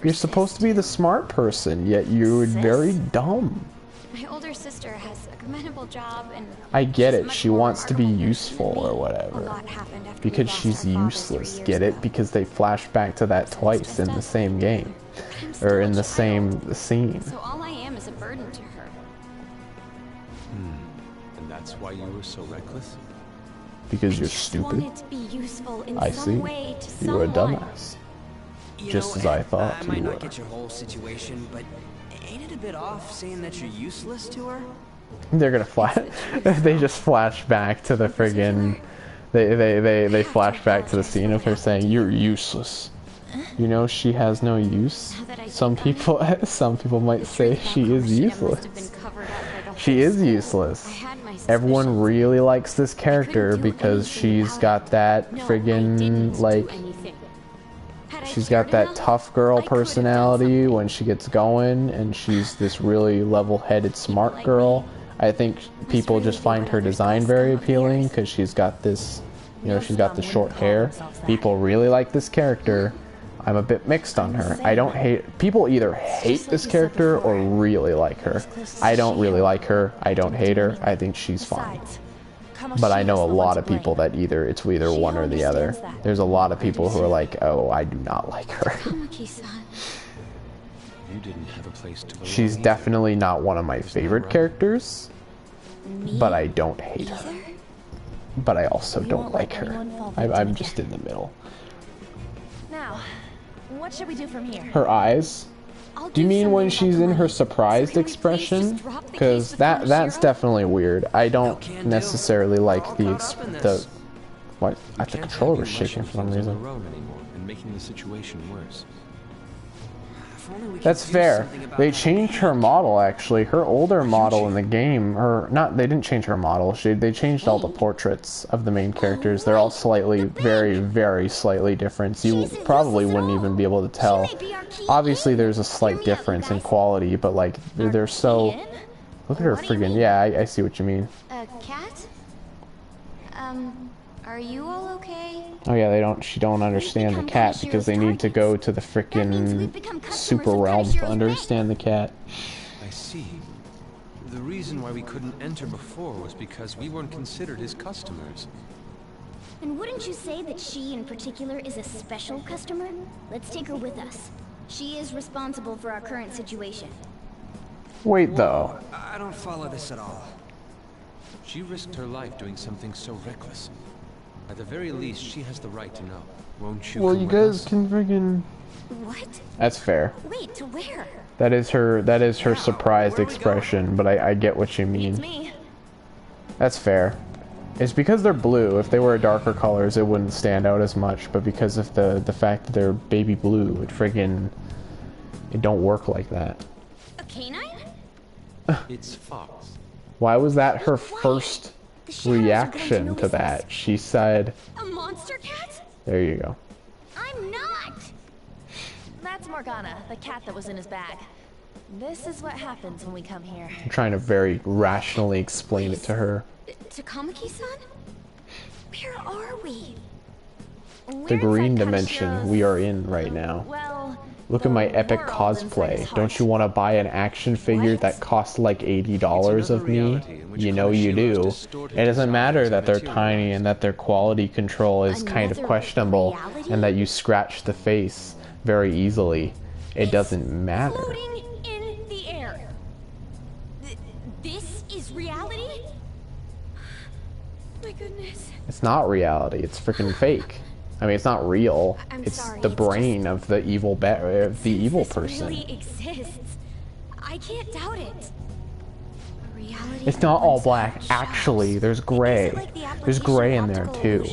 [SPEAKER 1] You're supposed to be the smart person, yet you're very dumb.
[SPEAKER 3] My older sister has a commendable job and
[SPEAKER 1] I get it. She wants to be useful or whatever. Because she's useless. Get it? Because they flash back to that twice in the same game. Or in the same scene.
[SPEAKER 3] So all I am is a burden to her.
[SPEAKER 5] And that's why you were so reckless?
[SPEAKER 1] Because you're stupid.
[SPEAKER 3] Wanted to be useful in
[SPEAKER 1] I
[SPEAKER 3] some
[SPEAKER 1] see.
[SPEAKER 3] way to
[SPEAKER 1] You were a
[SPEAKER 3] someone.
[SPEAKER 1] dumbass. Just as I thought
[SPEAKER 8] I
[SPEAKER 1] you
[SPEAKER 8] might
[SPEAKER 1] were.
[SPEAKER 8] not get your whole situation, but ain't it a bit off saying that you're useless to her?
[SPEAKER 1] They're gonna flash. They just flash back to the friggin'. They flash back to the scene of her saying, "You're useless." You know, she has no use. Some people might say she is useless. She is useless. Everyone really likes this character because she's got that friggin' like. She's got that tough girl personality when she gets going, and she's this really level-headed, smart girl. I think people just find her design very appealing because she's got this, you know, she's got the short hair. People really like this character. I'm a bit mixed on her. I don't hate, people either hate this character or really like her. I don't really like her. I don't hate her. I think she's fine. But I know a lot of people that it's either one or the other. There's a lot of people who are like, oh, I do not like her.
[SPEAKER 5] You didn't have a place to belong.
[SPEAKER 1] She's definitely not one of my favorite characters, but I don't hate her. but I also
[SPEAKER 3] We
[SPEAKER 1] don't
[SPEAKER 3] won't
[SPEAKER 1] like
[SPEAKER 3] let
[SPEAKER 1] her.
[SPEAKER 3] anyone fall victim
[SPEAKER 1] I'm
[SPEAKER 3] again.
[SPEAKER 1] just in the middle.
[SPEAKER 4] Now, what should we do from here?
[SPEAKER 1] Her eyes?
[SPEAKER 3] I'll
[SPEAKER 1] Do you mean when she's in her surprised expression? Because that's definitely weird. I don't necessarily like the what? The controller was shaking for some reason.
[SPEAKER 5] And making the situation worse.
[SPEAKER 1] That's fair. They changed her model actually. Her older model in the game, they didn't change her model. They changed all the portraits of the main characters. They're all slightly, very, very slightly different. So you probably wouldn't even be able to tell. Obviously, there's a slight difference in quality, but like they're so. Look at her friggin'. Yeah, I see what you mean.
[SPEAKER 3] Cat? Are you all okay?
[SPEAKER 1] Oh yeah, she don't understand the cat because they need to go to the frickin' super realm to understand the cat.
[SPEAKER 5] I see. The reason why we couldn't enter before was because we weren't considered his customers.
[SPEAKER 18] And wouldn't you say that she in particular is a special customer? Let's take her with us. She is responsible for our current situation.
[SPEAKER 1] Wait though.
[SPEAKER 8] I don't follow this at all.
[SPEAKER 5] She risked her life doing something so reckless. At the very least, she has the right to know. Won't you?
[SPEAKER 1] Well,
[SPEAKER 5] come
[SPEAKER 1] you
[SPEAKER 5] with
[SPEAKER 1] guys
[SPEAKER 5] us?
[SPEAKER 1] can friggin'.
[SPEAKER 3] What?
[SPEAKER 1] That's fair.
[SPEAKER 3] Wait, to where?
[SPEAKER 1] That is her surprised expression, but I get what you mean. That's fair. It's because they're blue. If they were darker colors, it wouldn't stand out as much, but because of the fact that they're baby blue, it don't work like that.
[SPEAKER 18] A canine?
[SPEAKER 5] It's Fox.
[SPEAKER 1] Why was that her first reaction to that? She said,
[SPEAKER 18] A monster cat?
[SPEAKER 1] there you go.
[SPEAKER 18] I'm not!
[SPEAKER 4] That's Morgana, the cat that was in his bag. This is what happens when we come here.
[SPEAKER 1] I'm trying to very rationally explain it to her.
[SPEAKER 3] Takamaki-san? Where are we?
[SPEAKER 1] The green dimension we are in right now. Look at my epic cosplay. Don't you want to buy an action figure that costs like $80 of me? You know you do. It doesn't matter that they're tiny and that their quality control is kind of questionable and that you scratch the face very easily. It doesn't matter.
[SPEAKER 18] Floating in the air. This is reality? My goodness.
[SPEAKER 1] It's not reality. It's freaking fake. I mean, it's not real. It's the brain of the evil person.
[SPEAKER 18] Really exists. I can't doubt it.
[SPEAKER 1] It's not all black. Actually, there's gray. There's gray in there too.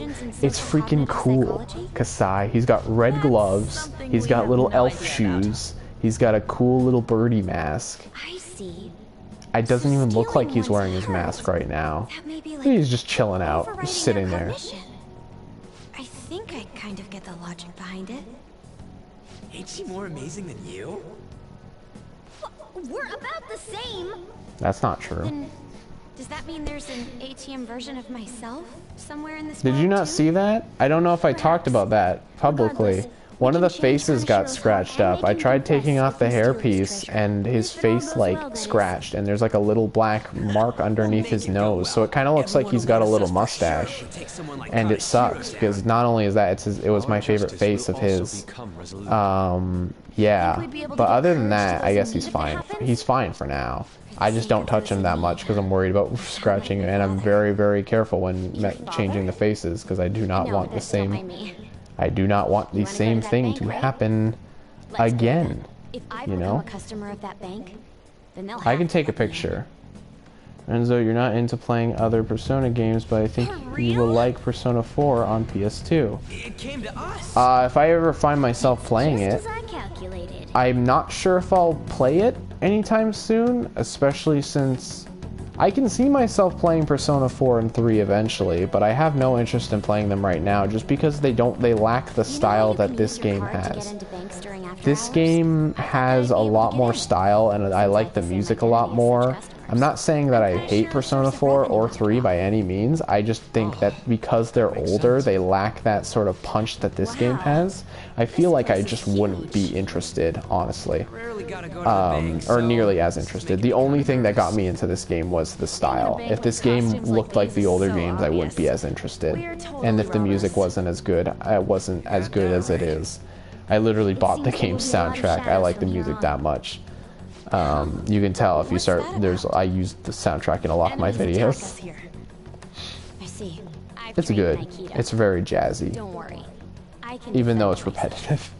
[SPEAKER 1] It's freaking cool. Kasai, he's got red gloves. He's got little elf shoes. He's got a cool little birdie mask.
[SPEAKER 3] I see.
[SPEAKER 1] It doesn't even look like he's wearing his mask right now. He's just chilling out, just sitting there.
[SPEAKER 3] I think I kind of get the logic behind it.
[SPEAKER 8] Ain't she more amazing than you?
[SPEAKER 18] We're about the same.
[SPEAKER 1] That's not true.
[SPEAKER 3] Then, does that mean there's an ATM version of myself somewhere in this
[SPEAKER 1] Did you not see that? I don't know if I talked about that publicly. One of the faces got scratched up. I tried taking off the hairpiece and his face like scratched and there's like a little black mark underneath his nose. So it kind of looks like he's got a little mustache. And it sucks because not only is that, it was my favorite face of his. Yeah. But other than that, I guess he's fine. He's fine for now. I just don't touch him that much because I'm worried about scratching and I'm very, very careful when changing the faces because I do not want the same... I do not want the same thing to happen again, you know? I can take a picture. Renzo, you're not into playing other Persona games, but I think you will like Persona 4 on PS2.
[SPEAKER 8] It came to us.
[SPEAKER 1] If I ever find myself playing it, I'm not sure if I'll play it anytime soon, especially since I can see myself playing Persona 4 and 3 eventually, but I have no interest in playing them right now just because they lack the style that this game has. This game has a lot more style and I like the music a lot more. I'm not saying that I hate Persona 4 or 3 by any means, I just think that because they're older, they lack that sort of punch that this game has. I feel like I just wouldn't be interested, honestly. Or nearly as interested. The only thing that got me into this game was the style. If this game looked like the older games, I wouldn't be as interested. And if the music wasn't as good, it wasn't as good as it is. I literally bought the game's soundtrack. I like the music that much. You can tell if you start, I use the soundtrack in a lot of my videos.
[SPEAKER 3] I see.
[SPEAKER 1] It's good. It's very jazzy.
[SPEAKER 3] Don't worry. I can
[SPEAKER 1] Even though it's repetitive.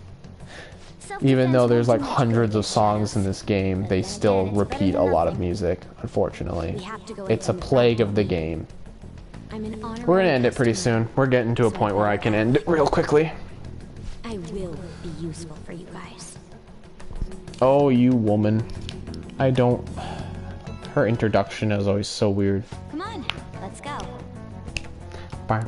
[SPEAKER 1] Even though there's like hundreds of songs in this game, they still repeat a lot of music, unfortunately. It's a plague of the game. We're gonna end it pretty soon. We're getting to a point where I can end it real quickly.
[SPEAKER 3] I will be useful for you guys.
[SPEAKER 1] Oh, you woman. I don't... Her introduction is always so weird.
[SPEAKER 3] Come on, let's go.
[SPEAKER 1] I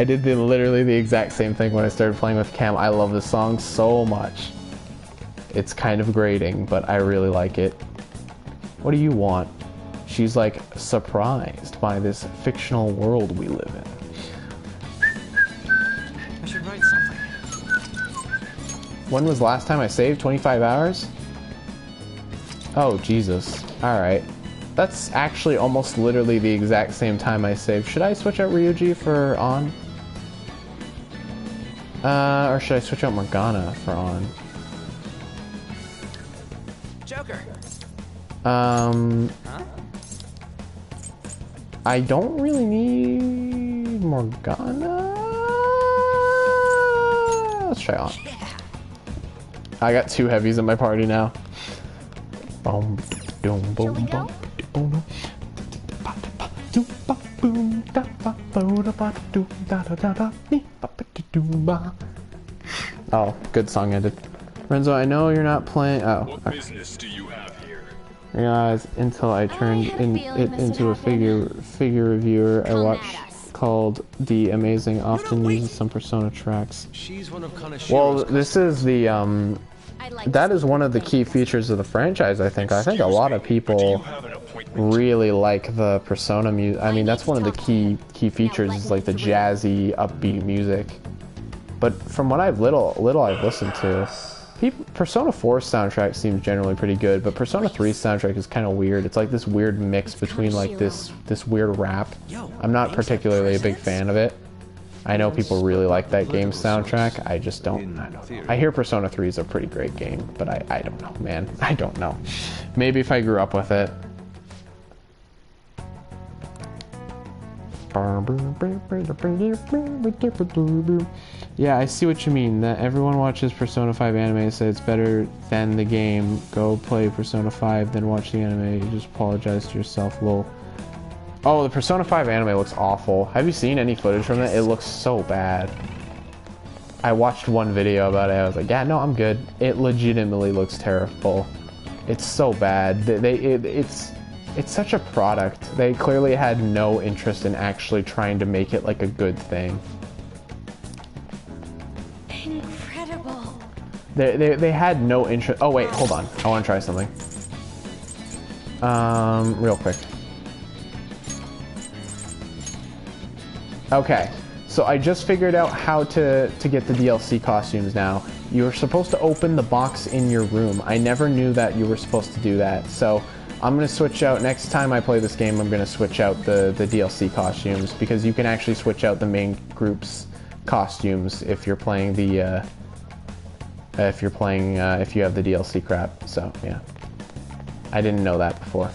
[SPEAKER 1] did literally the exact same thing when I started playing with Cam. I love this song so much. It's kind of grating, but I really like it. What do you want? She's like surprised by this fictional world we live in.
[SPEAKER 8] I should write something.
[SPEAKER 1] When was the last time I saved? 25 hours? Oh, Jesus. Alright. That's actually almost literally the exact same time I saved. Should I switch out Ryuji for On? Or should I switch out Morgana for On?
[SPEAKER 8] Joker.
[SPEAKER 1] Huh? I don't really need Morgana. Let's try On. Yeah. I got 2 heavies in my party now. Boom, boom, boom, boom. Oh, good song ended. Renzo, I know you're not playing. Oh.
[SPEAKER 13] What business do you have here?
[SPEAKER 1] Realize until I turned it into a figure reviewer I watched called The Amazing often uses some Persona tracks. Well, this is the that is one of the key features of the franchise, I think. I think a lot of people really like the Persona music. I mean, that's one of the key features is like the jazzy, upbeat music. But from what I've listened to, Persona 4's soundtrack seems generally pretty good, but Persona 3's soundtrack is kind of weird. It's like this weird mix between like this weird rap. I'm not particularly a big fan of it. I know people really like that game's soundtrack. I just don't. I don't know. I hear Persona 3 is a pretty great game, but I don't know, man. I don't know. Maybe if I grew up with it. Yeah, I see what you mean. That everyone watches Persona 5 anime, so it's better than the game. Go play Persona 5, then watch the anime. You just apologize to yourself, lol. Oh, the Persona 5 anime looks awful. Have you seen any footage from it? It looks so bad. I watched one video about it. I was like, yeah, no, I'm good. It legitimately looks terrible. It's so bad. It's such a product. They clearly had no interest in actually trying to make it like a good thing.
[SPEAKER 3] Incredible.
[SPEAKER 1] They had no interest. Oh wait, hold on. I want to try something. Real quick. Okay, so I just figured out how to get the DLC costumes now. You're supposed to open the box in your room. I never knew that you were supposed to do that. So I'm going to switch out, next time I play this game, I'm going to switch out the DLC costumes, because you can actually switch out the main group's costumes if you're playing the, if you have the DLC crap. So, yeah. I didn't know that before.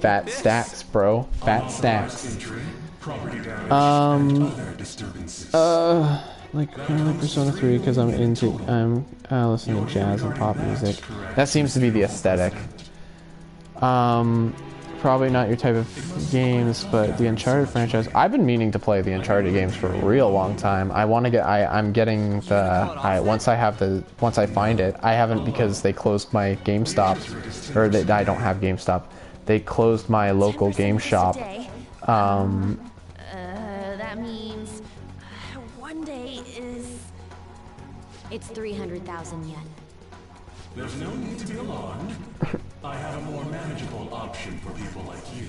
[SPEAKER 1] Fat stacks, bro. Fat stacks. Like Persona 3 because I'm listening to jazz and pop music. That seems to be the aesthetic. Probably not your type of games, but the Uncharted franchise. I've been meaning to play the Uncharted games for a real long time. I want to get. I'm getting the. Once I find it. I haven't because they closed my GameStop, or I don't have GameStop. They closed my local game shop.
[SPEAKER 3] That means one day is. It's 300,000 yen.
[SPEAKER 17] There's no need to be alarmed. I have a more manageable option for people like you.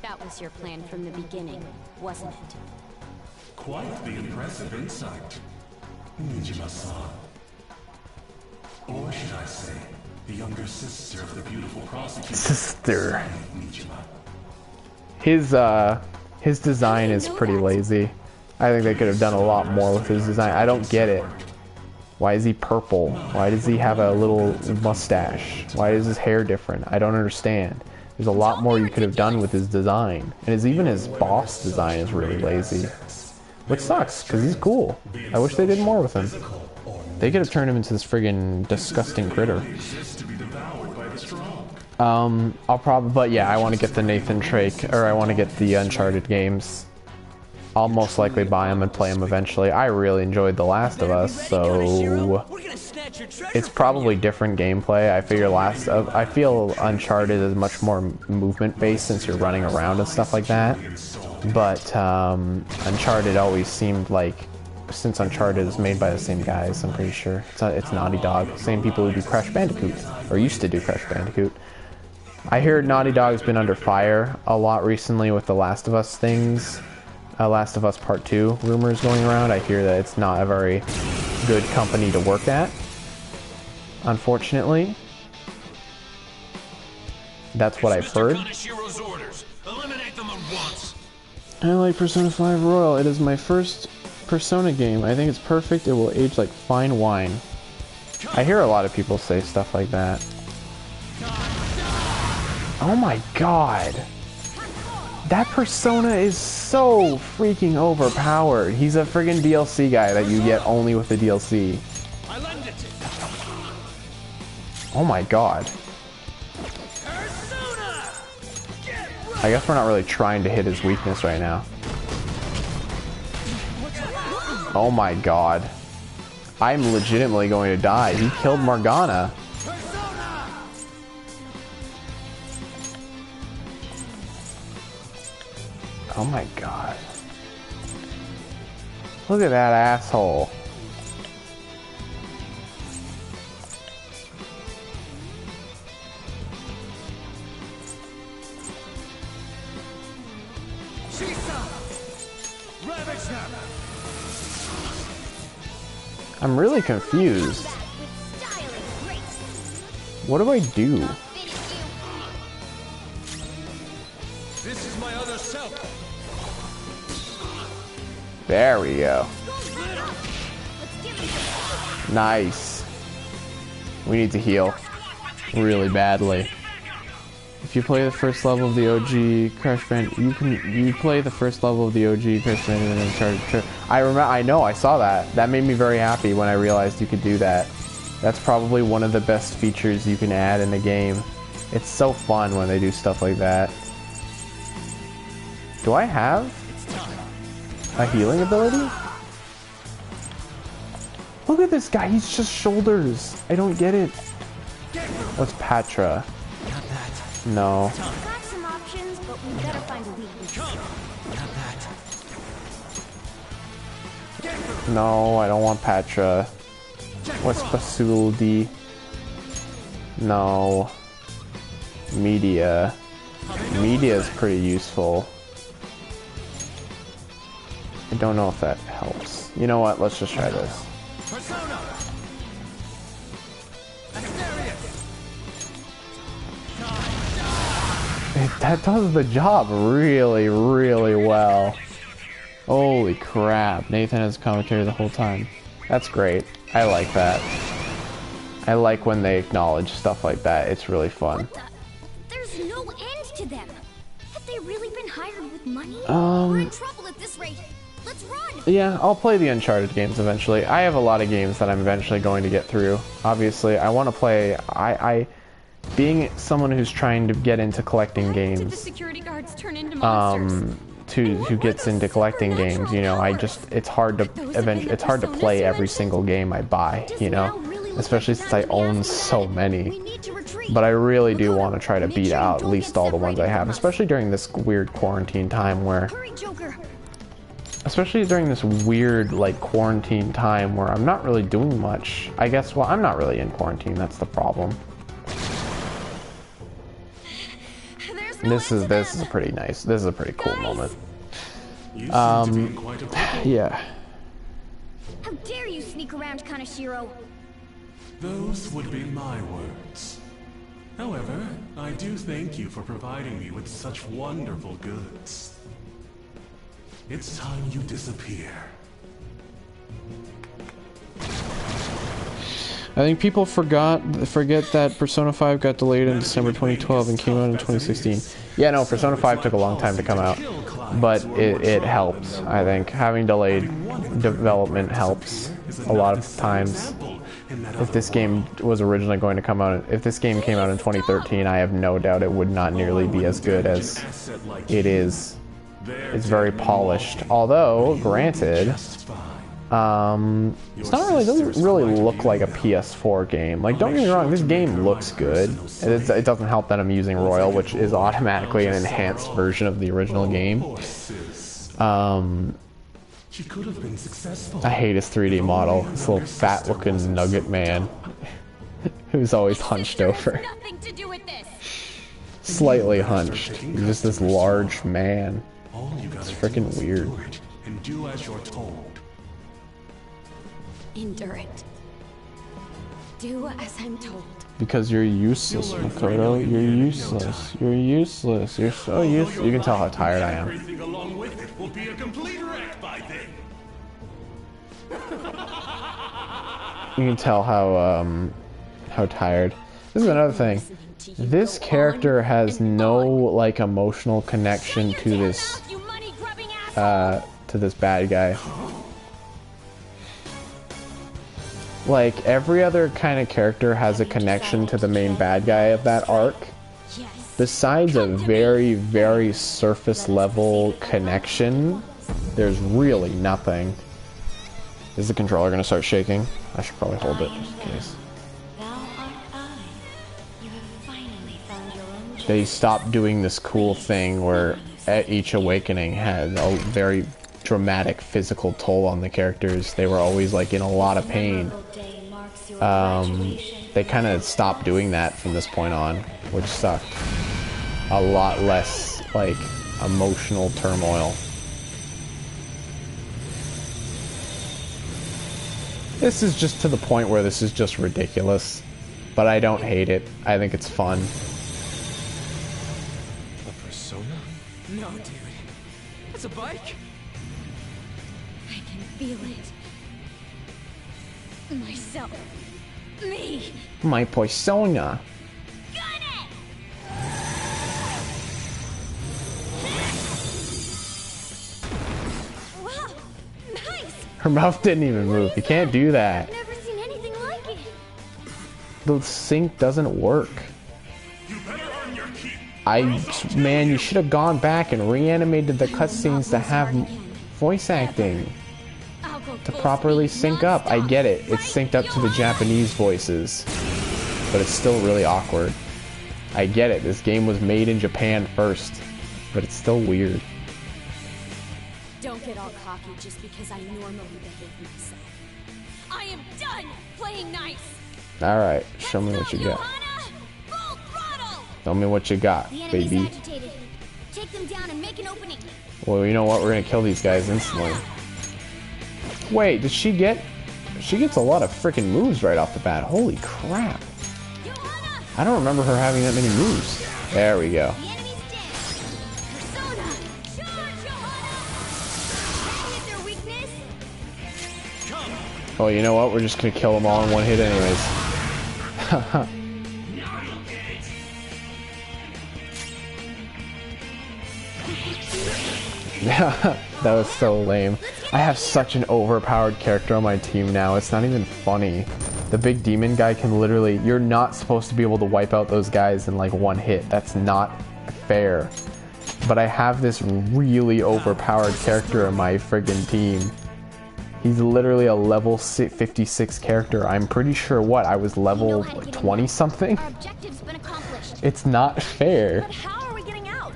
[SPEAKER 19] That was your plan from the beginning, wasn't it?
[SPEAKER 17] Quite the impressive insight, Nijima-san. Or should I say, the younger sister of the beautiful prosecutor.
[SPEAKER 1] Sister. His design is pretty lazy. I think they could have done a lot more with his design. I don't get it. Why is he purple? Why does he have a little mustache? Why is his hair different? I don't understand. There's a lot more you could have done with his design. And even his boss design is really lazy. Which sucks, because he's cool. I wish they did more with him. They could have turned him into this friggin' disgusting critter. But yeah, I want to get the Nathan Drake, or I want to get the Uncharted games. I'll most likely buy them and play them eventually. I really enjoyed The Last of Us, so it's probably different gameplay. I feel Uncharted is much more movement based since you're running around and stuff like that. But Uncharted always seemed like, since Uncharted is made by the same guys, I'm pretty sure it's Naughty Dog, same people who do Crash Bandicoot, or used to do Crash Bandicoot. I hear Naughty Dog's been under fire a lot recently with the Last of Us things. Last of Us Part 2 rumors going around. I hear that it's not a very good company to work at, unfortunately. That's what I've heard. I like Persona 5 Royal. It is my first Persona game. I think it's perfect. It will age like fine wine. I hear a lot of people say stuff like that. Oh my god. That Persona is so freaking overpowered. He's a friggin' DLC guy that you get only with the DLC. Oh my god. I guess we're not really trying to hit his weakness right now. Oh my god. I'm legitimately going to die. He killed Morgana. Oh my god. Look at that asshole. I'm really confused. What do I do?
[SPEAKER 15] This is my other self.
[SPEAKER 1] There we go. Nice. We need to heal really badly. If you play the first level of the OG Crash Bandicoot, you play the first level of the OG Crash Bandicoot and Uncharted. I know, I saw that. That made me very happy when I realized you could do that. That's probably one of the best features you can add in the game. It's so fun when they do stuff like that. Do I have a healing ability? Look at this guy, he's just shoulders. I don't get it. What's Patra? No.
[SPEAKER 18] Got some options, but we better find a weakness.
[SPEAKER 1] No, I don't want Patra. What's Basuldi? No. Media. Media is pretty useful. I don't know if that helps. You know what? Let's just try this. That does the job really, really well. Holy crap. Nathan has commentary the whole time. That's great. I like that. I like when they acknowledge stuff like that. It's really fun.
[SPEAKER 18] There's no end to them. Have they really been hired with money?
[SPEAKER 1] We're
[SPEAKER 18] in trouble at this rate. Let's run.
[SPEAKER 1] Yeah, I'll play the Uncharted games eventually. I have a lot of games that I'm eventually going to get through. Obviously, I want to play... Being someone who's trying to get into collecting games, who gets into collecting games, you know, it's hard to play every single game I buy, you know, especially since I own so many. But I really do want to try to beat out at least all the ones I have, especially during this weird quarantine time where, I'm not really doing much. I guess, well, I'm not really in quarantine, that's the problem.
[SPEAKER 4] There's
[SPEAKER 1] This is pretty nice. This is a pretty cool moment. Yeah.
[SPEAKER 18] How dare you sneak around Kaneshiro?
[SPEAKER 17] Those would be my words. However, I do thank you for providing me with such wonderful goods. It's time you disappear.
[SPEAKER 1] I think people forget that Persona 5 got delayed in December 2012 and came out in 2016. Yeah, no, Persona 5 took a long time to come out, but it helps. I think having delayed development helps a lot of times. If this game was originally going to come out, if this game came out in 2013, I have no doubt it would not nearly be as good as it is. It's very polished, although granted. It's not really, doesn't really look like a PS4 game. Like, don't get me wrong, this game looks good. It doesn't help that I'm using Royal, which is automatically an enhanced version of the original game. I hate his 3D model. This little fat-looking nugget man who's always hunched over. Slightly hunched. He's just this large man. It's freaking weird.
[SPEAKER 17] And do as you're told.
[SPEAKER 19] Endure it. Do as I'm told.
[SPEAKER 1] Because you're useless, Makoto. You're useless. You're useless. You're so useless. You can tell how tired I am.
[SPEAKER 17] Everything along with it will be a complete wreck by then.
[SPEAKER 1] You can tell how tired. This is another thing. This character has no like emotional connection to this bad guy. Like, every other kind of character has a connection to the main bad guy of that arc. Besides a very, very surface level connection, there's really nothing. Is the controller gonna start shaking? I should probably hold it just in case. They stopped doing this cool thing where at each awakening had a very dramatic physical toll on the characters. They were always like in a lot of pain. They kind of stopped doing that from this point on, which sucked. A lot less like emotional turmoil. This is just to the point where this is just ridiculous, but I don't hate it. I think it's fun.
[SPEAKER 5] A Persona?
[SPEAKER 8] No, dude. That's a bike.
[SPEAKER 18] I can feel it. Myself. Me.
[SPEAKER 1] My Persona.
[SPEAKER 18] Wow, nice.
[SPEAKER 1] Her mouth didn't even move. You can't do that.
[SPEAKER 18] Never seen anything like it.
[SPEAKER 1] The sync doesn't work. Man, you should have gone back and reanimated the cutscenes to have voice acting to properly sync up. I get it. It's synced up to the Japanese voices, but it's still really awkward. I get it. This game was made in Japan first, but it's still weird.
[SPEAKER 19] Don't get all cocky just because I normally behave myself.
[SPEAKER 4] I am done playing nice.
[SPEAKER 1] Alright, show me what you got. Tell me what you got, baby.
[SPEAKER 18] Take them down and make an opening.
[SPEAKER 1] Well, you know what? We're gonna kill these guys instantly. Wait, did she get... She gets a lot of freaking moves right off the bat. Holy crap. I don't remember her having that many moves. There we go. Oh, you know what? We're just gonna kill them all in one hit anyways. That was so lame. I have such an overpowered character on my team now. It's not even funny. The big demon guy can literally... You're not supposed to be able to wipe out those guys in like one hit. That's not fair. But I have this really overpowered character on my friggin' team. He's literally a level 56 character. I'm pretty sure I was level 20 something? It's not fair.
[SPEAKER 4] But how are we getting out?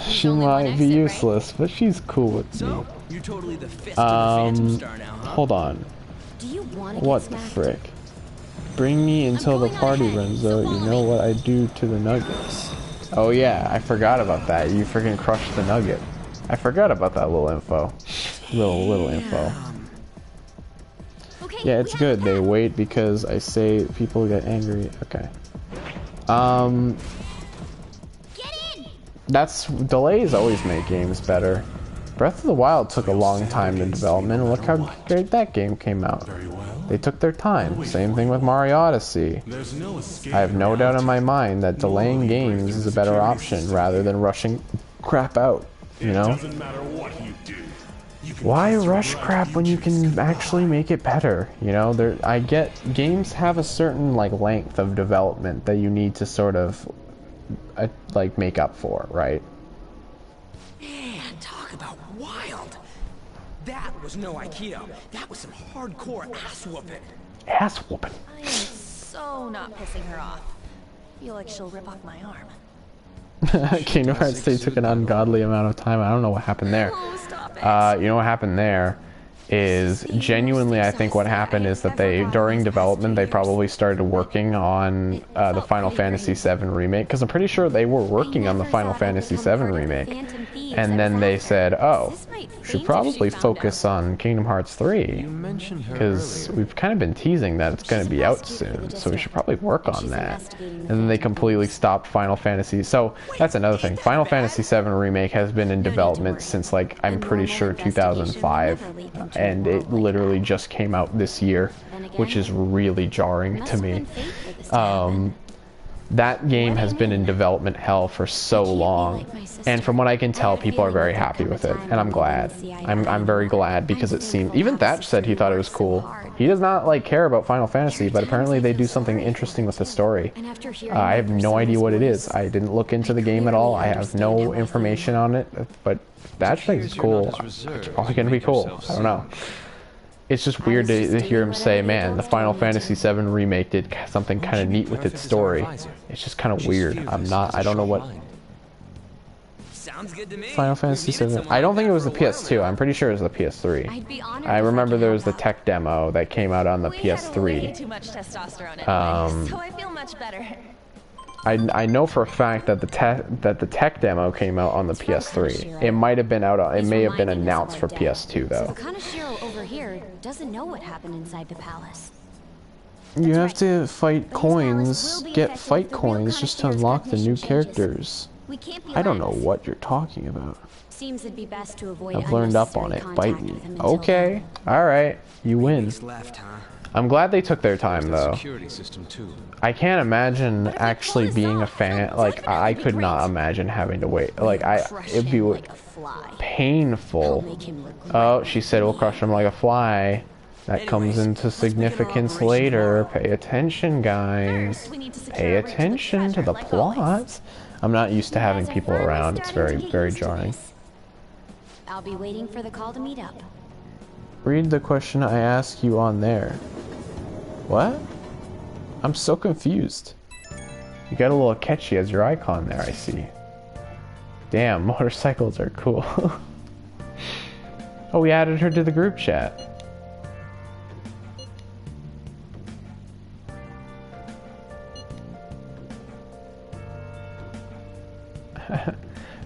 [SPEAKER 1] She might be useless, but she's cool with me.
[SPEAKER 8] You're totally the fist of the Phantom Star now, huh?
[SPEAKER 1] Hold on.
[SPEAKER 19] Do you want to
[SPEAKER 1] What the frick? Bring me until the party, Renzo. You know what I do to the nuggets. Oh yeah, I forgot about that. You freaking crushed the nugget. I forgot about that little info. Little info. Yeah, it's good. They wait because I say people get angry. Okay. Delays always make games better. Breath of the Wild took a long time in development, and look how great that game came out. They took their time. Same thing with Mario Odyssey. I have no doubt in my mind that delaying games is a better option rather than rushing crap out, you know? Why rush crap when you can actually make it better? You know, I get games have a certain like length of development that you need to sort of like make up for, right?
[SPEAKER 8] Man, talk about wild. That was no Aikido. That was some hardcore ass whooping.
[SPEAKER 1] Ass whooping.
[SPEAKER 4] I am so not pissing her off. I feel like she'll rip off my arm.
[SPEAKER 1] Kingdom Hearts 3 took an ungodly amount of time. I don't know what happened there. You know what happened there is genuinely, I think what happened is that during development, they probably started working on the Final Fantasy VII remake, because I'm pretty sure they were working on the Final Fantasy VII remake, and then they said, oh, we should probably focus on Kingdom Hearts 3, because we've kind of been teasing that it's going to be out soon, so we should probably work on that. And then they completely stopped Final Fantasy. So that's another thing. Final Fantasy VII remake has been in development since, like, I'm pretty sure 2005. And it literally just came out this year, which is really jarring to me. That game has been in development hell for so long, and from what I can tell, people are very happy with it, and I'm glad. I'm very glad, because it seemed, even Thatch said he thought it was cool. He does not like care about Final Fantasy, but apparently they do something interesting with the story. I have no idea what it is. I didn't look into the game at all. I have no information on it, but Thatch thinks it's cool. It's probably gonna be cool. I don't know. It's just weird to hear him say, man, the Final Fantasy VII remake did something kind of neat with its story. It's just kind of weird. I don't know what... Final Fantasy VII. I don't think it was the PS2. I'm pretty sure it was the PS3. I remember there was the tech demo that came out on the PS3.
[SPEAKER 4] So I feel much better.
[SPEAKER 1] I know for a fact that the tech demo came out on the PS3. It might have been out. It may have been announced for PS2 though.
[SPEAKER 19] Kanashiro over here doesn't know what happened inside the palace.
[SPEAKER 1] You have to fight coins, get fight coins just to unlock the new characters. I don't know what you're talking about.
[SPEAKER 19] Seems it'd be best to avoid
[SPEAKER 1] I've learned up on it. Bite me. Okay. All right. You win. I'm glad they took their time though. I can't imagine actually being a fan. Like, I could not imagine having to wait. Like, it'd be painful. Oh, she said we'll crush him like a fly. That comes into significance later. Pay attention, guys. Pay attention to the plot. I'm not used to having people around. It's very, very jarring.
[SPEAKER 19] I'll be waiting for the call to meet up.
[SPEAKER 1] Read the question I asked you on there. What? I'm so confused. You got a little catchy as your icon there, I see. Damn, motorcycles are cool. Oh, we added her to the group chat.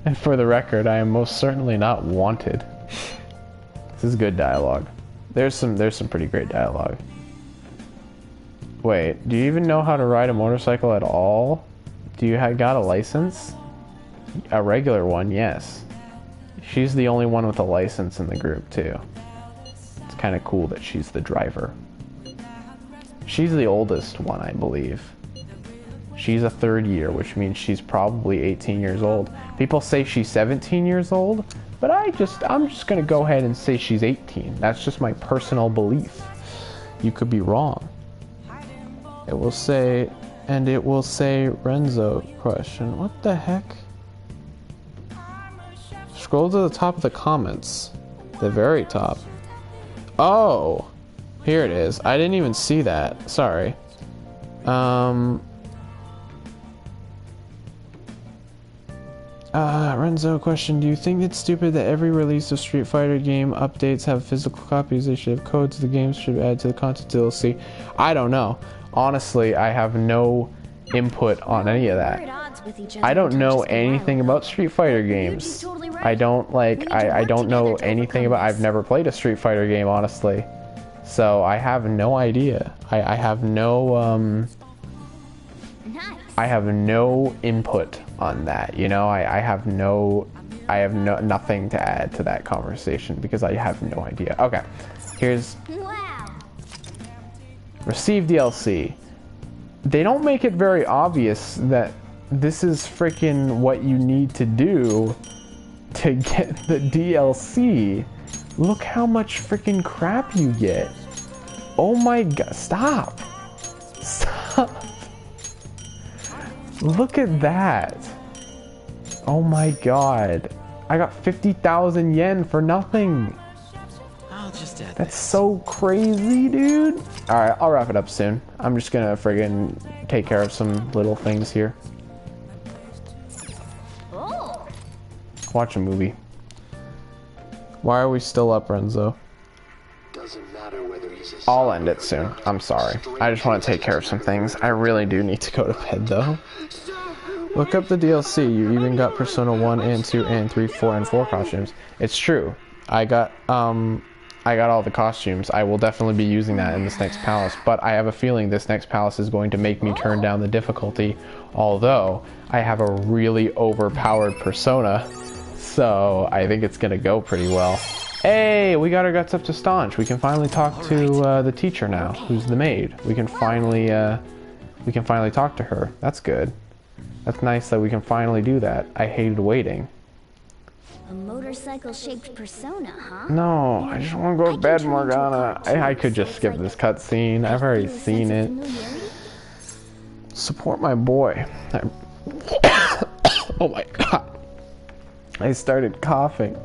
[SPEAKER 1] And for the record, I am most certainly not wanted. This is good dialogue. There's some pretty great dialogue. Wait, do you even know how to ride a motorcycle at all? Do you got a license? A regular one, yes. She's the only one with a license in the group too. It's kind of cool that she's the driver. She's the oldest one, I believe. She's a third year, which means she's probably 18 years old. People say she's 17 years old, but I'm just gonna go ahead and say she's 18. That's just my personal belief. You could be wrong. It will say Renzo question. What the heck? Scroll to the top of the comments. The very top. Oh! Here it is. I didn't even see that. Sorry. Renzo question, do you think it's stupid that every release of Street Fighter game updates have physical copies? They should have codes. The games should add to the content DLC. I don't know. Honestly, I have no input on any of that. I don't know anything about Street Fighter games. I don't know anything about, I've never played a Street Fighter game, honestly. So I have no idea. I have no input on that, you know. I have nothing to add to that conversation because I have no idea. Okay, here's receive DLC. They don't make it very obvious that this is freaking what you need to do to get the DLC. Look how much freaking crap you get. Oh my god, stop. Stop. Look at that. Oh my god. I got 50,000 yen for nothing.
[SPEAKER 2] I'll just add
[SPEAKER 1] That's so crazy, dude. Alright, I'll wrap it up soon. I'm just gonna friggin' take care of some little things here. Watch a movie. Why are we still up, Renzo? I'll end it soon. I'm sorry. I just want to take care of some things. I really do need to go to bed, though. Look up the DLC. You even got Persona 1 and 2 and 3, 4, and 4 costumes. It's true. I got all the costumes. I will definitely be using that in this next palace, but I have a feeling this next palace is going to make me turn down the difficulty, although I have a really overpowered persona, so I think it's gonna go pretty well. Hey, we got our guts up to staunch. We can finally talk to the teacher now, who's the maid. We can finally talk to her. That's good. That's nice that we can finally do that. I hated waiting.
[SPEAKER 18] A motorcycle-shaped persona, huh?
[SPEAKER 1] No, I just want to go to bed, Morgana. I could just skip this cutscene. I've already seen it. Support my boy. Oh my god. I started coughing.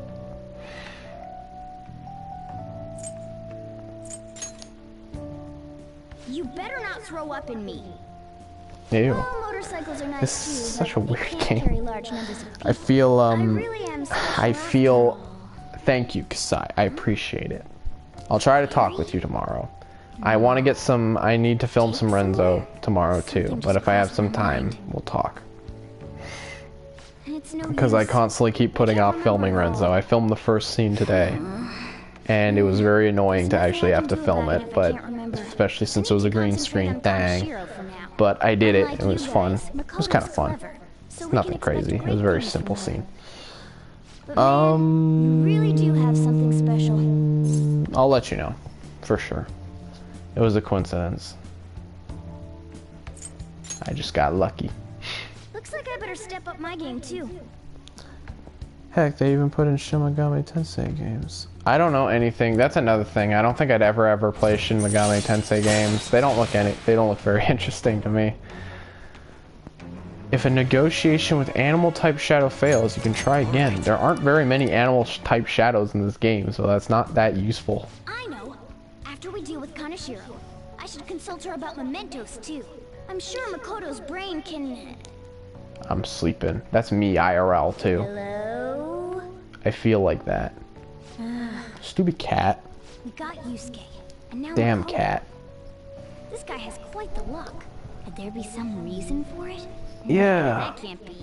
[SPEAKER 18] You better not throw up in me.
[SPEAKER 1] Ew.
[SPEAKER 18] Motorcycles are nice
[SPEAKER 1] This is
[SPEAKER 18] too,
[SPEAKER 1] such a
[SPEAKER 18] but you
[SPEAKER 1] weird
[SPEAKER 18] can't
[SPEAKER 1] game.
[SPEAKER 18] carry large numbers of people.
[SPEAKER 1] I feel,
[SPEAKER 18] really am
[SPEAKER 1] I feel, thank you, Kasai. I appreciate it. I'll try to talk with you tomorrow. I want to get some, I need to film some Renzo tomorrow too, but if I have some time, we'll talk. Because I constantly keep putting off filming Renzo. I filmed the first scene today, and it was very annoying to actually have to film it, but especially since it was a green screen thing. But I did it. It was fun. It was kind of fun. Nothing crazy. It was a very simple scene.
[SPEAKER 18] You really do have something special.
[SPEAKER 1] I'll let you know, for sure. It was a coincidence. I just got lucky.
[SPEAKER 18] Looks like I better step up my game too.
[SPEAKER 1] Heck, they even put in Shin Megami Tensei games. I don't know anything. That's another thing. I don't think I'd ever play Shin Megami Tensei games. They don't look very interesting to me. If a negotiation with animal-type shadow fails, you can try again. There aren't very many animal-type shadows in this game, so that's not that useful.
[SPEAKER 18] I know. After we deal with Kaneshiro, I should consult her about mementos too. I'm sure Makoto's brain can...
[SPEAKER 1] I'm sleeping. That's me IRL too.
[SPEAKER 18] Hello?
[SPEAKER 1] I feel like that. Stupid cat.
[SPEAKER 18] We got Yusuke, and now
[SPEAKER 1] Damn
[SPEAKER 18] Makoto.
[SPEAKER 1] cat.
[SPEAKER 18] This guy has quite the luck. Could there be some reason for it?
[SPEAKER 1] Yeah.
[SPEAKER 18] That can't be.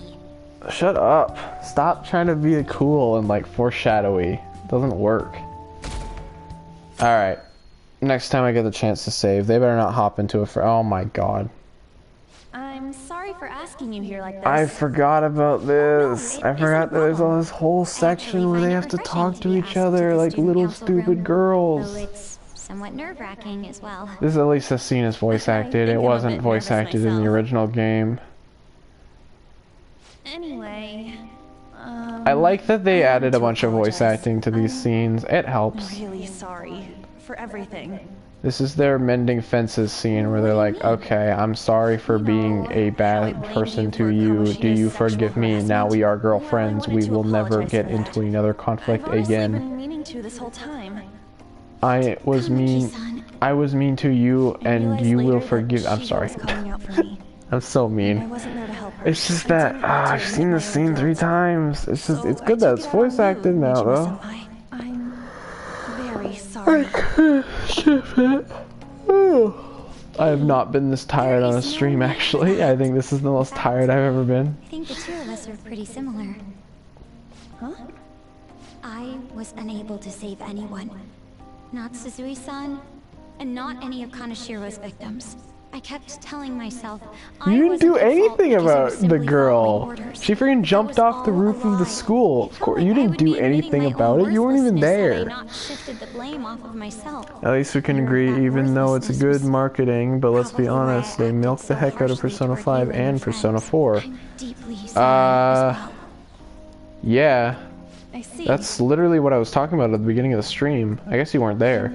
[SPEAKER 1] Shut up. Stop trying to be cool and like foreshadowy. Doesn't work. Alright. Next time I get the chance to save, they better not hop into it for— oh my god.
[SPEAKER 4] I'm sorry for asking you here like this.
[SPEAKER 1] I forgot about this. I forgot that there's this whole section where they have to talk to each other like little stupid girls.
[SPEAKER 3] It's somewhat nerve-wracking as well.
[SPEAKER 1] This at least this scene is voice acted. It wasn't voice acted in the original game.
[SPEAKER 4] Anyway,
[SPEAKER 1] I like that they added a bunch of voice acting to these scenes. It helps.
[SPEAKER 4] I'm really sorry for everything.
[SPEAKER 1] This is their mending fences scene where they're like, okay, I'm sorry for being a bad person to you. Do you forgive me? Now we are girlfriends. We will never get into another conflict again.
[SPEAKER 4] I've been meaning to this whole time.
[SPEAKER 1] I was mean to you and you will forgive— I'm sorry. I'm so mean. It's just that I've seen this scene 3 times. It's just, it's good that it's voice acted now though.
[SPEAKER 4] I'm very sorry.
[SPEAKER 1] Shit, man. I have not been this tired on a stream, actually. I think this is the most tired I've ever been.
[SPEAKER 18] I think the two of us are pretty similar.
[SPEAKER 3] Huh?
[SPEAKER 18] I was unable to save anyone. Not Suzui-san, and not any of Kanashiro's victims. I kept telling myself
[SPEAKER 1] You didn't do anything about the girl. She freaking jumped off the roof of the school. Of course, you didn't do anything about it. You weren't even there. At least we can agree, even though it's good marketing, but let's be honest, they milked the heck out of Persona 5 and Persona 4. Yeah. That's literally what I was talking about at the beginning of the stream. I guess you weren't there.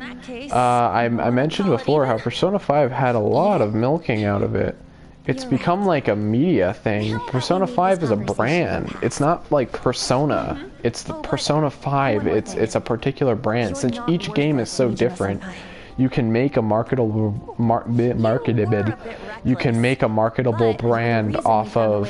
[SPEAKER 1] I mentioned before how Persona 5 had a lot of milking out of it. It's become like a media thing. Persona 5 is a brand. It's not like Persona. It's the Persona 5. It's a particular brand. Since each game is so different, you can make a marketable brand off of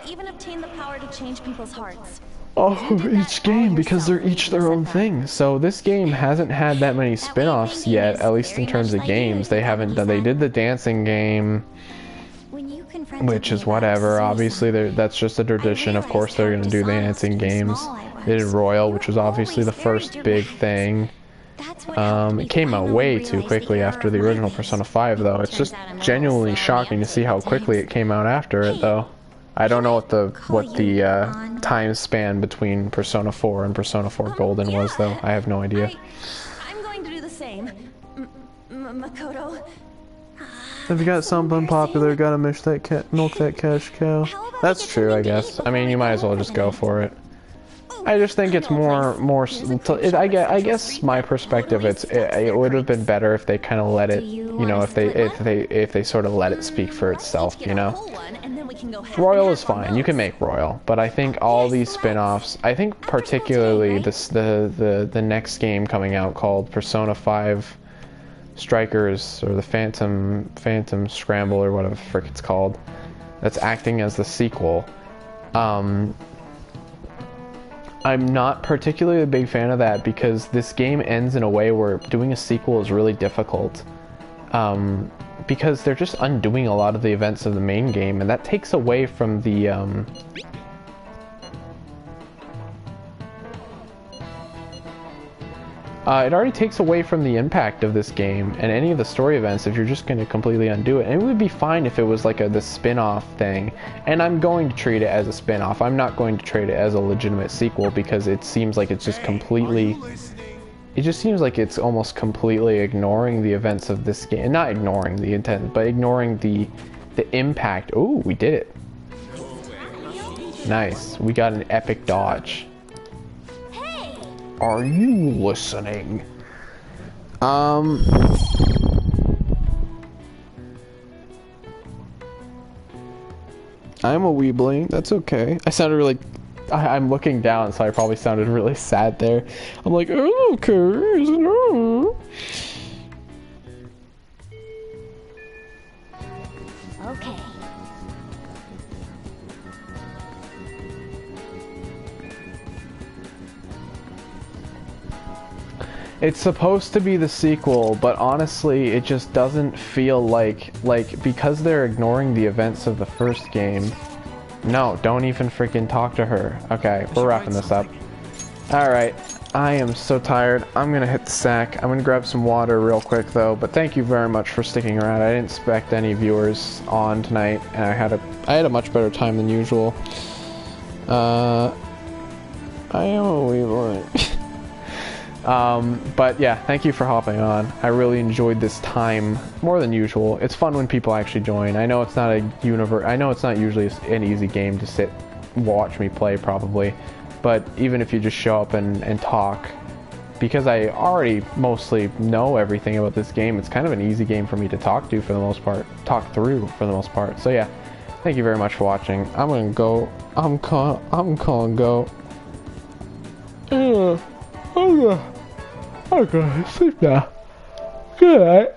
[SPEAKER 4] even obtain the power to change people's hearts.
[SPEAKER 1] Each game, because they're each their own thing. So this game hasn't had that many spin-offs yet, at least in terms of games. They haven't done. They did the dancing game, which is whatever. Obviously, that's just a tradition. Of course, they're gonna do the dancing games. They did Royal, which was obviously the first big thing. It came out way too quickly after the original Persona 5, though. It's just genuinely shocking to see how quickly it came out after it, though. I don't know what the time span between Persona 4 and Persona 4 Golden was, though. I have no idea.
[SPEAKER 4] I'm going to do the same. Makoto.
[SPEAKER 1] If you got something popular, gotta milk that cash cow. That's true, I guess. I mean, you might as well just go for it. I just think it's more. I guess my perspective, it would have been better if they kind of let it, you know, if they sort of let it speak for itself, you know. Royal is fine. You can make Royal, but I think all these spin-offs. I think particularly the next game coming out called Persona 5 Strikers, or the Phantom Scramble, or whatever the frick it's called. That's acting as the sequel. I'm not particularly a big fan of that because this game ends in a way where doing a sequel is really difficult. Because they're just undoing a lot of the events of the main game, and that takes away from the it already takes away from the impact of this game and any of the story events if you're just going to completely undo it. And it would be fine if it was like the spin-off thing, and I'm going to treat it as a spin-off. I'm not going to treat it as a legitimate sequel because it seems like it's just completely... It just seems like it's almost completely ignoring the events of this game. Not ignoring the intent, but ignoring the impact. Oh, we did it. Nice. We got an epic dodge. Are you listening? I'm a weebly. That's okay. I sounded really... I'm looking down, so I probably sounded really sad there. I'm like, oh, okay.
[SPEAKER 18] Okay.
[SPEAKER 1] It's supposed to be the sequel, but honestly, it just doesn't feel like because they're ignoring the events of the first game. No, don't even freaking talk to her. Okay, we're wrapping this up. Alright, I am so tired. I'm gonna hit the sack. I'm gonna grab some water real quick though, but thank you very much for sticking around. I didn't expect any viewers on tonight, and I had a much better time than usual. I am a wee boy. But yeah, thank you for hopping on. I really enjoyed this time more than usual. It's fun when people actually join. I know it's not I know it's not usually an easy game to sit, watch me play probably, but even if you just show up and talk, because I already mostly know everything about this game, it's kind of an easy game for me to talk through for the most part. So yeah, thank you very much for watching. I'm gonna go. I'm calling go. I'm gonna sleep now. Good night.